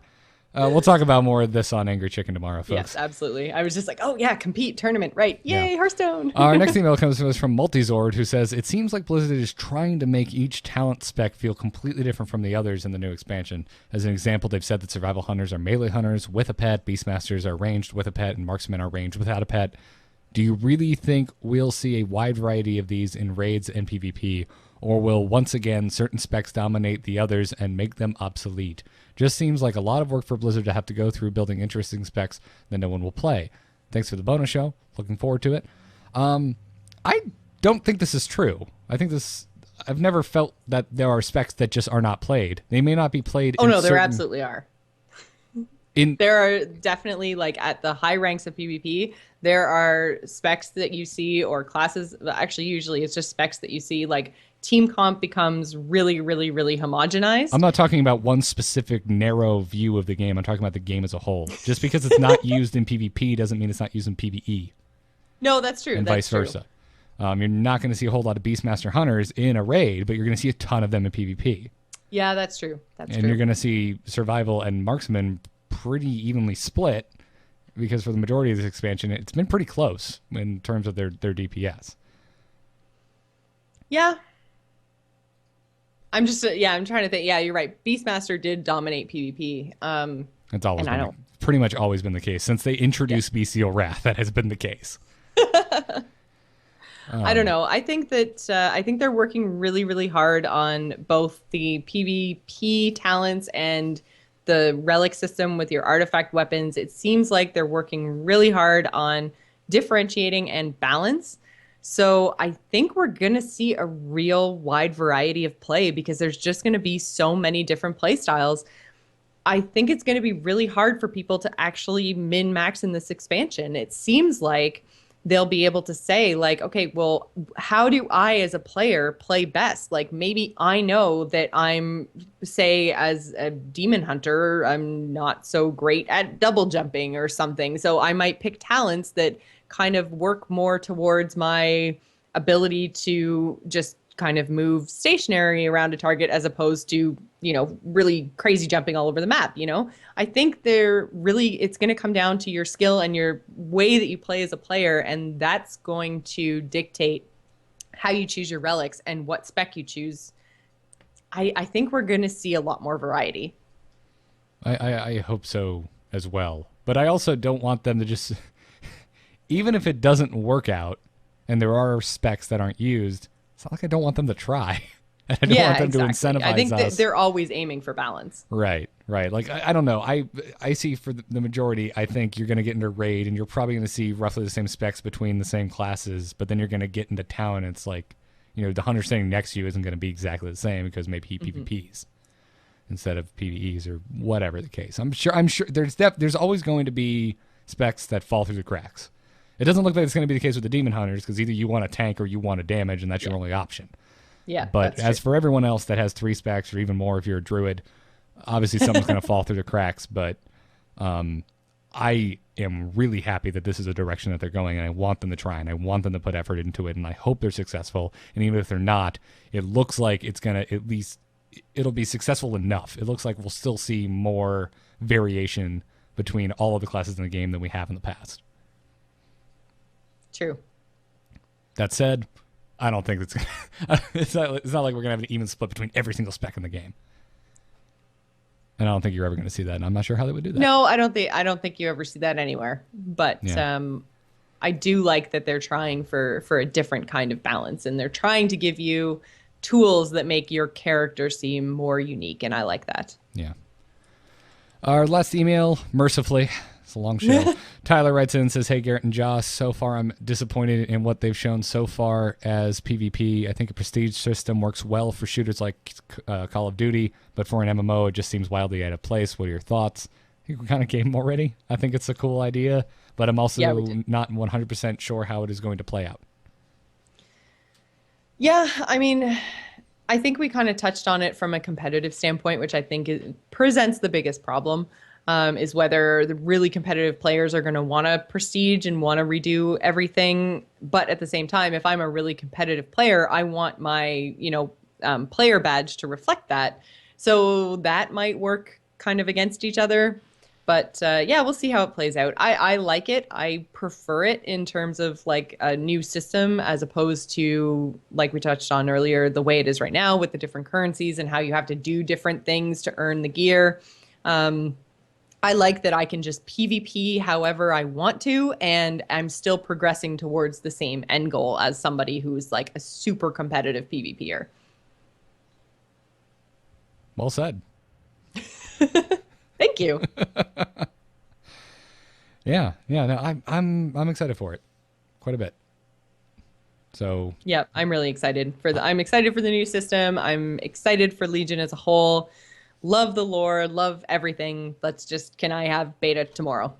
We'll talk about more of this on Angry Chicken tomorrow, folks. Yes, absolutely. I was just like, oh yeah, compete, tournament, right. Yay, Hearthstone. Our next email comes to us from Multizord, who says, it seems like Blizzard is trying to make each talent spec feel completely different from the others in the new expansion. As an example, they've said that survival hunters are melee hunters with a pet, beastmasters are ranged with a pet, and marksmen are ranged without a pet. Do you really think we'll see a wide variety of these in raids and PvP, or will once again certain specs dominate the others and make them obsolete? Just seems like a lot of work for Blizzard to have to go through building interesting specs that no one will play. Thanks for the bonus show. Looking forward to it. I don't think this is true. I've never felt that there are specs that just are not played. They may not be played. Oh, no, there absolutely are. There are definitely, like, at the high ranks of PvP, there are specs that you see, or classes. Actually, usually it's just specs that you see. Like, team comp becomes really, really, really homogenized. I'm not talking about one specific narrow view of the game. I'm talking about the game as a whole. Just because it's not used in PvP doesn't mean it's not used in PvE. No, that's true. And that's vice versa. You're not going to see a whole lot of Beastmaster Hunters in a raid, but you're going to see a ton of them in PvP. Yeah, that's true. And you're going to see Survival and Marksman pretty evenly split, because for the majority of this expansion, it's been pretty close in terms of their DPS. Yeah. I'm trying to think. Yeah, you're right. Beastmaster did dominate PvP. It's always pretty much always been the case. Since they introduced Bestial Wrath, that has been the case. I don't know. I think they're working really, really hard on both the PvP talents and the relic system with your artifact weapons. It seems like they're working really hard on differentiating and balance. So I think we're going to see a real wide variety of play, because there's just going to be so many different play styles. I think it's going to be really hard for people to actually min-max in this expansion. It seems like they'll be able to say, like, okay, well, how do I as a player play best? Like, maybe I know that I'm, say, as a demon hunter, I'm not so great at double jumping or something. So I might pick talents that kind of work more towards my ability to just kind of move stationary around a target, as opposed to, really crazy jumping all over the map. I think it's going to come down to your skill and your way that you play as a player. And that's going to dictate how you choose your relics and what spec you choose. I think we're going to see a lot more variety. I hope so as well. But I also don't want them to just, even if it doesn't work out and there are specs that aren't used, it's not like I don't want them to try. I don't want them to incentivize us. I think they're always aiming for balance. Right. Like, I don't know. I see for the majority, I think you're going to get into raid and you're probably going to see roughly the same specs between the same classes, but then you're going to get into town and it's like, the hunter standing next to you isn't going to be exactly the same, because maybe he PvPs instead of PvEs or whatever the case. I'm sure there's always going to be specs that fall through the cracks. It doesn't look like it's going to be the case with the demon hunters, because either you want a tank or you want a damage, and that's your only option. Yeah. But as for everyone else that has 3 specs or even more, if you're a druid, obviously something's going to fall through the cracks. But I am really happy that this is a direction that they're going, and I want them to try, and I want them to put effort into it, and I hope they're successful. And even if they're not, it looks like it's going to it'll be successful enough. It looks like we'll still see more variation between all of the classes in the game than we have in the past. True. That said, I don't think it's not like we're gonna have an even split between every single spec in the game, and I don't think you're ever gonna see that. And I'm not sure how they would do that. No, I don't think you ever see that anywhere. But I do like that they're trying for a different kind of balance, and they're trying to give you tools that make your character seem more unique, and I like that. Yeah. Our last email, mercifully. It's a long show. Tyler writes in and says, "Hey, Garrett and Joss, so far I'm disappointed in what they've shown so far as PvP. I think a prestige system works well for shooters like Call of Duty, but for an MMO, it just seems wildly out of place. What are your thoughts?" I think we kind of gave them already. I think it's a cool idea, but I'm also not 100% sure how it is going to play out. Yeah, I mean, I think we kind of touched on it from a competitive standpoint, which I think presents the biggest problem. Is whether the really competitive players are going to want to prestige and want to redo everything. But at the same time, if I'm a really competitive player, I want my, player badge to reflect that. So that might work kind of against each other. But we'll see how it plays out. I like it. I prefer it in terms of like a new system, as opposed to, like we touched on earlier, the way it is right now with the different currencies and how you have to do different things to earn the gear. I like that I can just PvP however I want to, and I'm still progressing towards the same end goal as somebody who's like a super competitive PvPer. Well said. Thank you. Yeah, no, I'm excited for it, quite a bit. So Yeah, I'm really excited for I'm excited for the new system. I'm excited for Legion as a whole. Love the lore, love everything. Can I have beta tomorrow?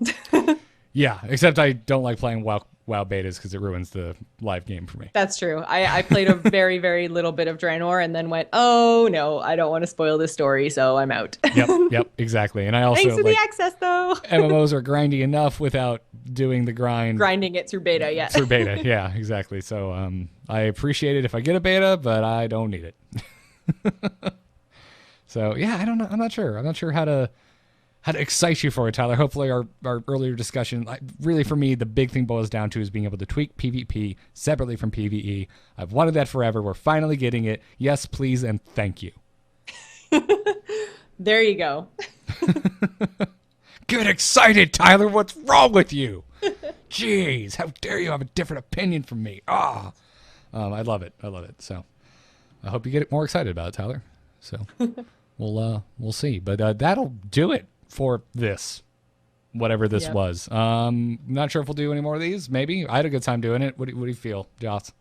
yeah, except I don't like playing WoW betas because it ruins the live game for me. That's true. I played a very, very little bit of Draenor and then went, oh no, I don't want to spoil this story, so I'm out. Yep, exactly. And I also Thanks for the access though. MMOs are grindy enough without doing the Grinding it through beta, yeah. Through beta, yeah, exactly. So I appreciate it if I get a beta, but I don't need it. So yeah, I don't know. I'm not sure. I'm not sure how to excite you for it, Tyler. Hopefully our earlier discussion, really for me, the big thing boils down to is being able to tweak PvP separately from PvE. I've wanted that forever. We're finally getting it. Yes, please, and thank you. There you go. Get excited, Tyler. What's wrong with you? Jeez, how dare you have a different opinion from me? I love it. I love it. So I hope you get more excited about it, Tyler. So we'll see. But that'll do it for this, whatever this was. Not sure if we'll do any more of these. Maybe. I had a good time doing it. What do you feel, Joss?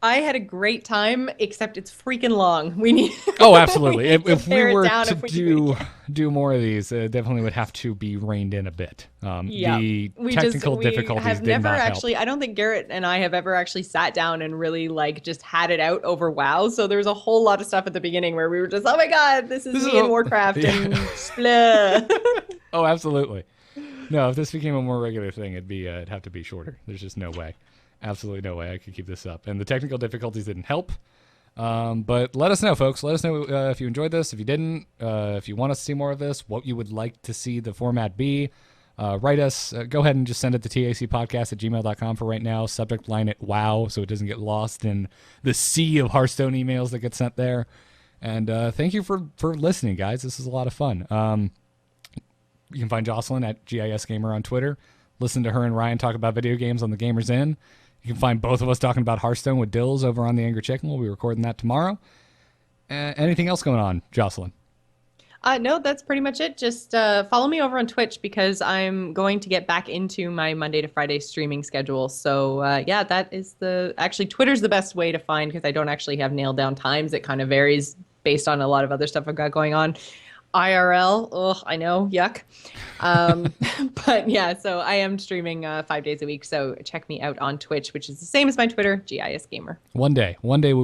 I had a great time, except it's freaking long. We need. Oh, absolutely. If we pare it were down to if we do more of these, definitely would have to be reined in a bit. Yeah. The technical difficulties have did never not actually. help. I don't think Garrett and I have ever actually sat down and really like just had it out over WoW. So there's a whole lot of stuff at the beginning where we were just, oh my god, this is me in Warcraft and blah. Oh, absolutely. No, if this became a more regular thing, it'd have to be shorter. There's just no way. Absolutely no way I could keep this up. And the technical difficulties didn't help. But let us know, folks. Let us know if you enjoyed this. If you didn't, if you want us to see more of this, what you would like to see the format be. Write us. Go ahead and just send it to tacpodcast@gmail.com for right now. Subject line it WoW so it doesn't get lost in the sea of Hearthstone emails that get sent there. And thank you for listening, guys. This is a lot of fun. You can find Jocelyn at GISGamer on Twitter. Listen to her and Ryan talk about video games on the Gamers Inn. You can find both of us talking about Hearthstone with Dills over on the Angry Chicken. We'll be recording that tomorrow. Anything else going on, Jocelyn? No, that's pretty much it. Just follow me over on Twitch because I'm going to get back into my Monday to Friday streaming schedule. So yeah, that is actually Twitter's the best way to find because I don't actually have nailed down times. It kind of varies based on a lot of other stuff I've got going on. IRL, ugh, I know, yuck. But yeah, so I am streaming 5 days a week. So check me out on Twitch, which is the same as my Twitter, GISGamer. One day we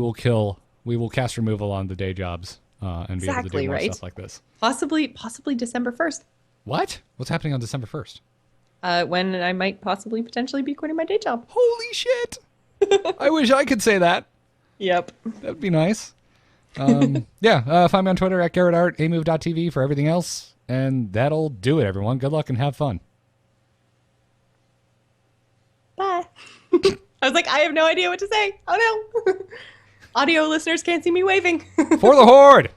will cast removal on the day jobs and be able to do more stuff like this. Possibly December 1st. What? What's happening on December 1st? When I might potentially be quitting my day job. Holy shit! I wish I could say that. Yep. That'd be nice. Yeah, find me on Twitter at GarrettArt, amove.tv for everything else. And that'll do it, everyone. Good luck and have fun. Bye. I was like, I have no idea what to say. Oh no. Audio listeners can't see me waving. For the Horde!